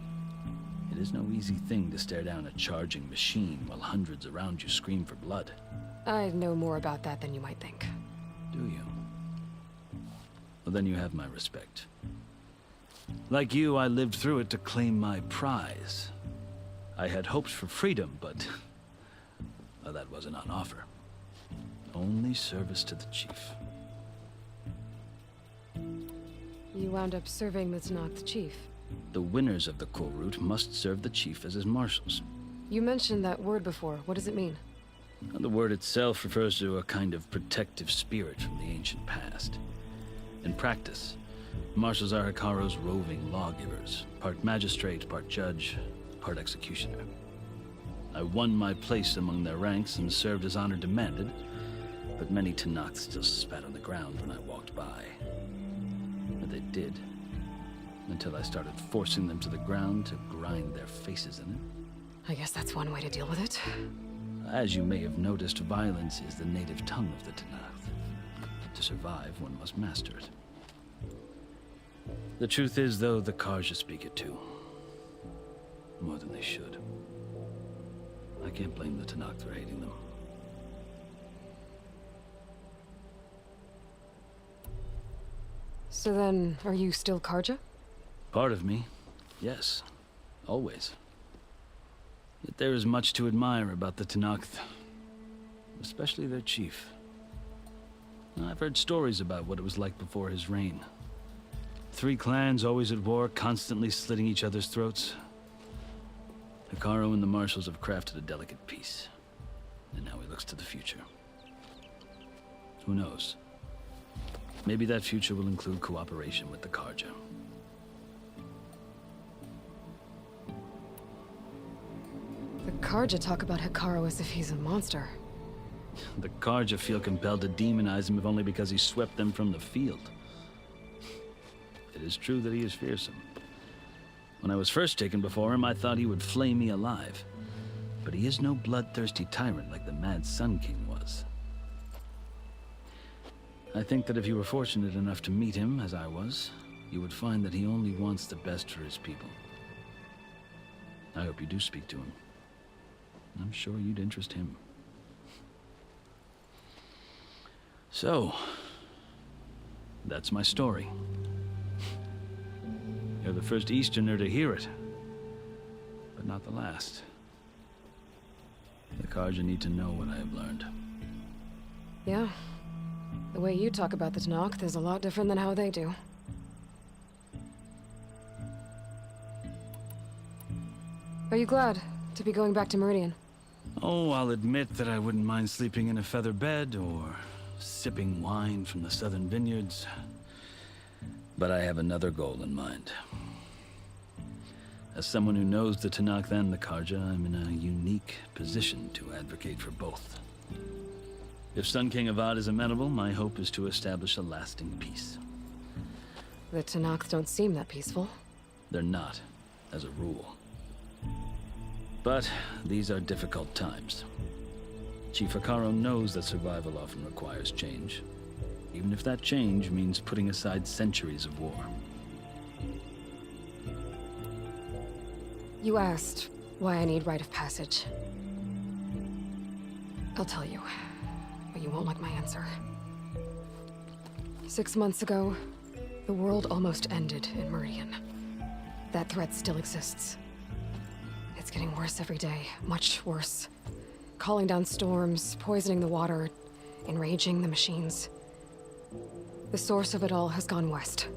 it is no easy thing to stare down a charging machine while hundreds around you scream for blood. I know more about that than you might think. Do you? Well, then you have my respect. Like you, I lived through it to claim my prize. I had hoped for freedom, but well, that wasn't on offer. Only service to the chief. You wound up serving the Tenakth chief. The winners of the Kulrut must serve the chief as his marshals. You mentioned that word before. What does it mean? The word itself refers to a kind of protective spirit from the ancient past. In practice, marshals are Hekaro's roving lawgivers, part magistrate, part judge, part executioner. I won my place among their ranks and served as honor demanded, but many Tenakth still spat on the ground when I walked by. But they did, until I started forcing them to the ground to grind their faces in it. I guess that's one way to deal with it. As you may have noticed, violence is the native tongue of the Tenakth. To survive, one must master it. The truth is, though, the Karja speak it too. More than they should. I can't blame the Tanakh for hating them. So then, are you still Karja? Part of me, yes. Always. Yet there is much to admire about the Tanakh, especially their chief. I've heard stories about what it was like before his reign. 3 clans always at war, constantly slitting each other's throats. Hekarro and the Marshals have crafted a delicate peace. And now he looks to the future. Who knows? Maybe that future will include cooperation with the Karja. The Karja talk about Hekarro as if he's a monster. The Karja feel compelled to demonize him if only because he swept them from the field. It is true that he is fearsome. When I was first taken before him, I thought he would flay me alive. But he is no bloodthirsty tyrant like the Mad Sun King was. I think that if you were fortunate enough to meet him, as I was, you would find that he only wants the best for his people. I hope you do speak to him. I'm sure you'd interest him. So, that's my story. You're the first Easterner to hear it, but not the last. The Karja need to know what I have learned. Yeah. The way you talk about the Tanakh is a lot different than how they do. Are you glad to be going back to Meridian? Oh, I'll admit that I wouldn't mind sleeping in a feather bed or sipping wine from the southern vineyards. But I have another goal in mind. As someone who knows the Tanakh and the Karja, I'm in a unique position to advocate for both. If Sun King Avad is amenable, my hope is to establish a lasting peace. The Tanakh don't seem that peaceful. They're not, as a rule. But these are difficult times. Chief Hekarro knows that survival often requires change, even if that change means putting aside centuries of war. You asked why I need rite of passage. I'll tell you, but you won't like my answer. 6 months ago, the world almost ended in Meridian. That threat still exists. It's getting worse every day, much worse. Calling down storms, poisoning the water, enraging the machines. The source of it all has gone west,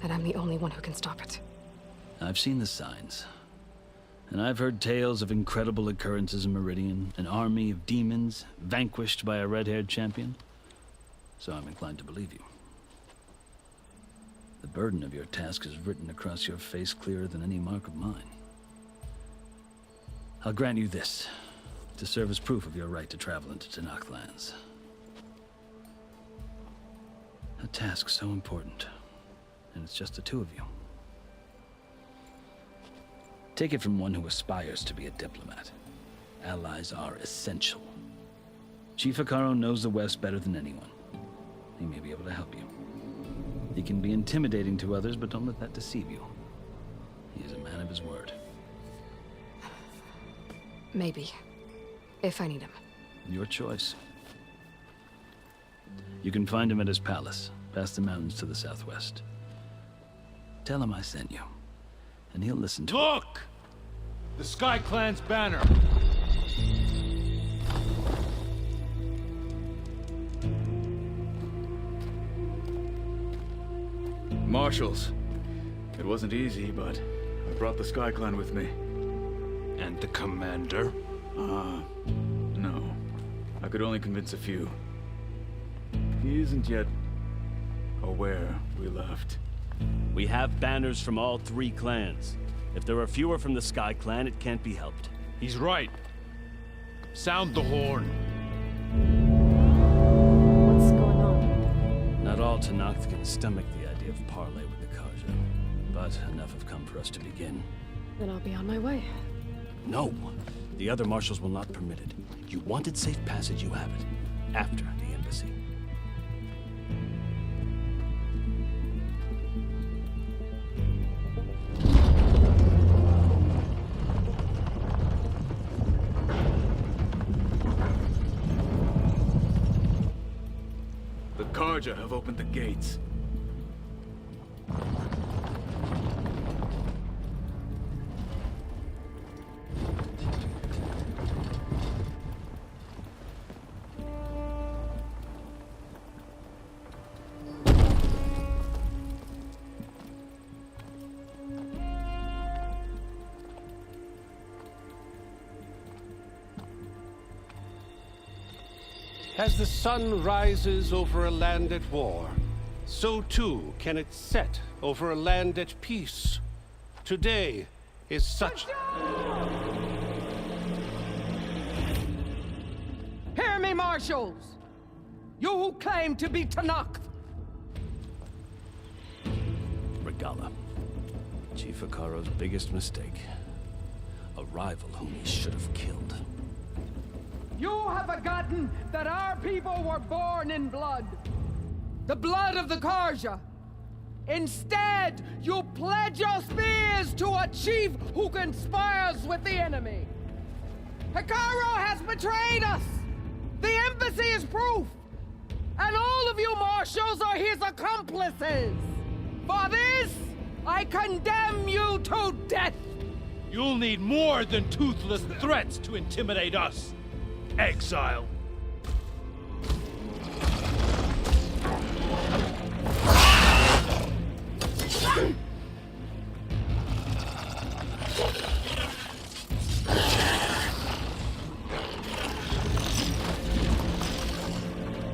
and I'm the only one who can stop it. I've seen the signs. And I've heard tales of incredible occurrences in Meridian, an army of demons vanquished by a red-haired champion. So I'm inclined to believe you. The burden of your task is written across your face clearer than any mark of mine. I'll grant you this, to serve as proof of your right to travel into Tanakh lands. A task so important, and it's just the two of you. Take it from one who aspires to be a diplomat. Allies are essential. Chief Hekarro knows the West better than anyone. He may be able to help you. He can be intimidating to others, but don't let that deceive you. He is a man of his word. Maybe. If I need him. Your choice. You can find him at his palace, past the mountains to the southwest. Tell him I sent you, and he'll listen to Look! The Sky Clan's banner! Marshals. It wasn't easy, but I brought the Sky Clan with me. And the commander? No. I could only convince a few. He isn't yet aware we left. We have banners from all 3 clans. If there are fewer from the Sky Clan, it can't be helped. He's right. Sound the horn. What's going on? Not all Tanakh can stomach the idea of parley with the Karja, but enough have come for us to begin. Then I'll be on my way. No. The other marshals will not permit it. You wanted safe passage, you have it. After the embassy. Karja have opened the gates. As the sun rises over a land at war, so too can it set over a land at peace. Today is such... Hear me, marshals! You who claim to be Tanakh! Regala. Chief Akaro's biggest mistake. A rival whom he should have killed. You have forgotten that our people were born in blood. The blood of the Karja. Instead, you pledge your spears to a chief who conspires with the enemy. Akaro has betrayed us! The embassy is proof! And all of you marshals are his accomplices! For this, I condemn you to death! You'll need more than toothless threats to intimidate us. Exile.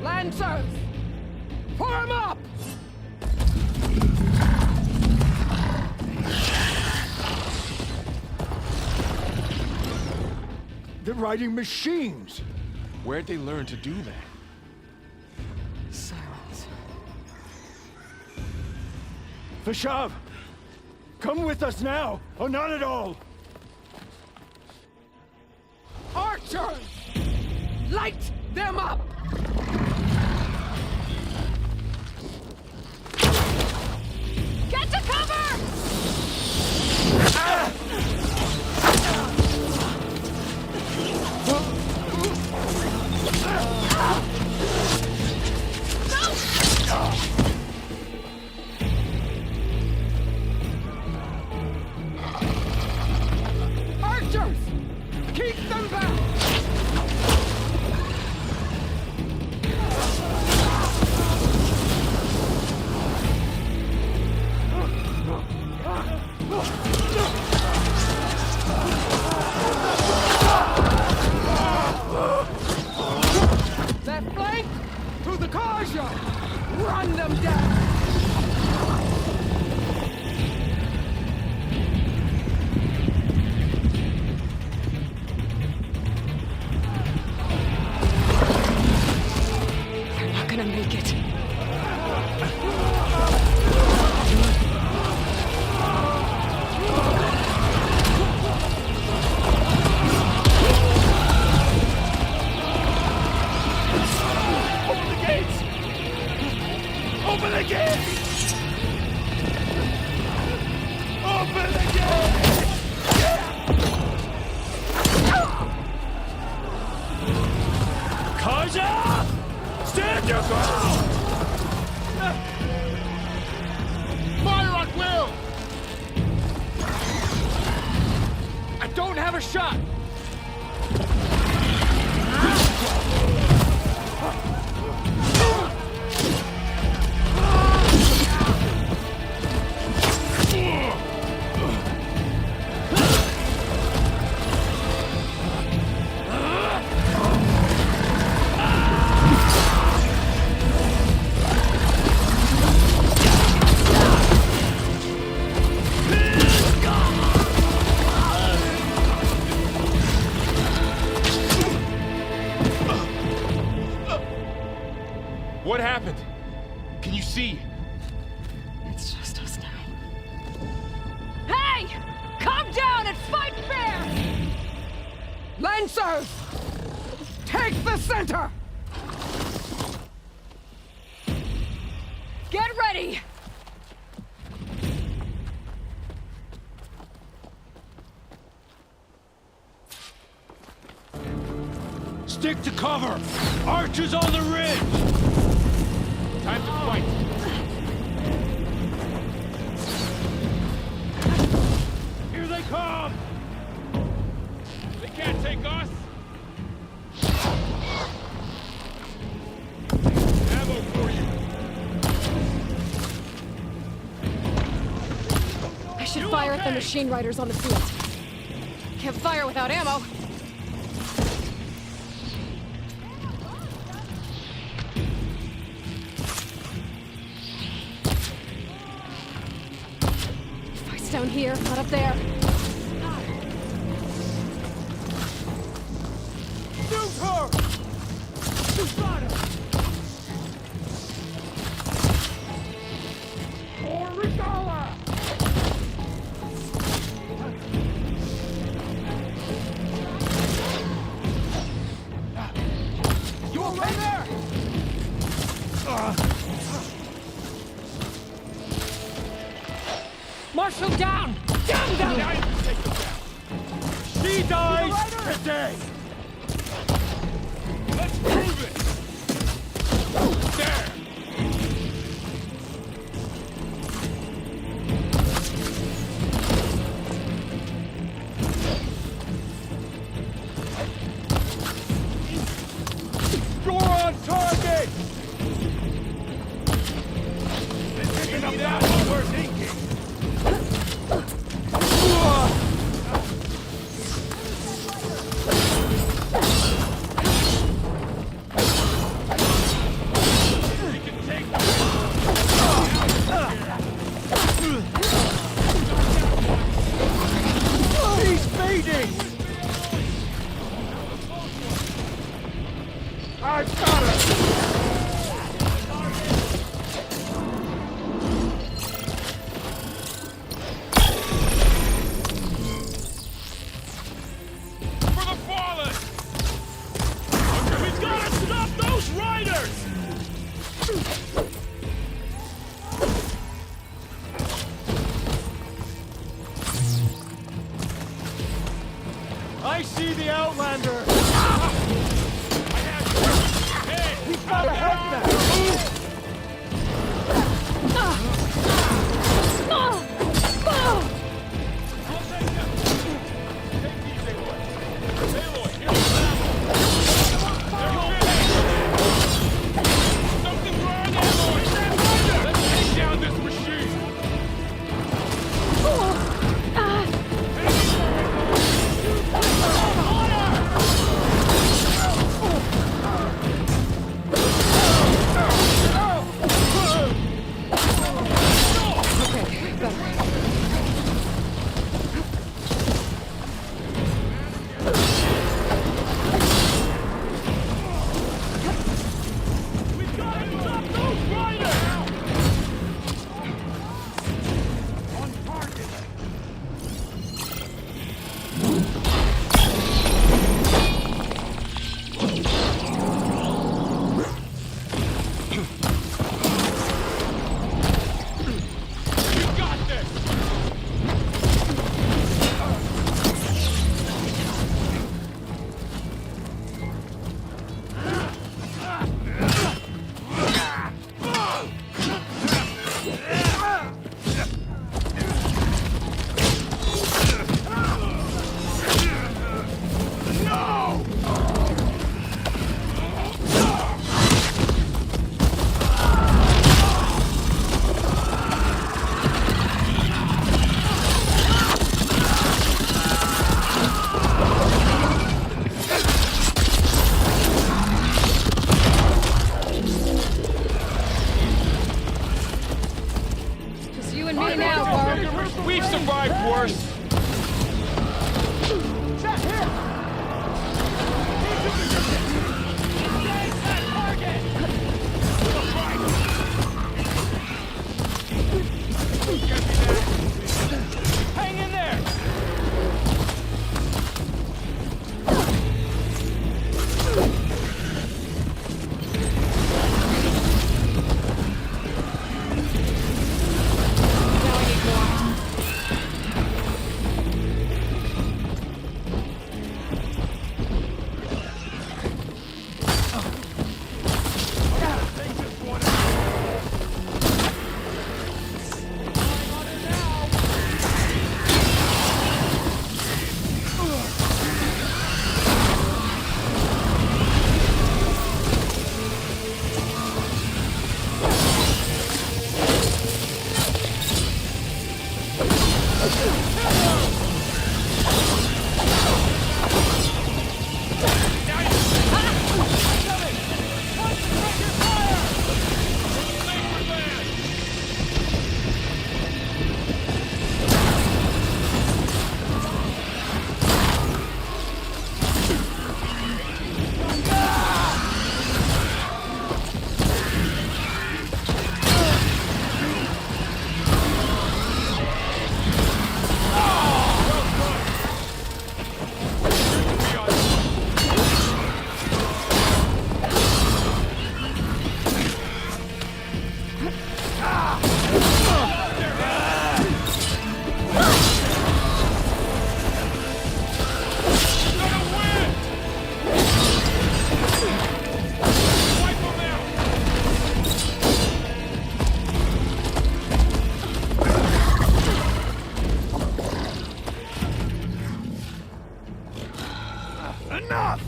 Lancers! Form up! They're riding machines. Where'd they learn to do that? Silence. Vashav! Come with us now, or not at all! Archers! Light them up! Get to cover! Archers! Keep them back! Left flank! To the Karja! Run them down! They're not gonna make it. Open the gates! Open the gates! Karja! Stand your ground! Fire at will! I don't have a shot! What happened? Can you see? It's just us now. Hey! Calm down and fight fair! Lancers! Take the center! Get ready! Stick to cover! Archers on the ridge! Time to fight. Here they come! They can't take us! Ammo for you! I should fire at the machine riders on the field. Can't fire without ammo. Fight's down here, not up there. Shoot her! Shoot her! You okay there? Marshal down! Down! She dies today! Let's prove it! There! You're on target! This isn't about what we're thinking! He's fading! I've got it! For the fallen! We gotta stop those riders! I see the Outlander! He's got a head now! Something's wrong, Aloy! Let's take down this machine! Enough!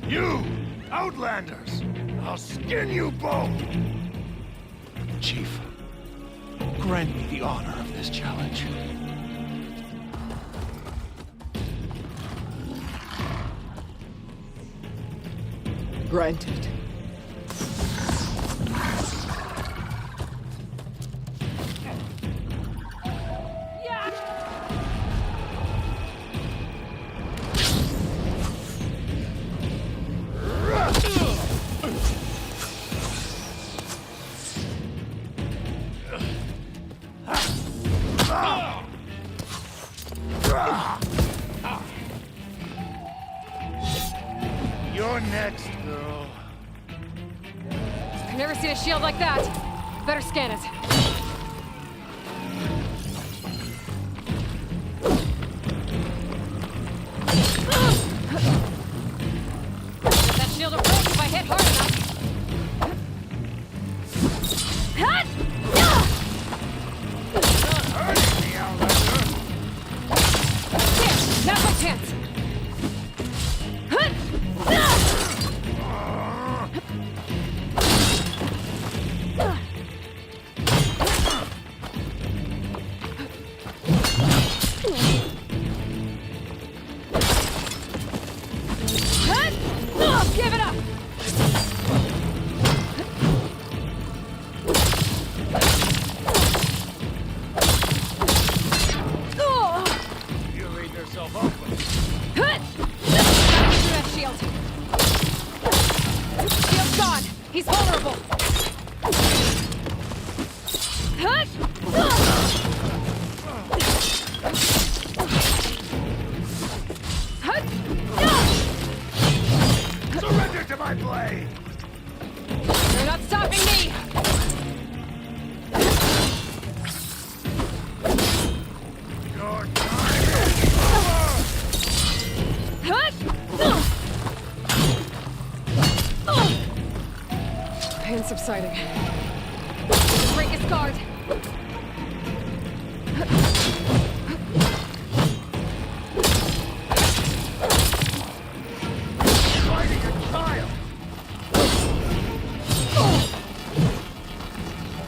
You, Outlanders! I'll skin you both! Chief, grant me the honor of this challenge. Granted. You're next, girl. I've never seen a shield like that. Better scan it. That shield will break if I hit hard enough. There, now's my chance. Give it up! You leave yourself open. Gotta get through that shield. Shield's gone. He's vulnerable. Surrender to my blade! You're not stopping me! Your time is over! Pain subsiding. Break his guard. Fighting a child!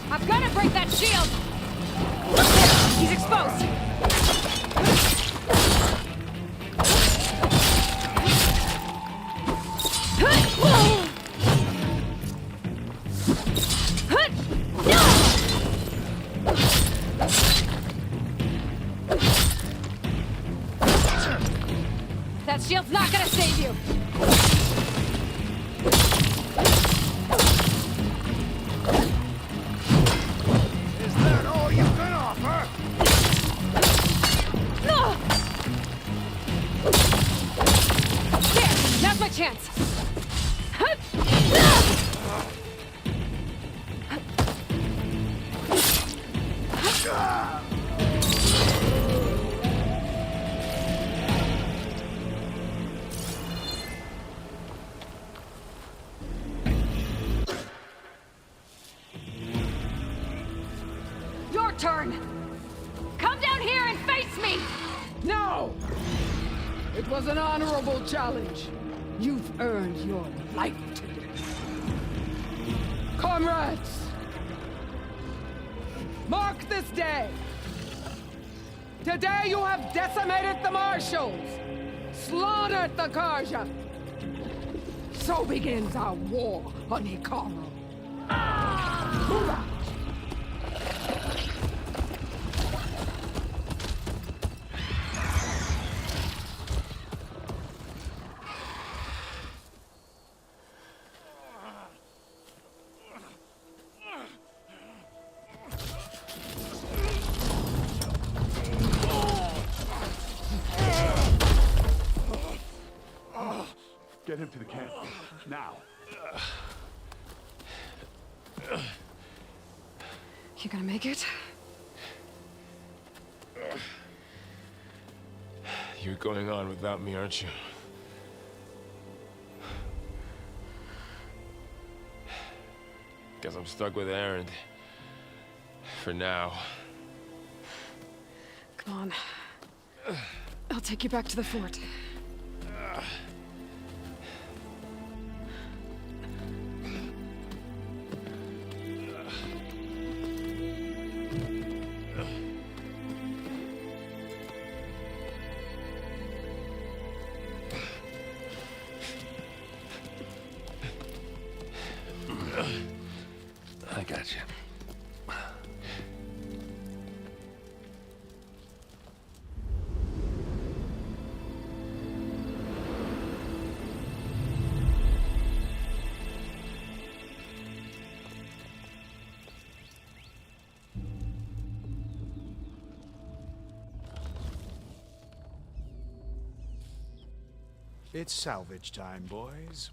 I've got to break that shield! He's exposed! That shield's not gonna save you! Is that all you can offer? There! Now's my chance! Your turn! Come down here and face me! No! It was an honorable challenge. You've earned your life today. Comrades! Mark this day! Today you have decimated the Marshals! Slaughtered the Karja! So begins our war on Hikaru. Hoorah! Get him to the camp. Now. You gonna make it? You're going on without me, aren't you? Guess I'm stuck with Erend. For now. Come on. I'll take you back to the fort. I got you. It's salvage time, boys.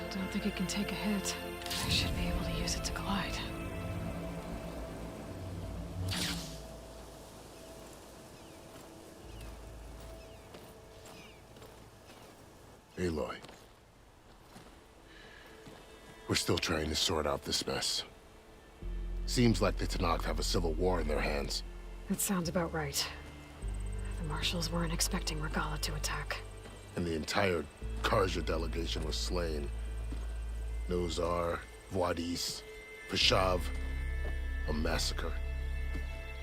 I don't think it can take a hit. I should be able to use it to glide. Aloy. We're still trying to sort out this mess. Seems like the Tenakth have a civil war in their hands. That sounds about right. The marshals weren't expecting Regalla to attack. And the entire Karja delegation was slain. Nozar, Voidis, Vashav. A massacre.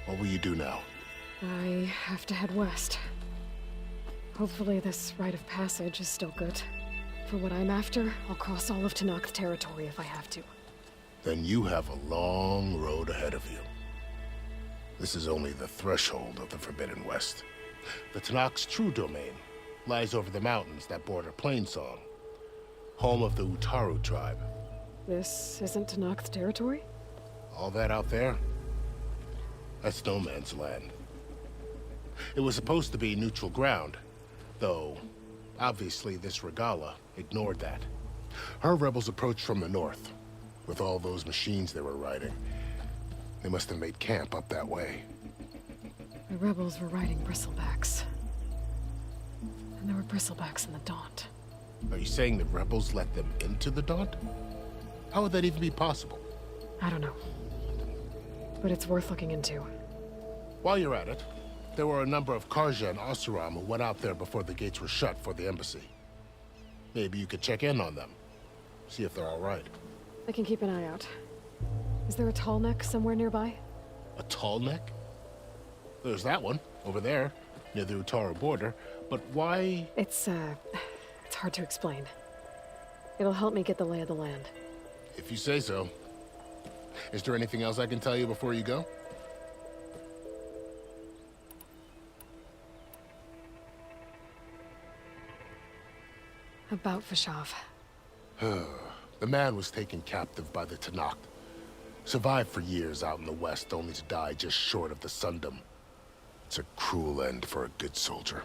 What will you do now? I have to head west. Hopefully this rite of passage is still good. For what I'm after, I'll cross all of Tenakth territory if I have to. Then you have a long road ahead of you. This is only the threshold of the Forbidden West. The Tenakth's true domain lies over the mountains that border Plainsong, home of the Utaru tribe. This isn't Tenakth territory? All that out there? That's no man's land. It was supposed to be neutral ground, though obviously this Regalla ignored that. Her rebels approached from the north, with all those machines they were riding. They must have made camp up that way. The rebels were riding bristlebacks. And there were bristlebacks in the Daunt. Are you saying the rebels let them into the Daunt? How would that even be possible? I don't know. But it's worth looking into. While you're at it, there were a number of Karja and Oseram who went out there before the gates were shut for the embassy. Maybe you could check in on them. See if they're all right. I can keep an eye out. Is there a tall neck somewhere nearby? A tall neck? There's that one, over there, near the Utaru border. But why? It's hard to explain. It'll help me get the lay of the land. If you say so. Is there anything else I can tell you before you go? About Vashav. The man was taken captive by the Tenakth. Survived for years out in the west, only to die just short of the Sundom. It's a cruel end for a good soldier.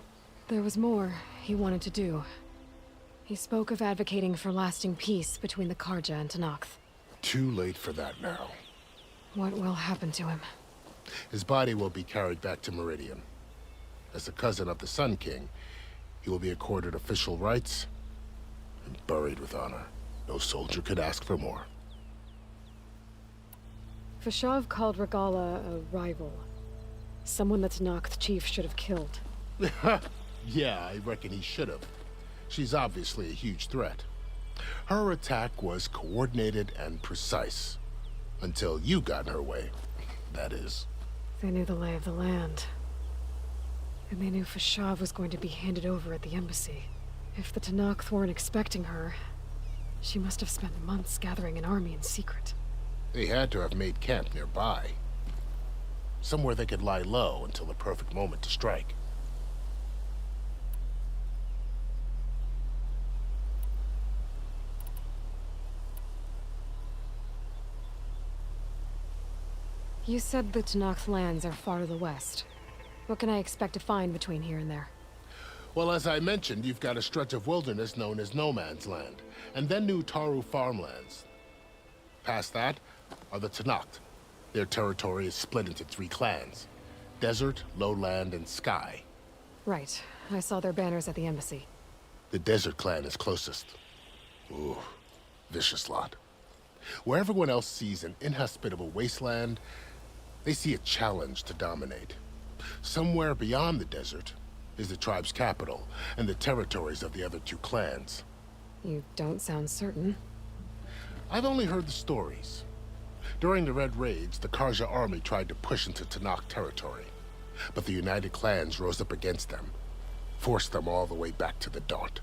There was more he wanted to do. He spoke of advocating for lasting peace between the Karja and Tenakth. Too late for that now. What will happen to him? His body will be carried back to Meridian. As a cousin of the Sun King, he will be accorded official rights and buried with honor. No soldier could ask for more. Vashav called Regalla a rival. Someone the Tenakth chief should have killed. Yeah, I reckon he should have. She's obviously a huge threat. Her attack was coordinated and precise. Until you got in her way, that is. They knew the lay of the land. And they knew Vashav was going to be handed over at the embassy. If the Tenakth weren't expecting her, she must have spent months gathering an army in secret. They had to have made camp nearby. Somewhere they could lie low until the perfect moment to strike. You said the Tenakth lands are far to the west. What can I expect to find between here and there? Well, as I mentioned, you've got a stretch of wilderness known as No Man's Land, and then New Taru farmlands. Past that are the Tenakth. Their territory is split into 3 clans: Desert, Lowland, and Sky. Right. I saw their banners at the embassy. The Desert clan is closest. Ooh, vicious lot. Where everyone else sees an inhospitable wasteland, they see a challenge to dominate. Somewhere beyond the desert is the tribe's capital and the territories of the other 2 clans. You don't sound certain. I've only heard the stories. During the Red Raids, the Karja army tried to push into Tenakth territory, but the United Clans rose up against them, forced them all the way back to the Daunt.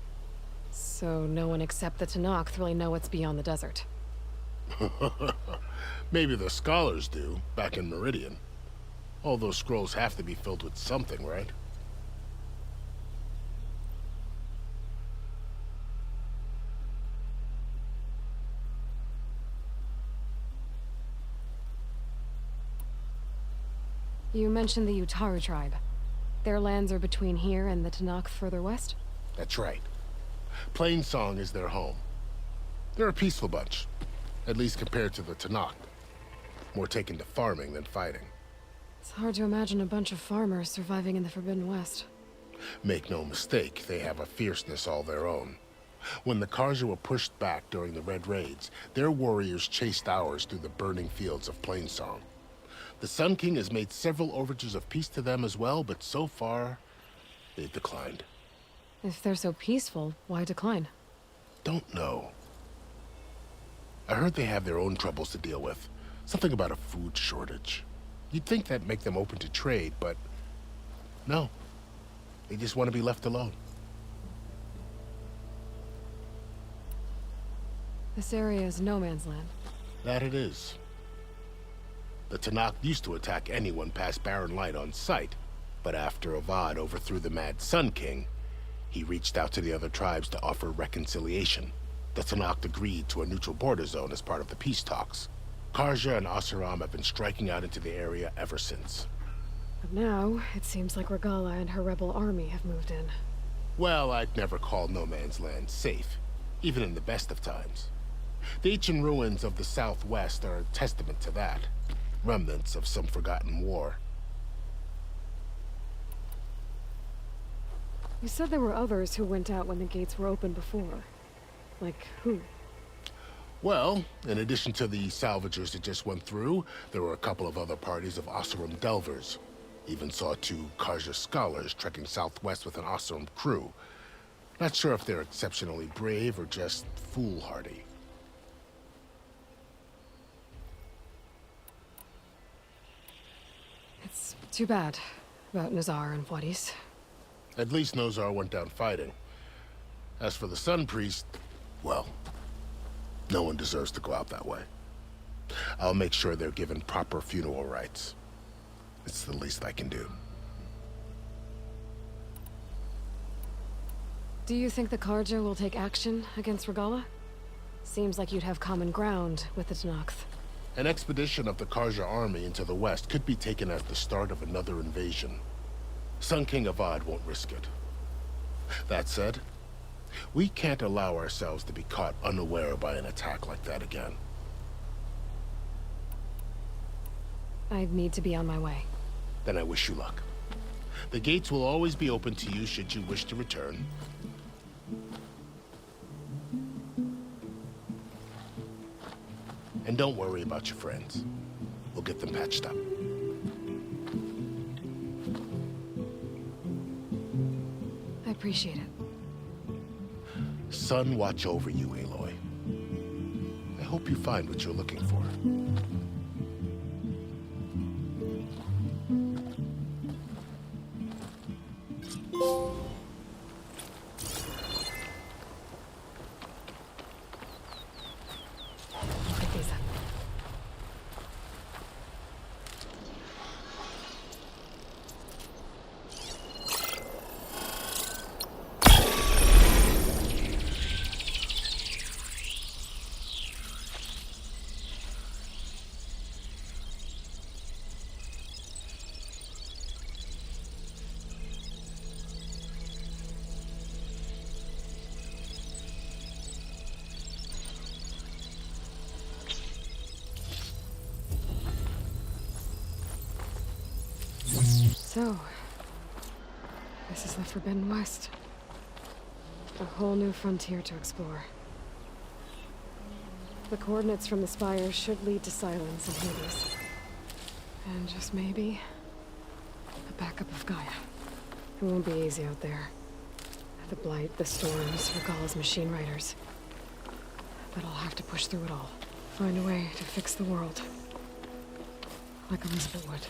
So no one except the Tenakth really know what's beyond the desert. Maybe the scholars do, back in Meridian. All those scrolls have to be filled with something, right? You mentioned the Utaru tribe. Their lands are between here and the Tenakth further west? That's right. Plainsong is their home. They're a peaceful bunch, at least compared to the Tenakth. More taken to farming than fighting. It's hard to imagine a bunch of farmers surviving in the Forbidden West. Make no mistake, they have a fierceness all their own. When the Karja were pushed back during the Red Raids, their warriors chased ours through the burning fields of Plainsong. The Sun King has made several overtures of peace to them as well, but so far, they've declined. If they're so peaceful, why decline? Don't know. I heard they have their own troubles to deal with. Something about a food shortage. You'd think that'd make them open to trade, but no. They just want to be left alone. This area is no man's land. That it is. The Tenakth used to attack anyone past Barren Light on sight, but after Avad overthrew the Mad Sun King, he reached out to the other tribes to offer reconciliation. The Tenakth agreed to a neutral border zone as part of the peace talks. Karja and Oseram have been striking out into the area ever since. But now, it seems like Regala and her rebel army have moved in. Well, I'd never call No Man's Land safe, even in the best of times. The ancient ruins of the Southwest are a testament to that. Remnants of some forgotten war. You said there were others who went out when the gates were open before. Like who? Well, in addition to the salvagers that just went through, there were a couple of other parties of Oseram delvers. Even saw 2 Karja scholars trekking southwest with an Oseram crew. Not sure if they're exceptionally brave or just foolhardy. It's too bad about Nazar and Wadis. At least Nozar went down fighting. As for the Sun Priest, well, no one deserves to go out that way. I'll make sure they're given proper funeral rites. It's the least I can do. Do you think the Karja will take action against Regala? Seems like you'd have common ground with the Tenakth. An expedition of the Karja army into the west could be taken as the start of another invasion. Sun King Avad won't risk it. That said, we can't allow ourselves to be caught unaware by an attack like that again. I need to be on my way. Then I wish you luck. The gates will always be open to you should you wish to return. And don't worry about your friends. We'll get them patched up. I appreciate it. Sun watch over you, Aloy. I hope you find what you're looking for. So, this is the Forbidden West. A whole new frontier to explore. The coordinates from the spires should lead to Silence and Hades. And just maybe, a backup of Gaia. It won't be easy out there. The Blight, the Storms, Regalla's machine riders. But I'll have to push through it all. Find a way to fix the world. Like Elizabeth would.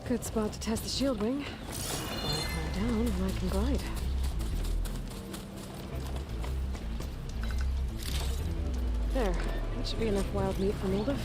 Good spot to test the shield wing. I'll climb down and I can glide. There. That should be enough wild meat for Moldov.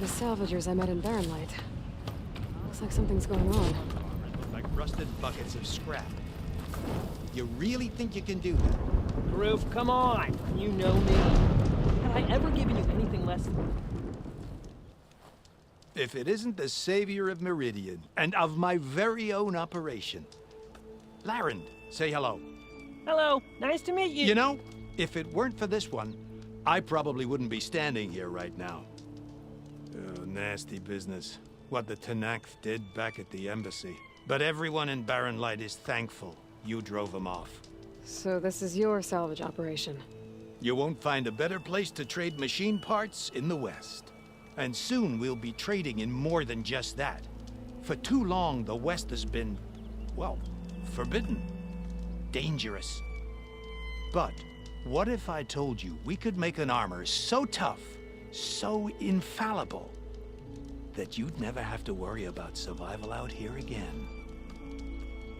the salvagers I met in Barren Light. Looks like something's going on. Like rusted buckets of scrap. You really think you can do that? Roof, come on! You know me. Have I ever given you anything less than... If it isn't the savior of Meridian, and of my very own operation. Larend, say hello. Hello, nice to meet you. You know, if it weren't for this one, I probably wouldn't be standing here right now. Oh, nasty business. What the Tenakth did back at the embassy. But everyone in Barren Light is thankful you drove them off. So this is your salvage operation? You won't find a better place to trade machine parts in the West. And soon we'll be trading in more than just that. For too long, the West has been, well, forbidden. Dangerous. But what if I told you we could make an armor so tough, so infallible, that you'd never have to worry about survival out here again?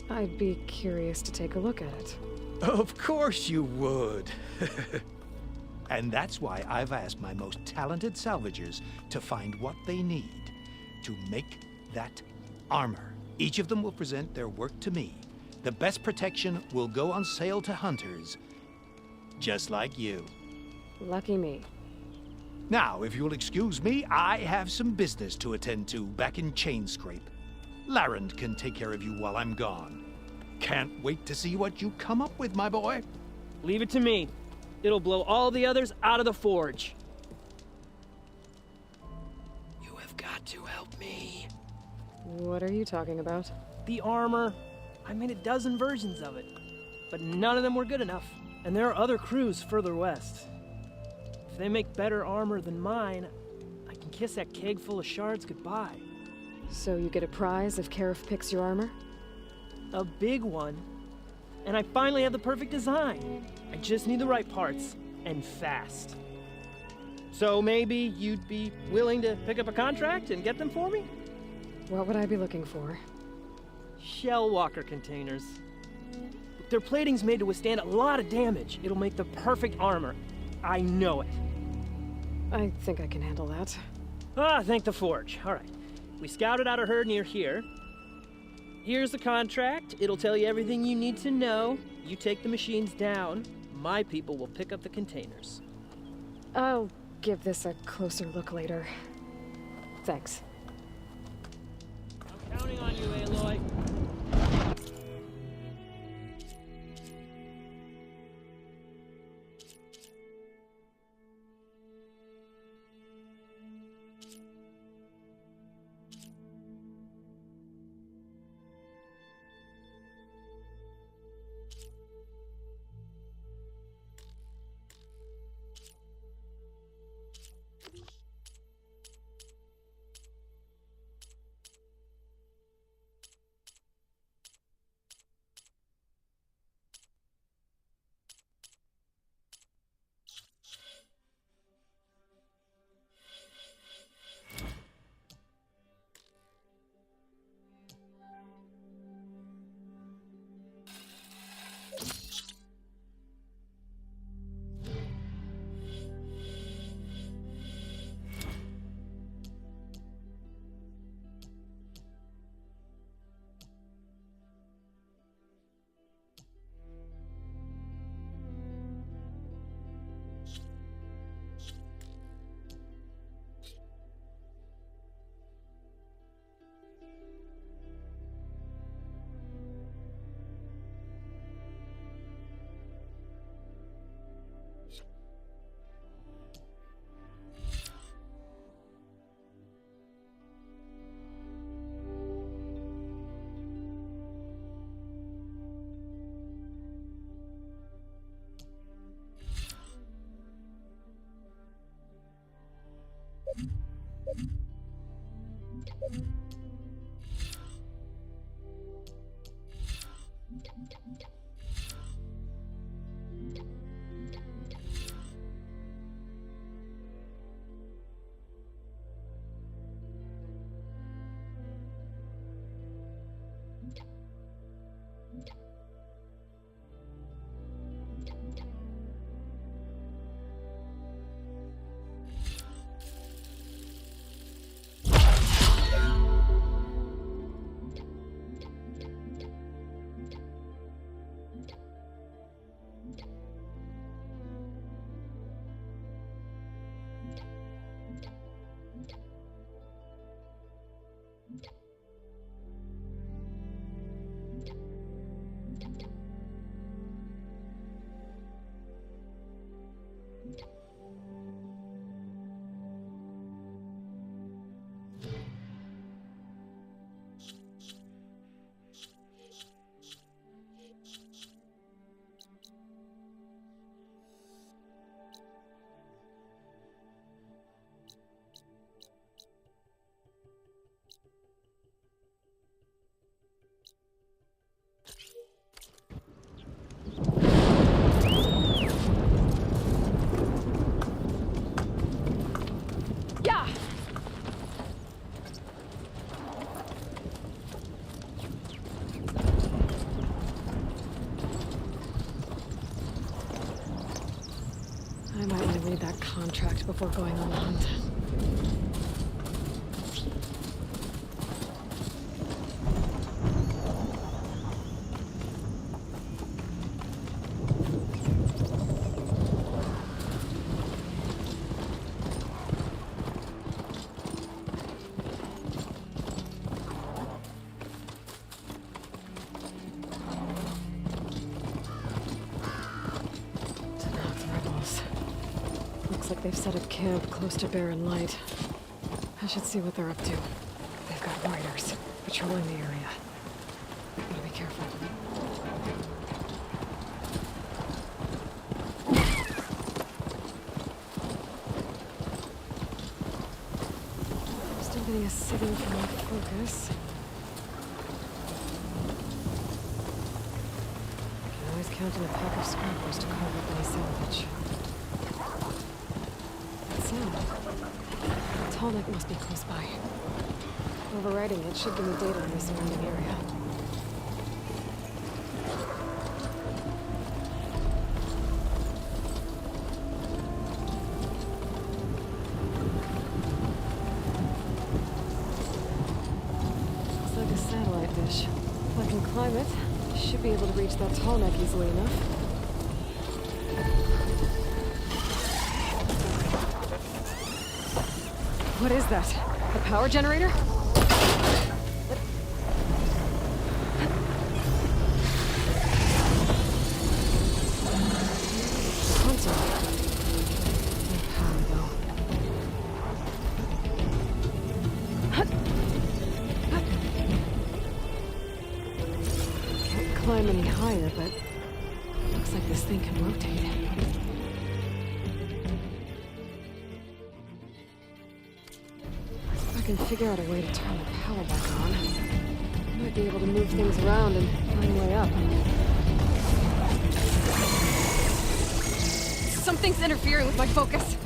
I'd be curious to take a look at it. Of course you would. And that's why I've asked my most talented salvagers to find what they need to make that armor. Each of them will present their work to me. The best protection will go on sale to hunters, just like you. Lucky me. Now, if you'll excuse me, I have some business to attend to back in Chainscrape. Larend can take care of you while I'm gone. Can't wait to see what you come up with, my boy. Leave it to me. It'll blow all the others out of the forge. You have got to help me. What are you talking about? The armor. I made a dozen versions of it, but none of them were good enough. And there are other crews further west. If they make better armor than mine, I can kiss that keg full of shards goodbye. So you get a prize if Karif picks your armor? A big one. And I finally have the perfect design. I just need the right parts, and fast. So maybe you'd be willing to pick up a contract and get them for me? What would I be looking for? Shell walker containers. Their plating's made to withstand a lot of damage. It'll make the perfect armor. I know it. I think I can handle that. Ah, thank the forge. All right. We scouted out a herd near here. Here's the contract. It'll tell you everything you need to know. You take the machines down. My people will pick up the containers. I'll give this a closer look later. Thanks. I'm counting on you, Aloy. contract before going on the hunt. They've set up camp close to Barren Light. I should see what they're up to. They've got riders patrolling the area. Gotta be careful. Still getting a signal from my focus. Can always count on a pack of scrappers to carve up any salvage. The tall neck must be close by. Overriding it should give me data on the surrounding area. Looks like a satellite dish. If I can climb it, I should be able to reach that tall neck easily enough. What is that? A power generator? Hunter. No power, though. Can't climb any higher, but looks like this thing can rotate. I can figure out a way to turn the power back on. I might be able to move things around and find a way up. Something's interfering with my focus.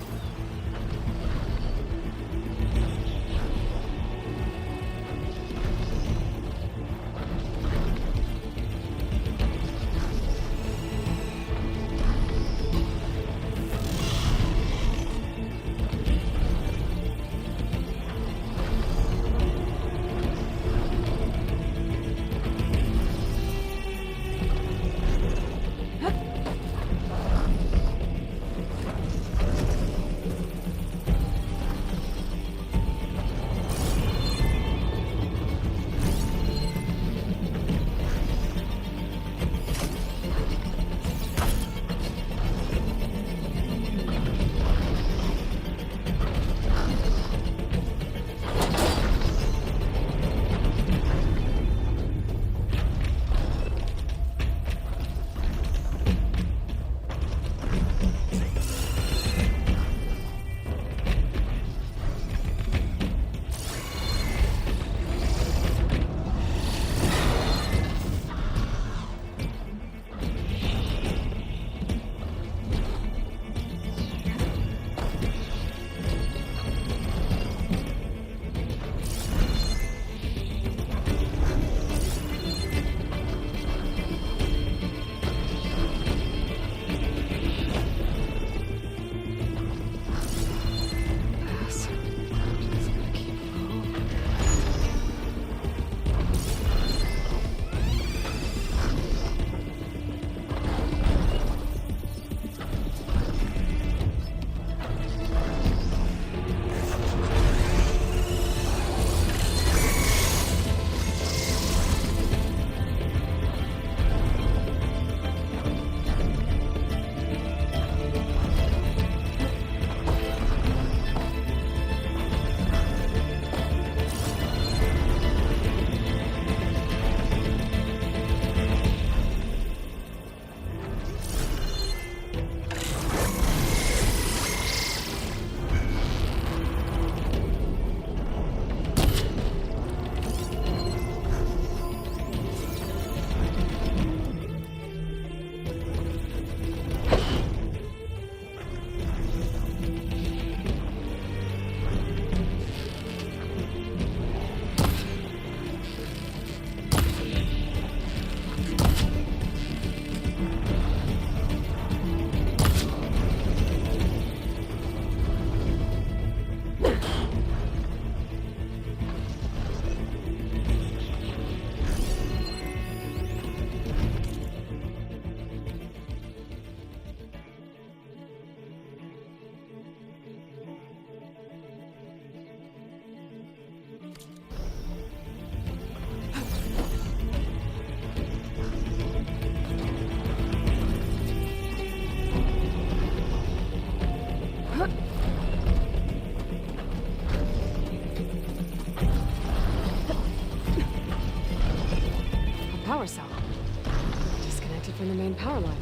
disconnected from the main power line.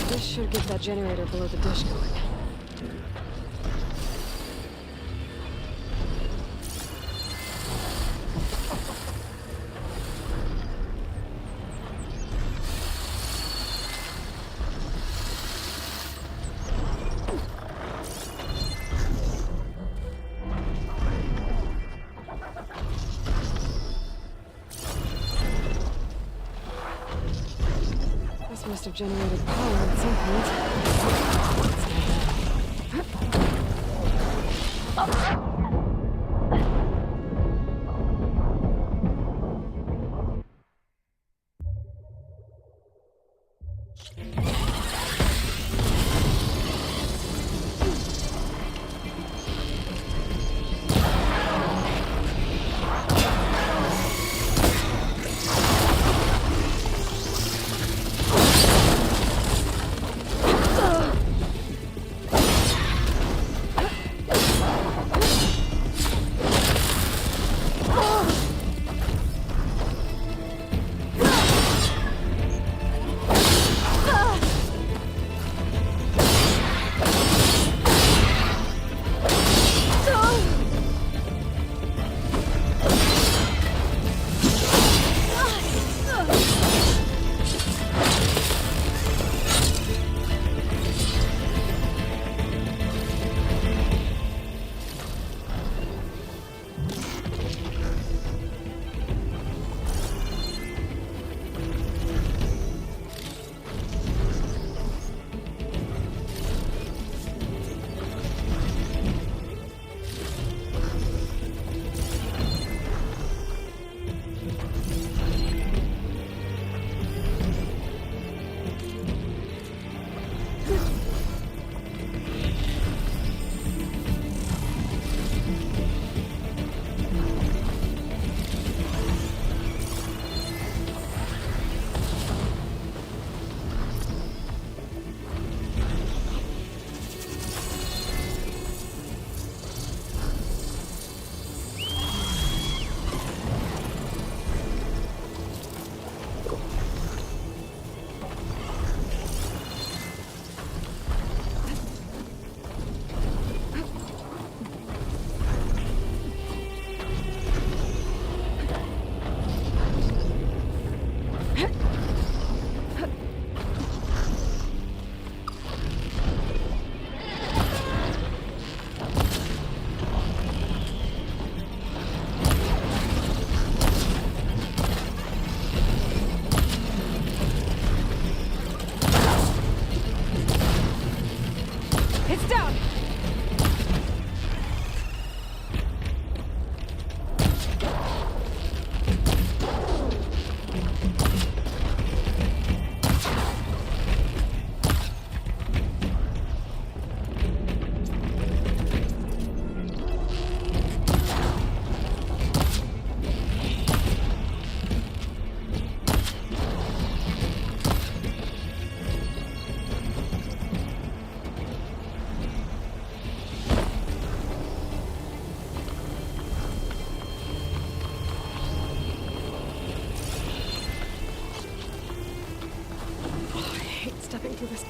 This should get that generator below the dish going. Must have generated power at some point. Stepping through this.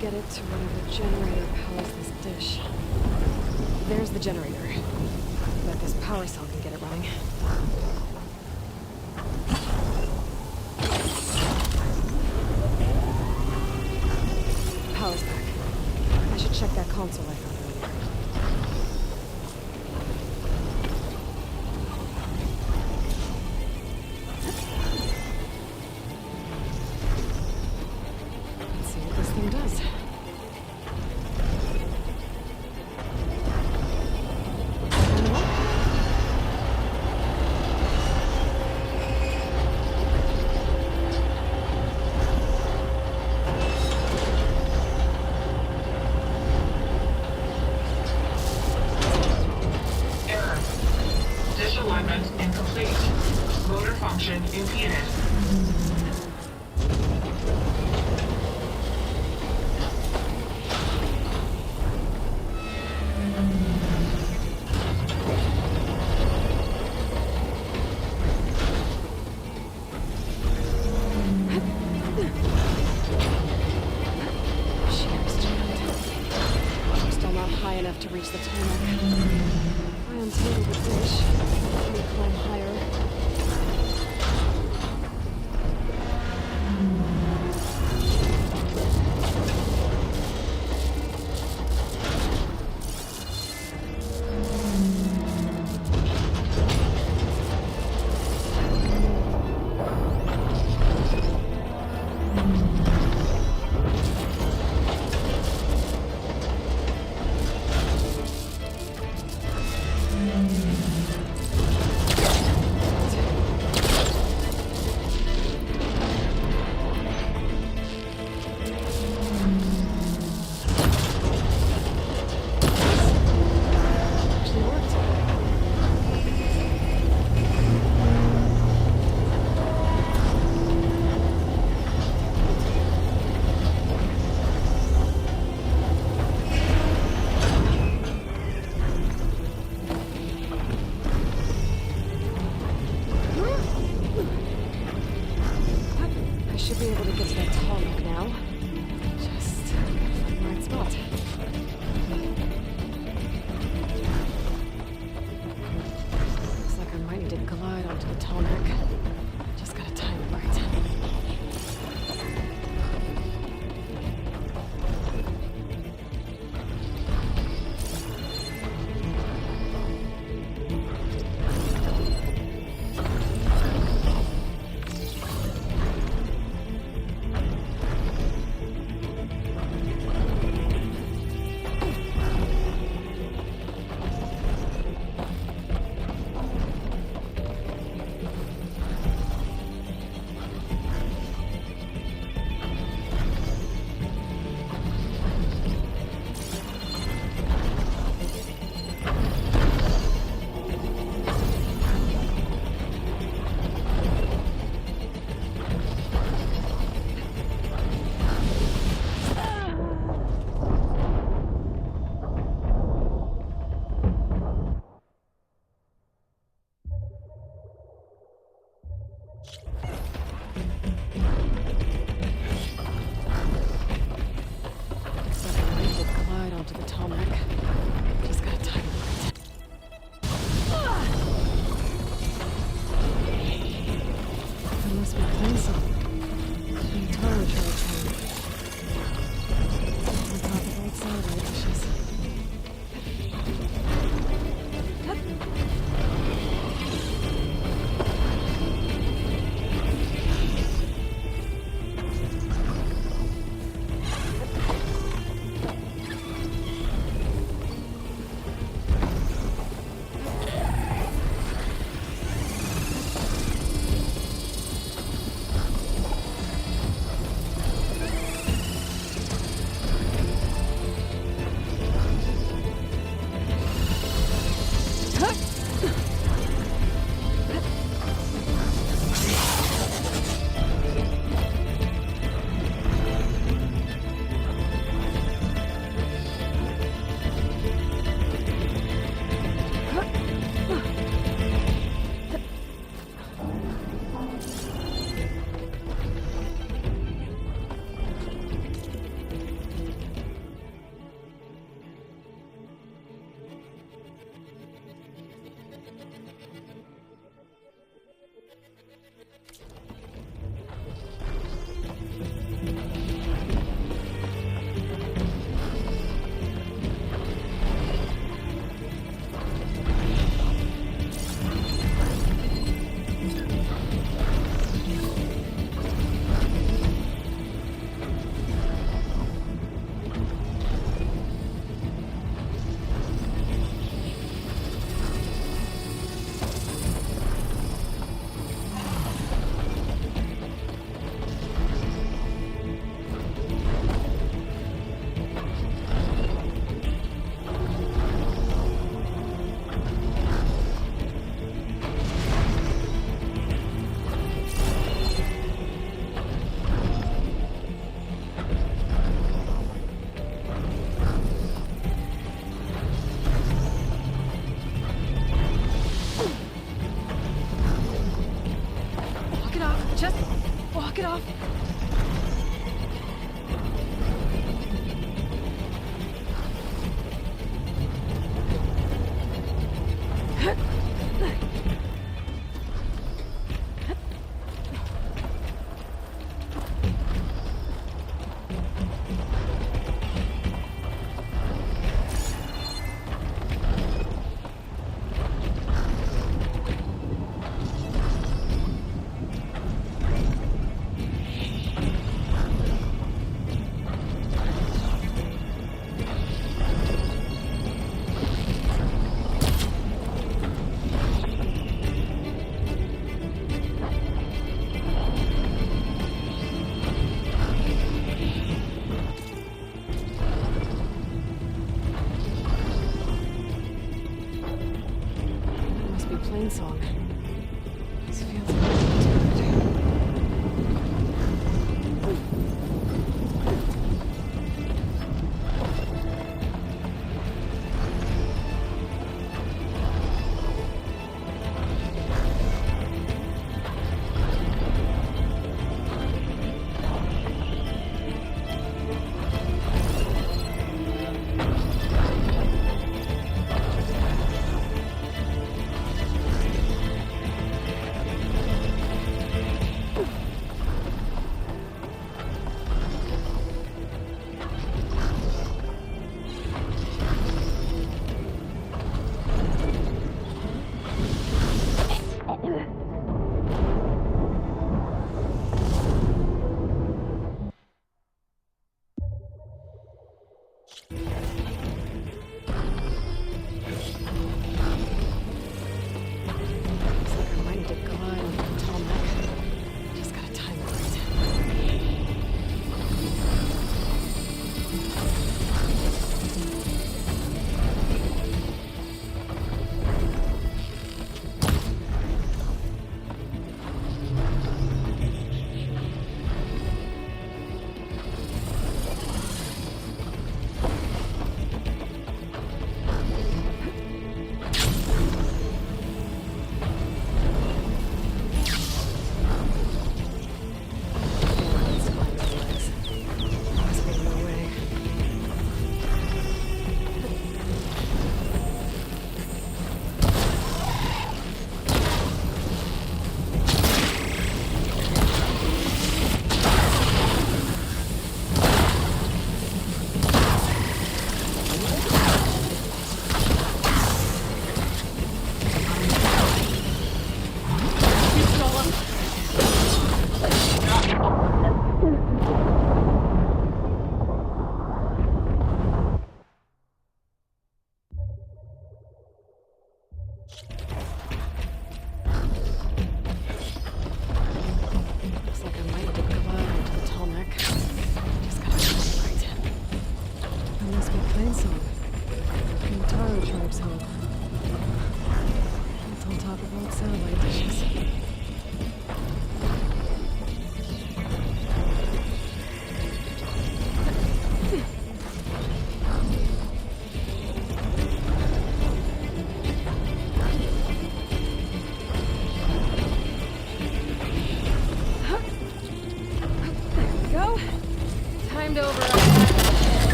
get it to whatever generator powers this dish. There's the generator. Bet this power cell can get it running. Power's back. I should check that console I found earlier. Let's see what this thing does. Error. Disalignment incomplete. Motor function impeded. Shear's jammed. I'm still not high enough to reach the tarmac. If I untangle the dish, let me climb higher. plainsong. This feels like eternity.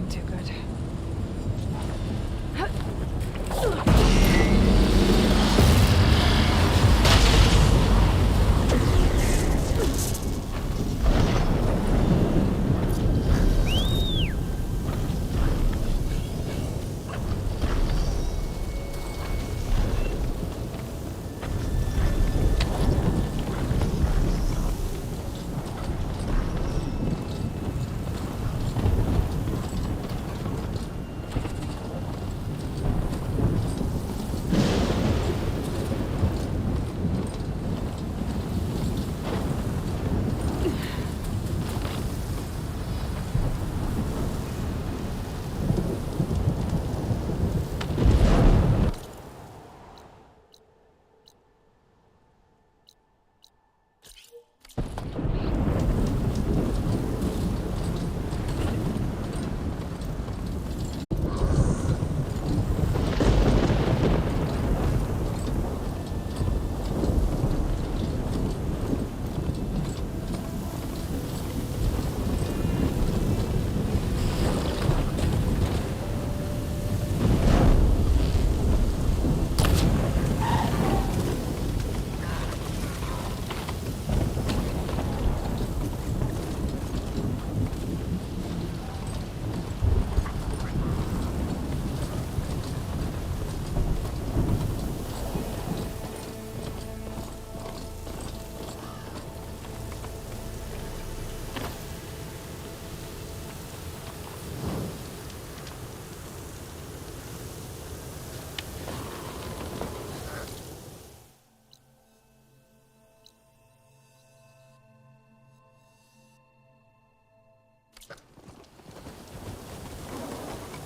looking too good.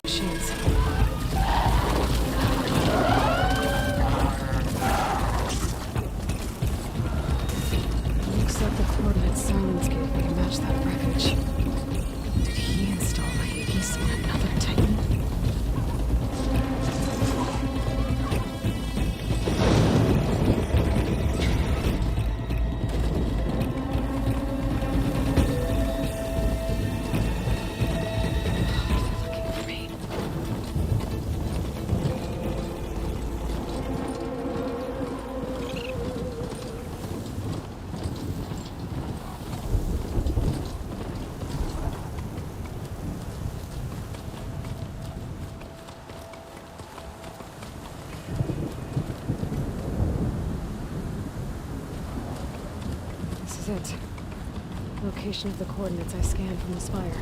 Machines. Looks like the coordinates Silence gave me match that wreckage. Did he install IEDs on another Titan? It. Location of the coordinates I scanned from the spire.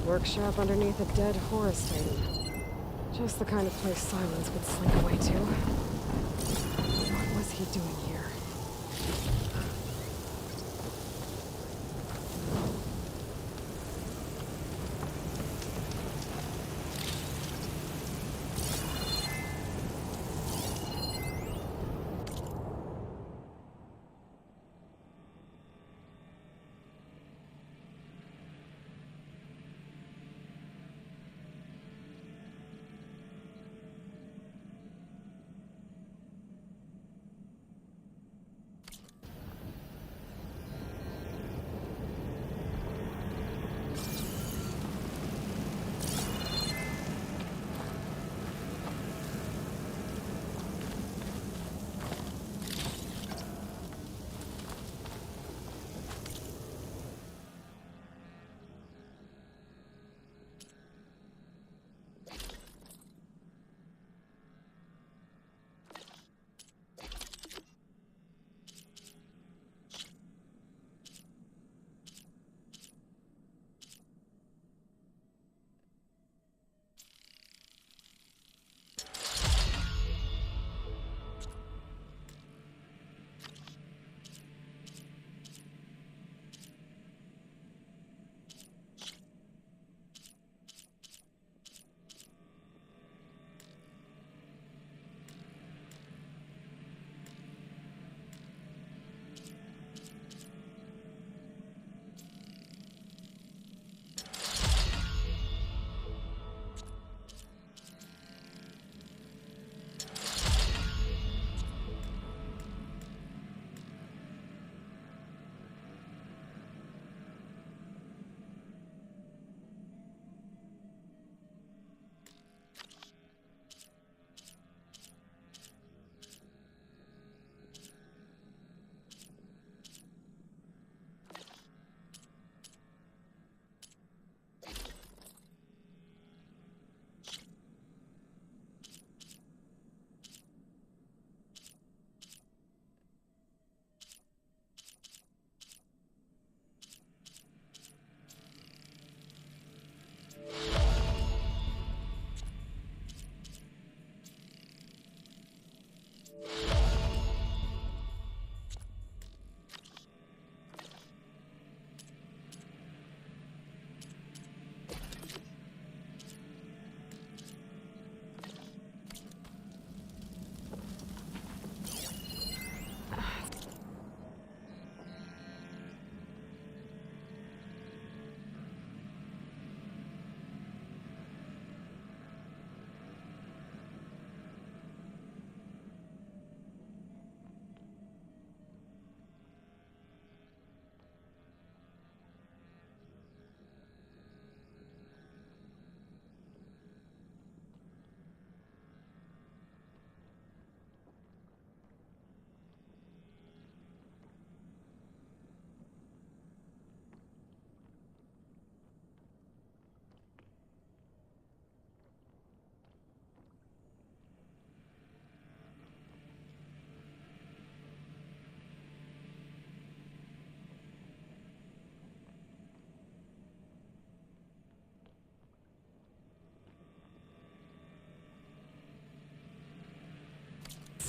Workshop underneath a dead Horus Titan. Just the kind of place Silence would slink away to. What was he doing here?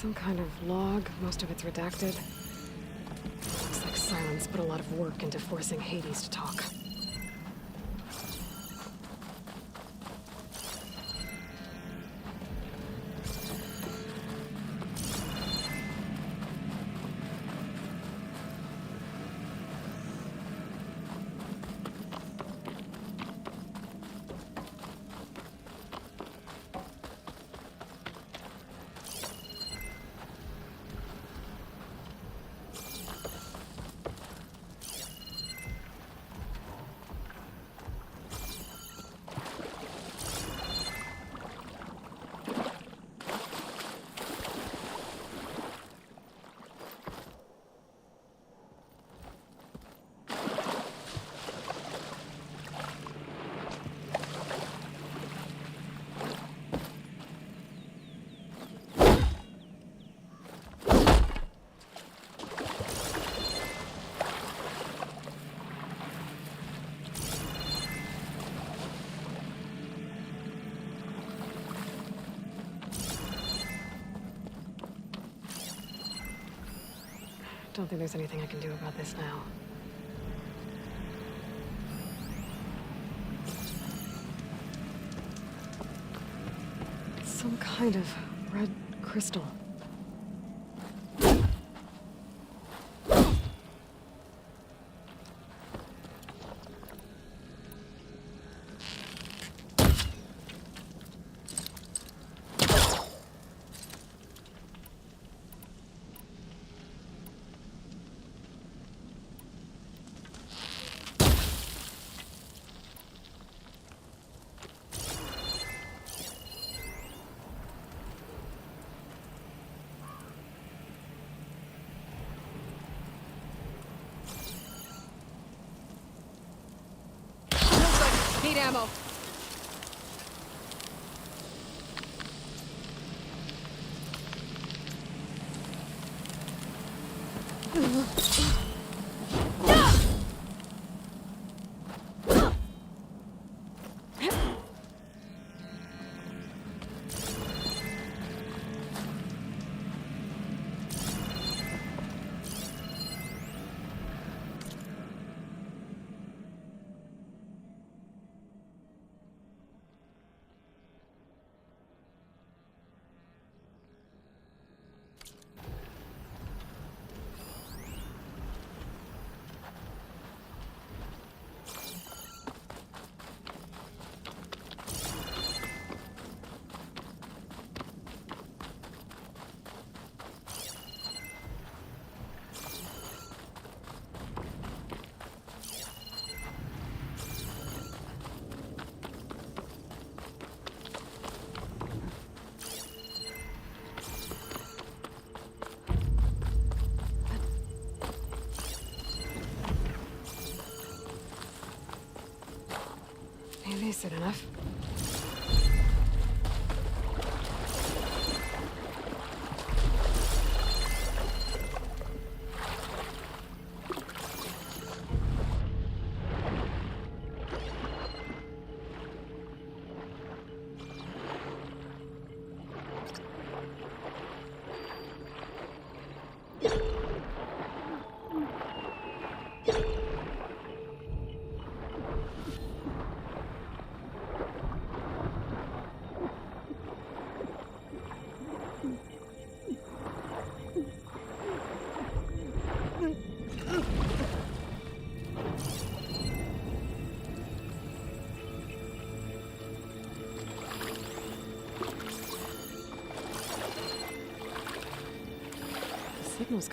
Some kind of log, most of it's redacted. Looks like Silence put a lot of work into forcing Hades to talk. Don't think there's anything I can do about this now. Some kind of red crystal. Need ammo. Maybe is it enough? Signals.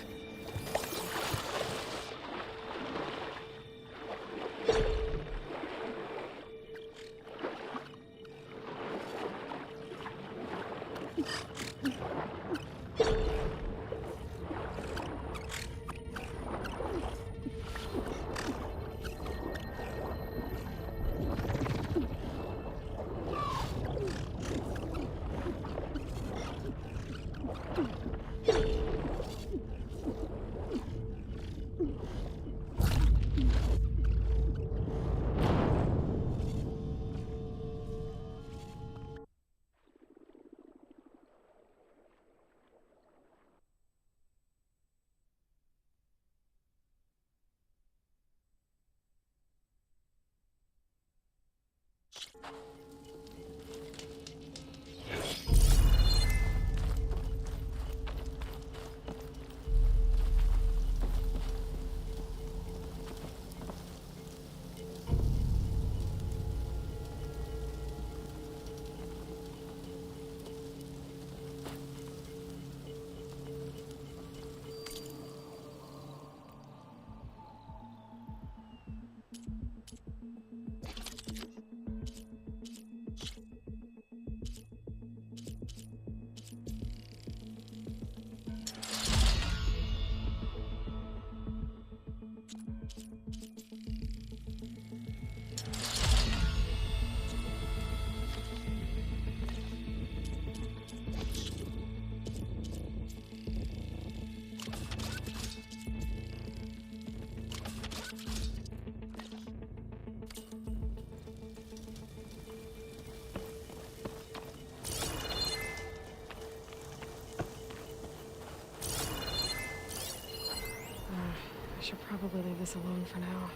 I should probably leave this alone for now.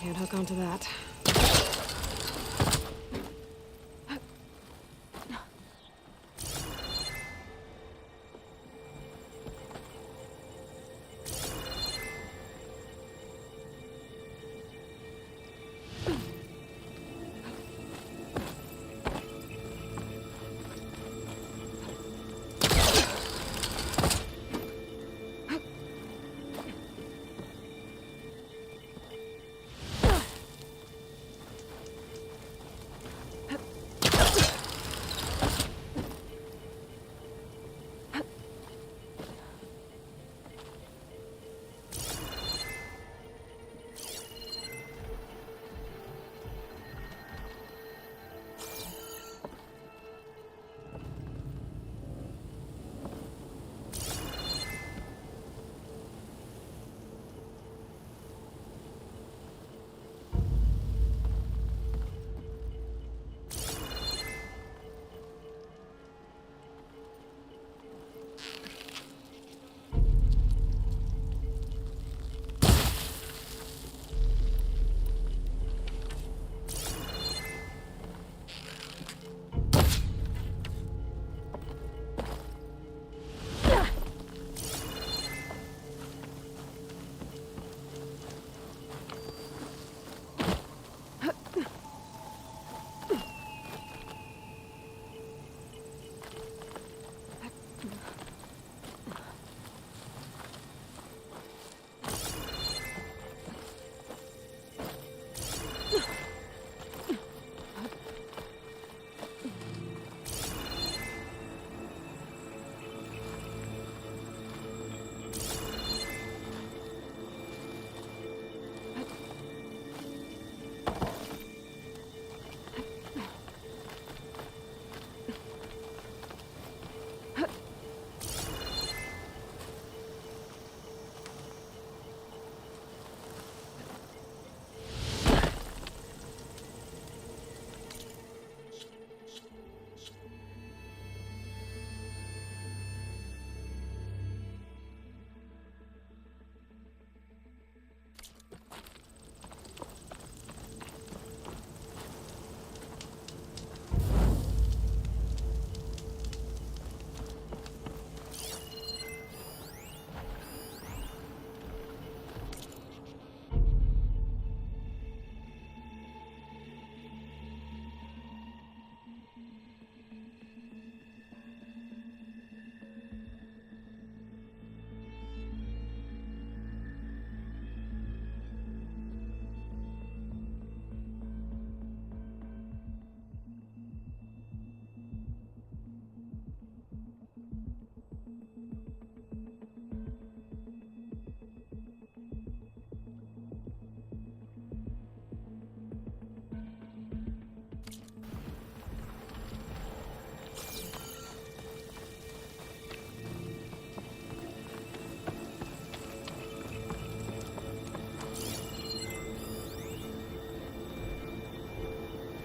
Can't hook onto that.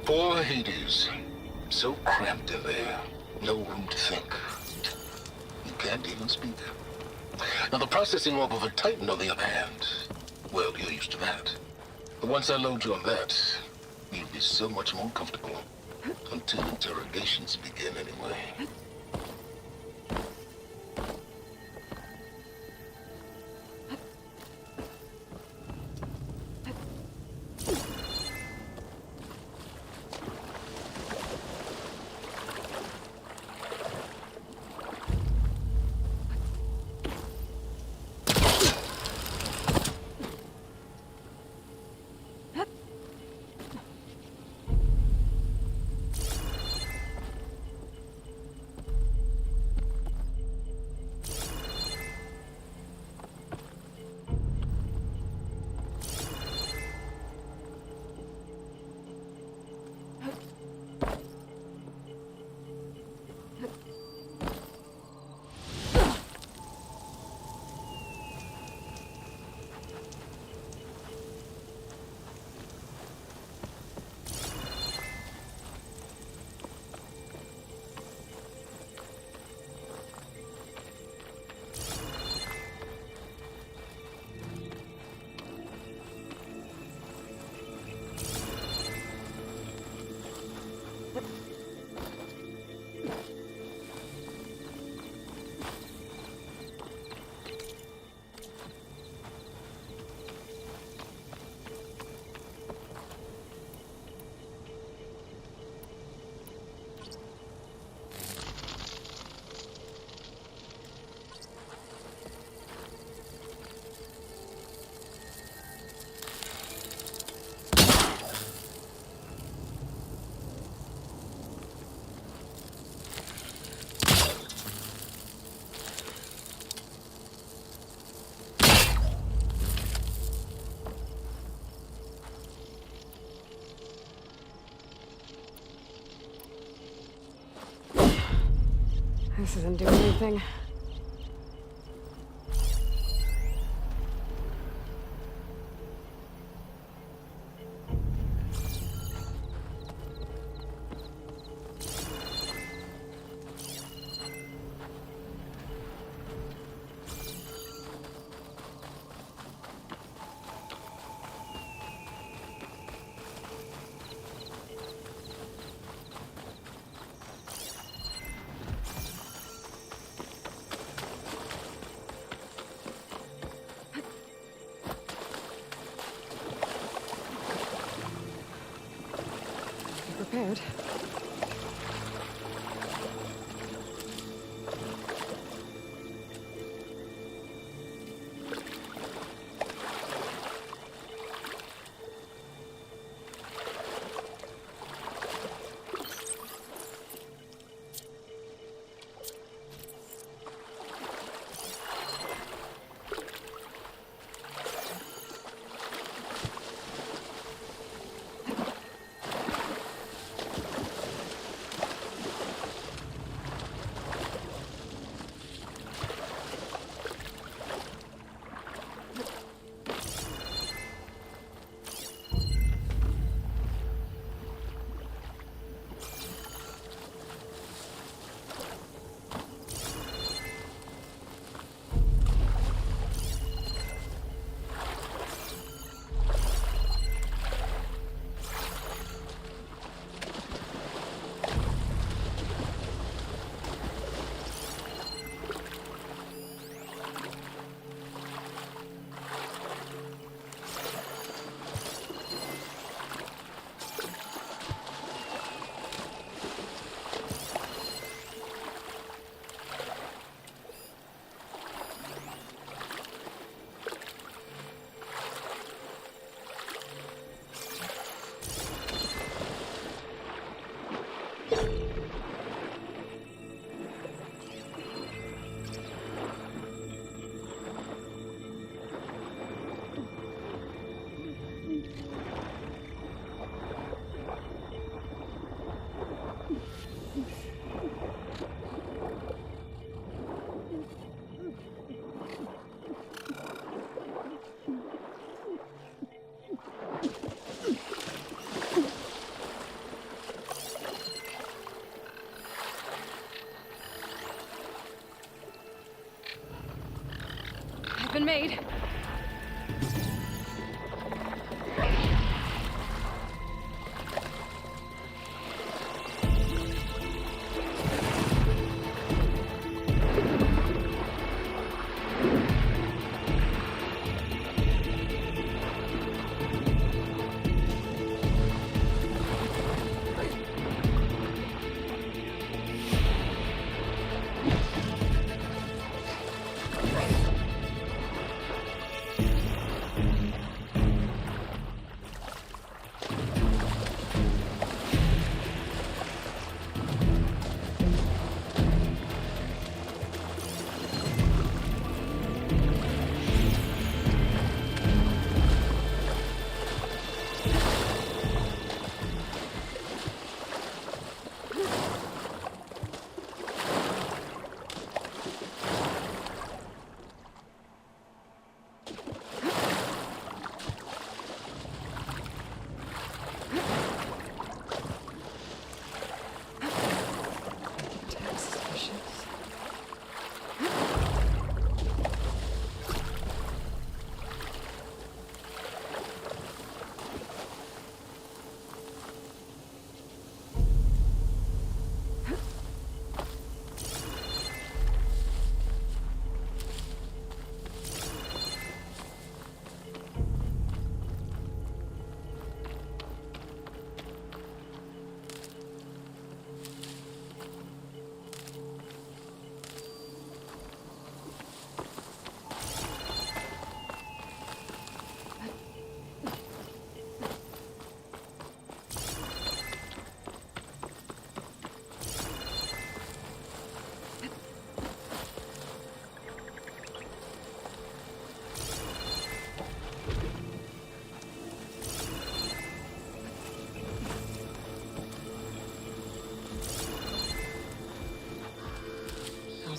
Poor Hades. So cramped in there. No room to think. You can't even speak. Now, the processing orb of a Titan, on the other hand, well, you're used to that. But once I load you on that, you'll be so much more comfortable. Until interrogations begin, anyway. This isn't doing anything. Prepared.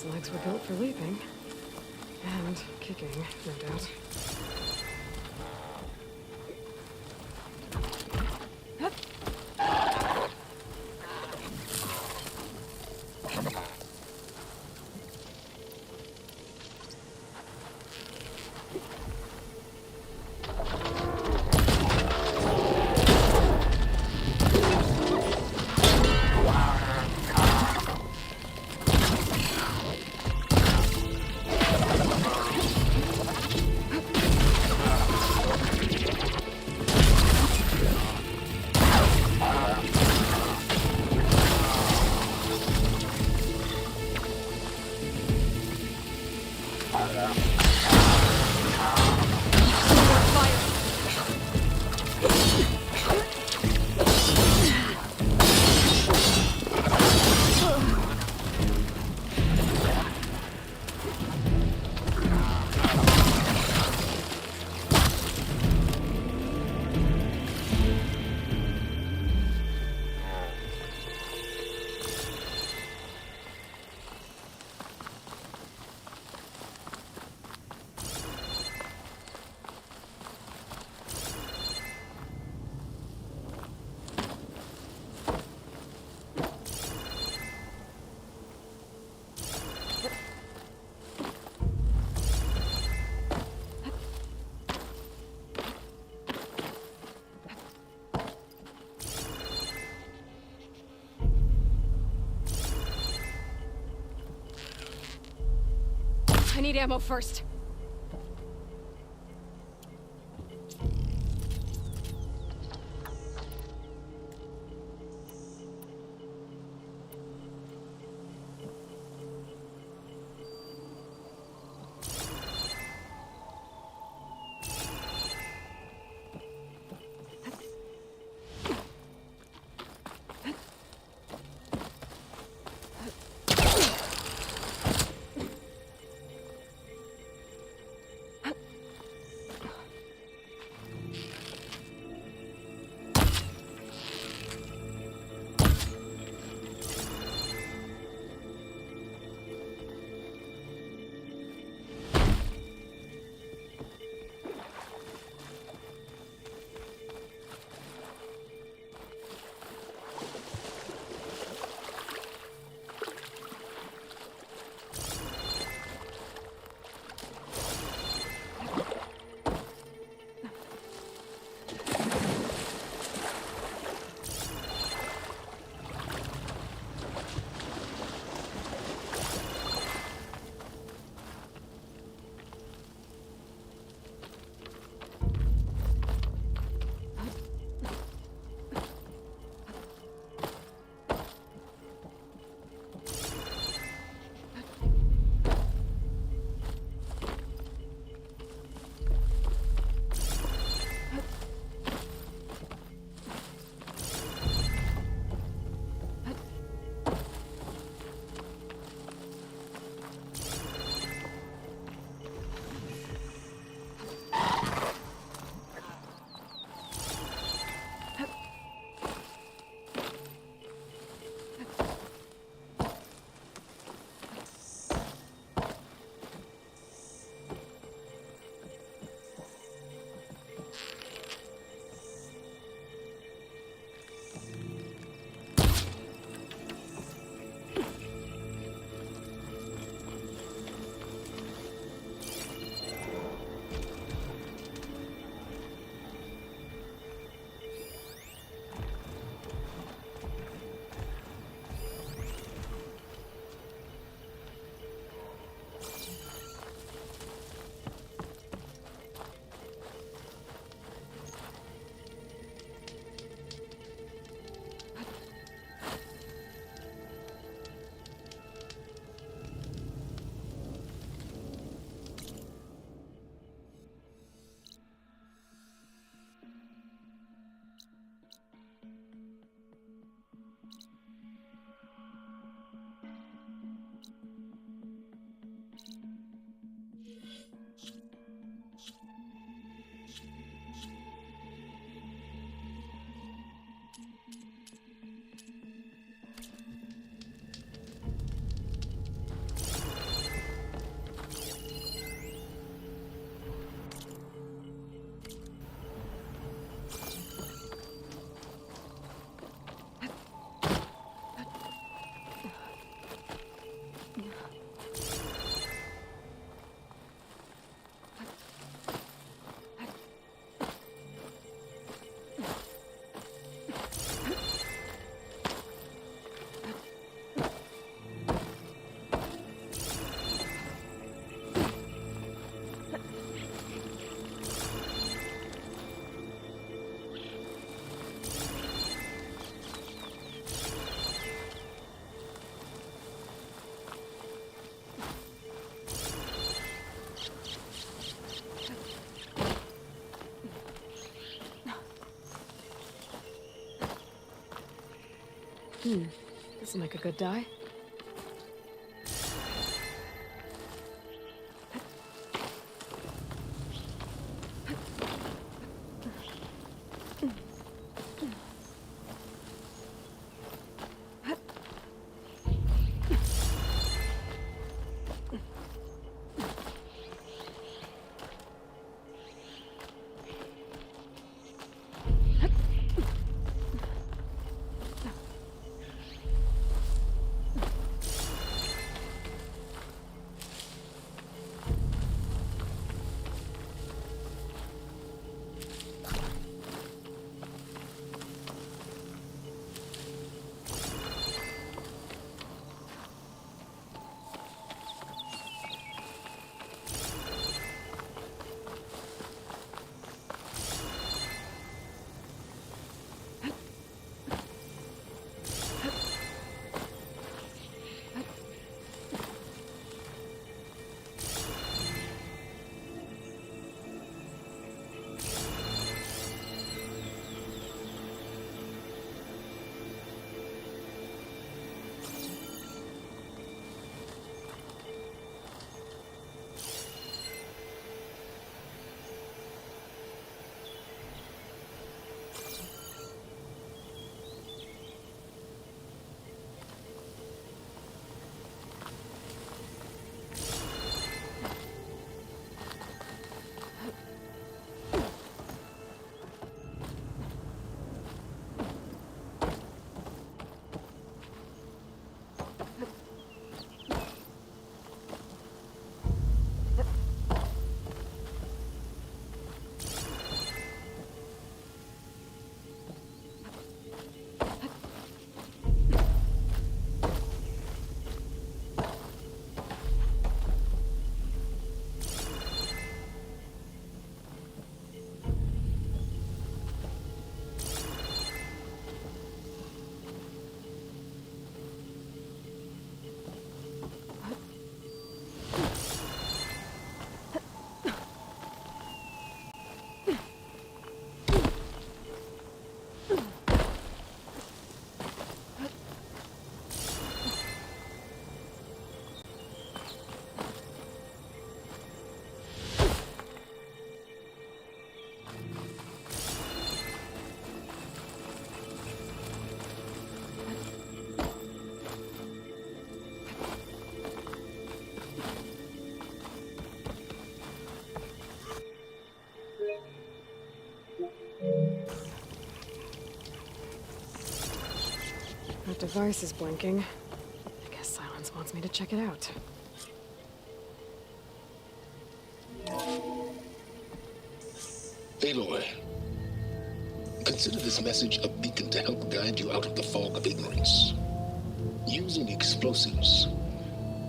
Those legs were built for leaping. And kicking, no doubt. I need ammo first. This will make a good dye. That device is blinking. I guess Silence wants me to check it out. Aloy, consider this message a beacon to help guide you out of the fog of ignorance. Using explosives,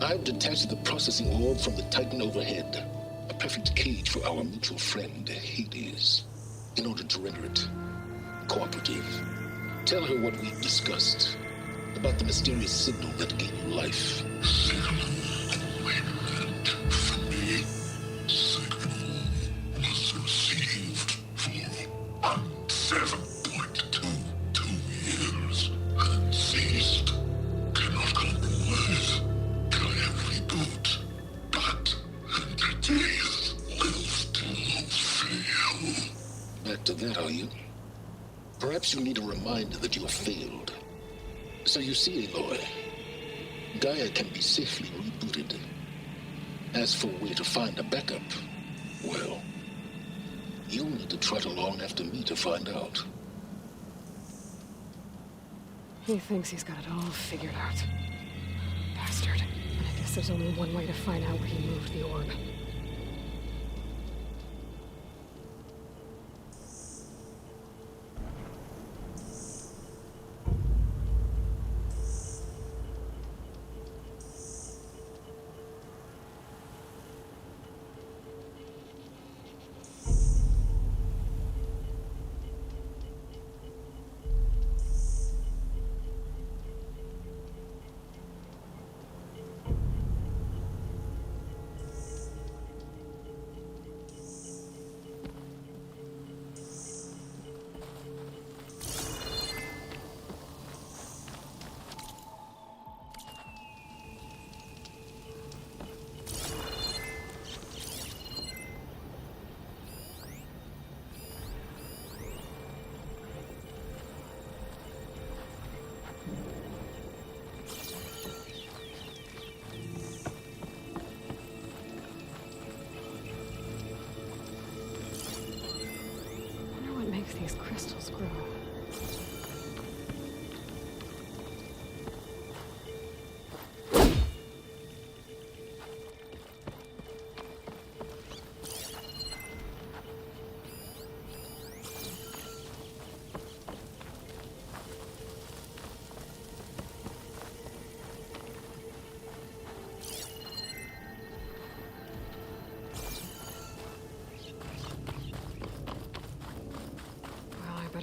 I've detached the processing orb from the Titan overhead, a perfect cage for our mutual friend, Hades, in order to render it cooperative. Tell her what we've discussed about the mysterious signal that gave you life. Back to that, are you? Perhaps you need a reminder that you have failed. So you see, Aloy, Gaia can be safely rebooted. As for where to find a backup, well, you'll need to trot along after me to find out. He thinks he's got it all figured out. Bastard. I guess there's only one way to find out where he moved the orb.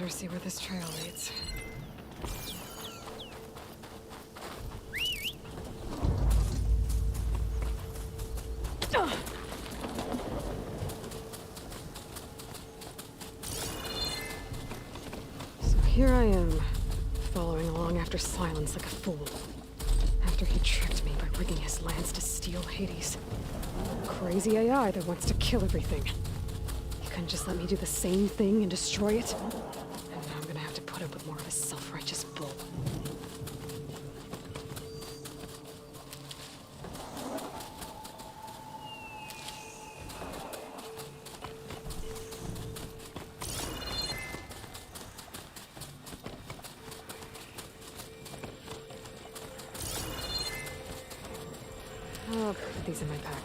Better see where this trail leads. So here I am, following along after Silence like a fool. After he tricked me by rigging his lance to steal Hades. Crazy AI that wants to kill everything. He couldn't just let me do the same thing and destroy it? And now I'm gonna have to put up with more of his self-righteous bull. I'll put these in my pack.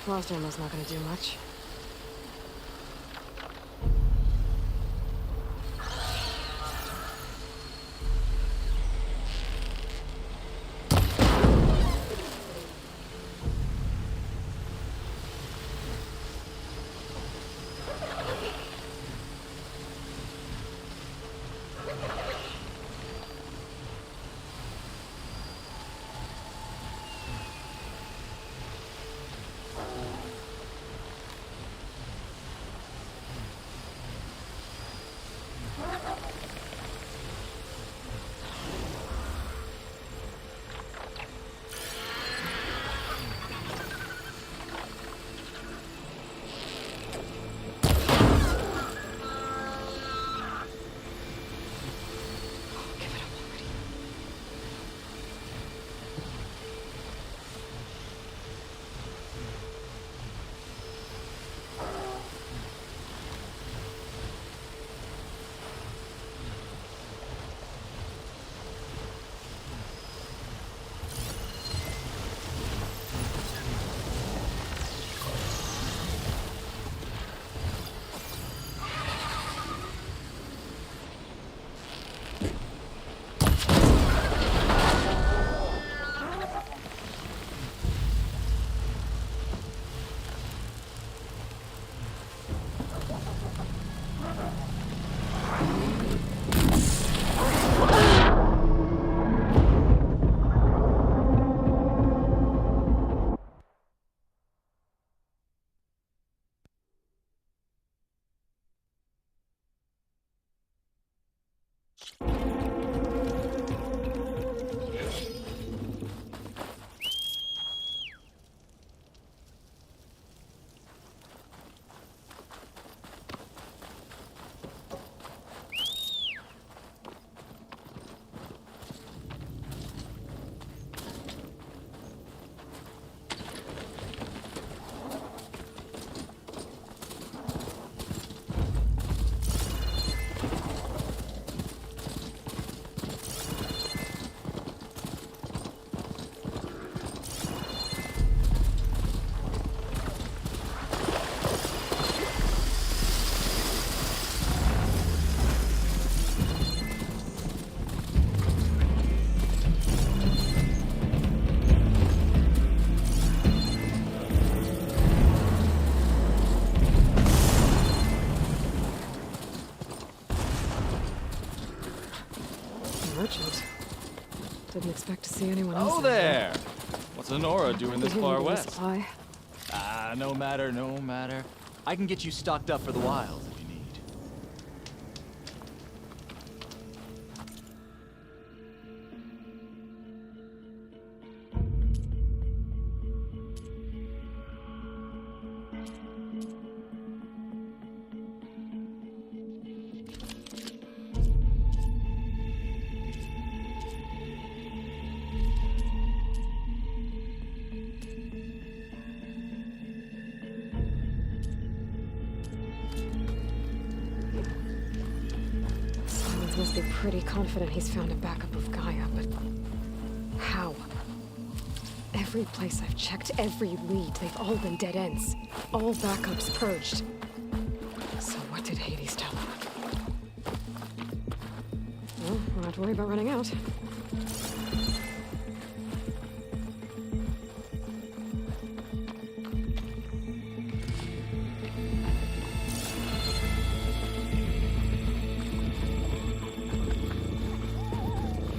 Frost ammo's not gonna do much. Merchant. Didn't expect to see anyone else. Oh out there! What's Honora doing this You far need a west? supply? No matter, no matter. I can get you stocked up for the wild if you need. must be pretty confident he's found a backup of Gaia, but how? Every place I've checked, every lead, they've all been dead ends. All backups purged. So what did Hades tell him? Well, I don't have to worry about running out.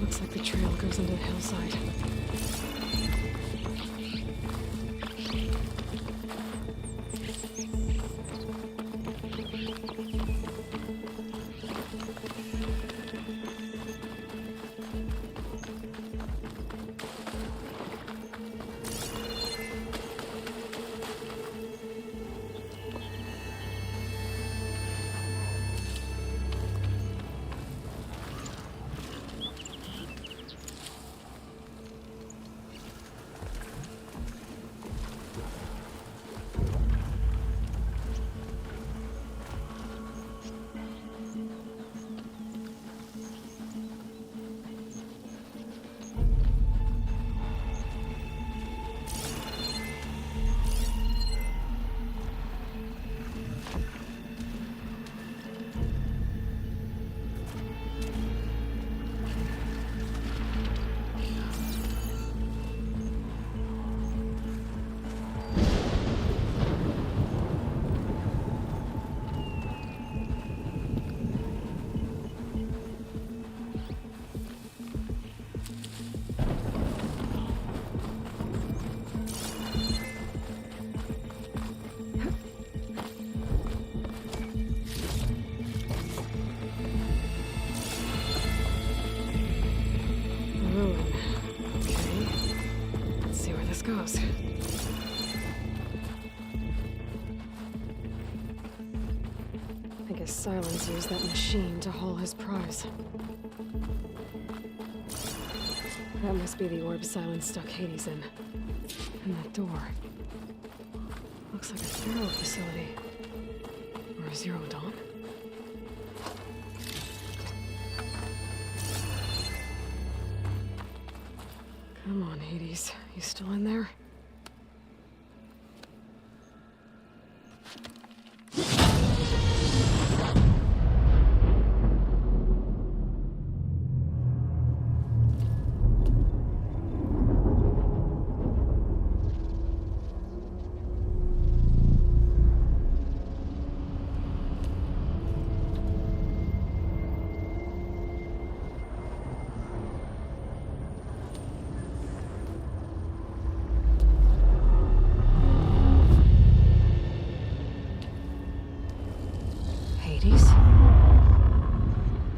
Looks like the trail goes into the hillside. Goes. I guess Silence used that machine to haul his prize. That must be the orb Silence stuck Hades in. And that door. Looks like a Pharaoh facility. Or a Zero Dawn. Come on, Hades. You still in there?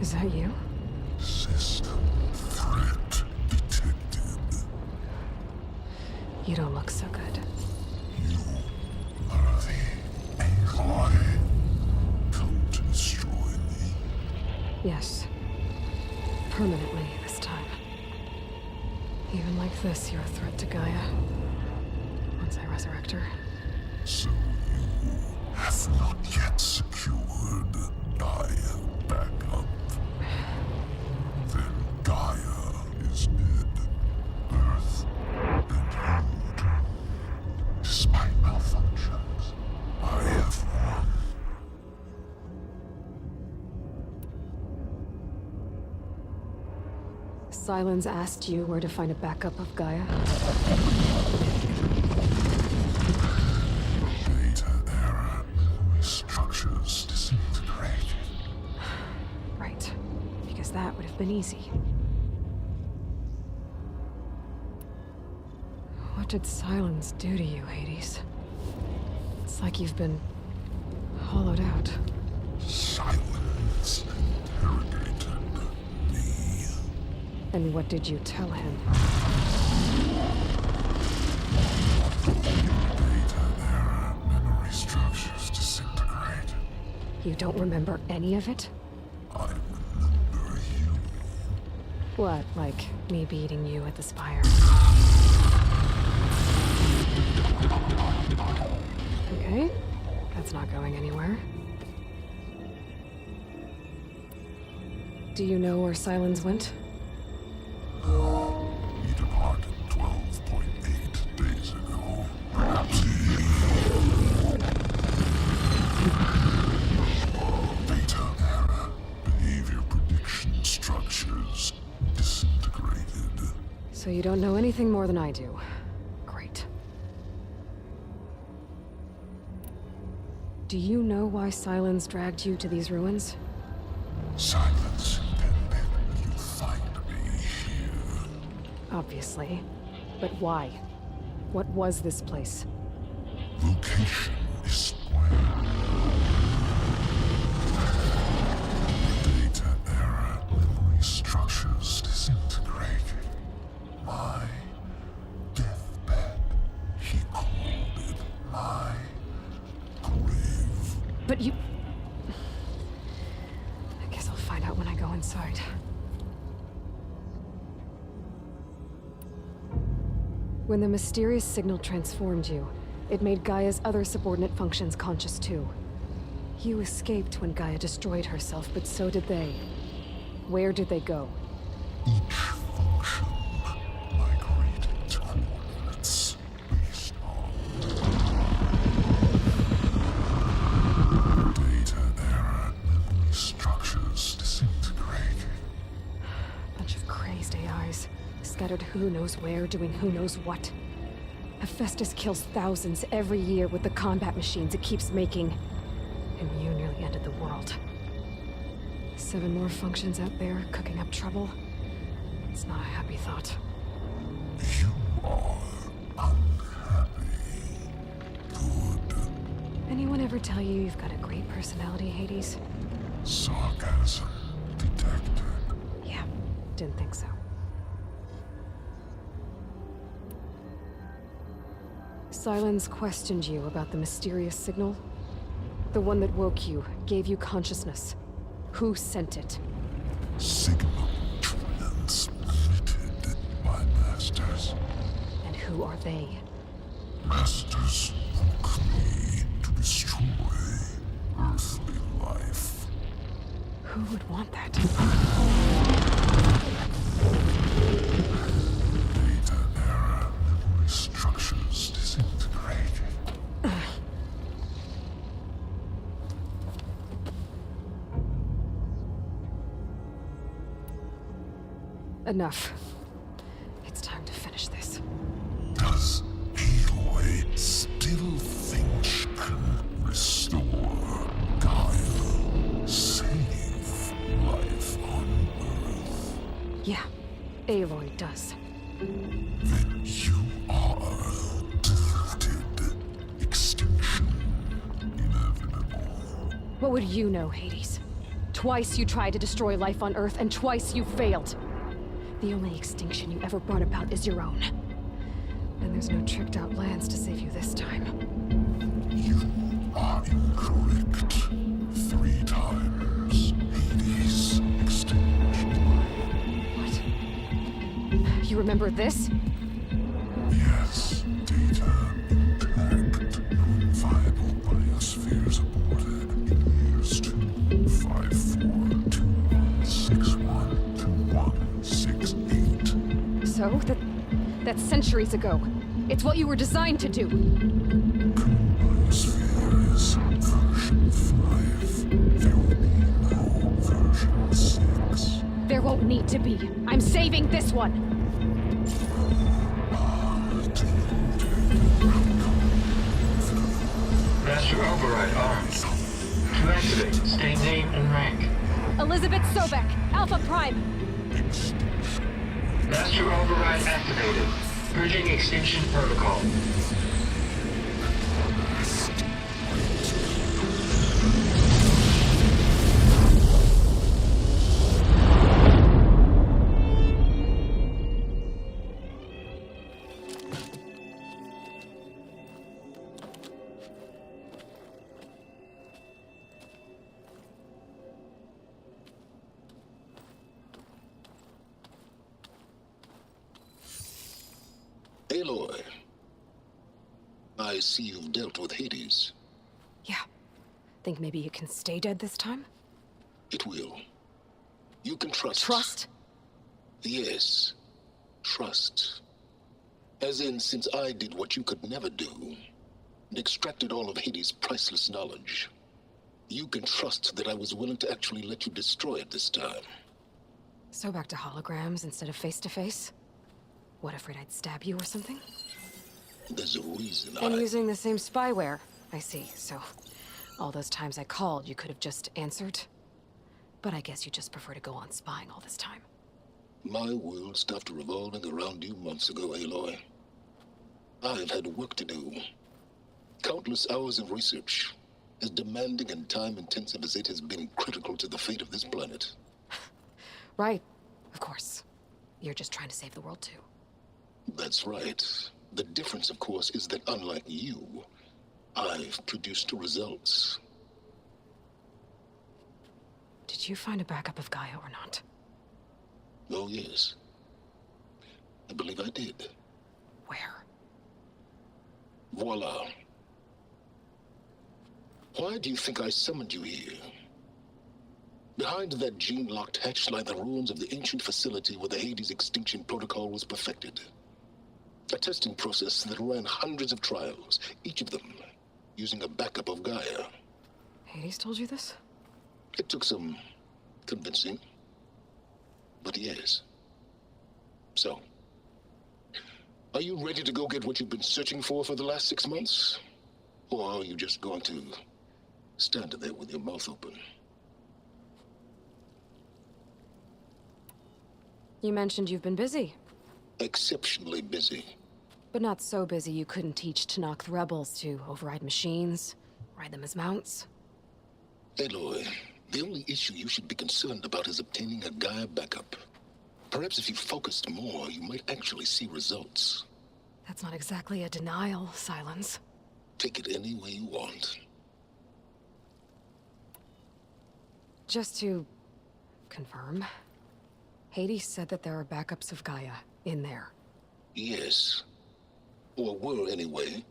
Is that you? System threat detected. You don't look so good. You are the Aloy. Come to destroy me. Yes. Permanently this time. Even like this, you're a threat to Gaia. Once I resurrect her. So you have not yet secured Gaia backup. Then Gaia is dead. Earth and you. Despite malfunctions, I have won. Silence asked you where to find a backup of Gaia? Data error. Structures disintegrated. Right. Because that would have been easy. What did Silence do to you, Hades? It's like you've been hollowed out. Silence interrogated me. And what did you tell him? Data error. Memory structures disintegrate. You don't remember any of it? I remember you. What, like me beating you at the spire? Okay, that's not going anywhere. Do you know where Silence went? No. He departed 12.8 days ago. Perhaps he... Data error. Behavior prediction structures disintegrated. So you don't know anything more than I do. Great. Do you know why Silence dragged you to these ruins? Silence intended you find me here. Obviously. But why? What was this place? Location is square. Data error. Memory structures disintegrating. My deathbed. He called it my grave. But you... I guess I'll find out when I go inside. When the mysterious signal transformed you, it made Gaia's other subordinate functions conscious too. You escaped when Gaia destroyed herself, but so did they. Where did they go? Each function migrated to coordinates based on data error. Memory structures disintegrating. Bunch of crazed AIs, scattered who knows where, doing who knows what. Hephaestus kills thousands every year with the combat machines it keeps making. And you nearly ended the world. 7 more functions out there, cooking up trouble. It's not a happy thought. You are unhappy. Good. Anyone ever tell you you've got a great personality, Hades? Sarcasm detected. Yeah, didn't think so. Silence questioned you about the mysterious signal? The one that woke you, gave you consciousness. Who sent it? Signal transmitted by masters. And who are they? Masters woke me to destroy earthly life. Who would want that? Data error. Memory structures disintegrated. Enough. It's time to finish this. Does Aloy still think she can restore Gaia? Save life on Earth? Yeah, Aloy does. Then you are deluded. Extinction inevitable. What would you know, Hades? Twice you tried to destroy life on Earth, and twice you failed. The only extinction you ever brought about is your own. And there's no tricked-out lands to save you this time. You are incorrect. 3 times. Hades extinction. What? You remember this? Yes. Data intact. Non-viable biospheres aborted in years 25421612168. So? That's centuries ago. It's what you were designed to do. Biosphere is version 5. There will be no version 6. There won't need to be. I'm saving this one. Master override armed. To activate, state name and rank. Elizabeth Sobek, Alpha Prime. Master override activated. Purging extinction protocol. Aloy, I see you've dealt with Hades. Yeah. Think maybe you can stay dead this time? It will. You can trust. Trust? Yes. Trust. As in, since I did what you could never do, and extracted all of Hades' priceless knowledge, you can trust that I was willing to actually let you destroy it this time. So back to holograms instead of face-to-face? What, afraid I'd stab you or something? There's a reason And using the same spyware. I see, so all those times I called, you could have just answered? But I guess you just prefer to go on spying all this time. My world stopped revolving around you months ago, Aloy. I've had work to do. Countless hours of research, as demanding and time-intensive as it has been critical to the fate of this planet. Right, of course. You're just trying to save the world too. That's right. The difference, of course, is that unlike you, I've produced results. Did you find a backup of Gaia or not? Oh, yes. I believe I did. Where? Voila. Why do you think I summoned you here? Behind that gene-locked hatch lie the ruins of the ancient facility where the Hades extinction protocol was perfected. A testing process that ran hundreds of trials, each of them using a backup of Gaia. Hades told you this? It took some convincing, but yes. So, are you ready to go get what you've been searching for the last 6 months? Or are you just going to stand there with your mouth open? You mentioned you've been busy. Exceptionally busy. But not so busy you couldn't teach Tanakh the rebels to override machines, ride them as mounts. Aloy, the only issue you should be concerned about is obtaining a Gaia backup. Perhaps if you focused more, you might actually see results. That's not exactly a denial, Silence. Take it any way you want. Just to confirm, Hades said that there are backups of Gaia in there. Yes. Or were anyway.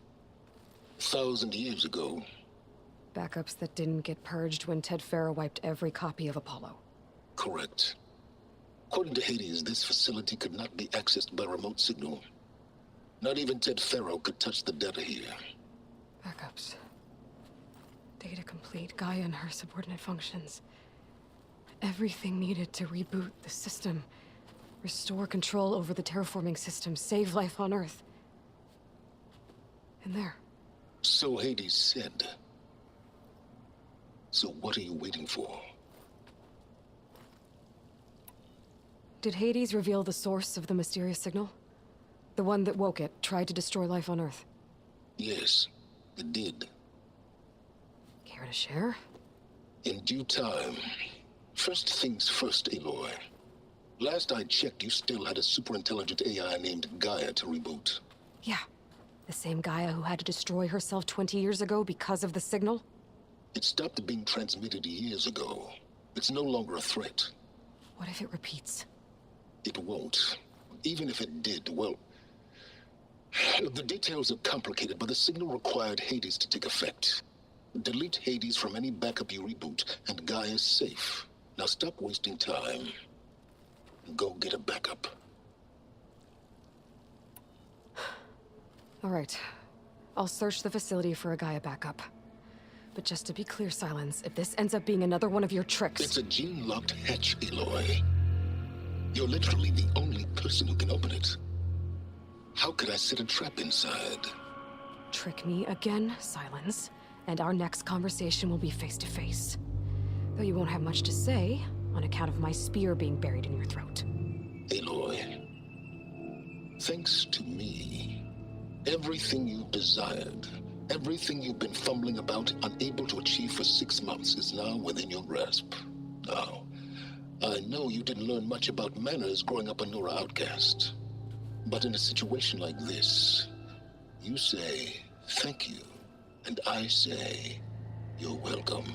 1,000 years ago. Backups that didn't get purged when Ted Farrow wiped every copy of Apollo. Correct. According to Hades, this facility could not be accessed by remote signal. Not even Ted Farrow could touch the data here. Backups. Data complete, Gaia and her subordinate functions. Everything needed to reboot the system. Restore control over the terraforming system, save life on Earth. And there. So Hades said. So what are you waiting for? Did Hades reveal the source of the mysterious signal? The one that woke it, tried to destroy life on Earth? Yes, it did. Care to share? In due time. First things first, Aloy. Last I checked, you still had a super-intelligent AI named Gaia to reboot. Yeah. The same Gaia who had to destroy herself 20 years ago because of the signal? It stopped being transmitted years ago. It's no longer a threat. What if it repeats? It won't. Even if it did, well... The details are complicated, but the signal required Hades to take effect. Delete Hades from any backup you reboot, and Gaia's safe. Now stop wasting time. Go get a backup. All right. I'll search the facility for a Gaia backup. But just to be clear, Silence, if this ends up being another one of your tricks... It's a gene-locked hatch, Aloy. You're literally the only person who can open it. How could I set a trap inside? Trick me again, Silence, and our next conversation will be face-to-face. Though you won't have much to say, on account of my spear being buried in your throat. Aloy, thanks to me, everything you desired, everything you've been fumbling about, unable to achieve for 6 months, is now within your grasp. Now, I know you didn't learn much about manners growing up a Nora outcast. But in a situation like this, you say, thank you, and I say, you're welcome.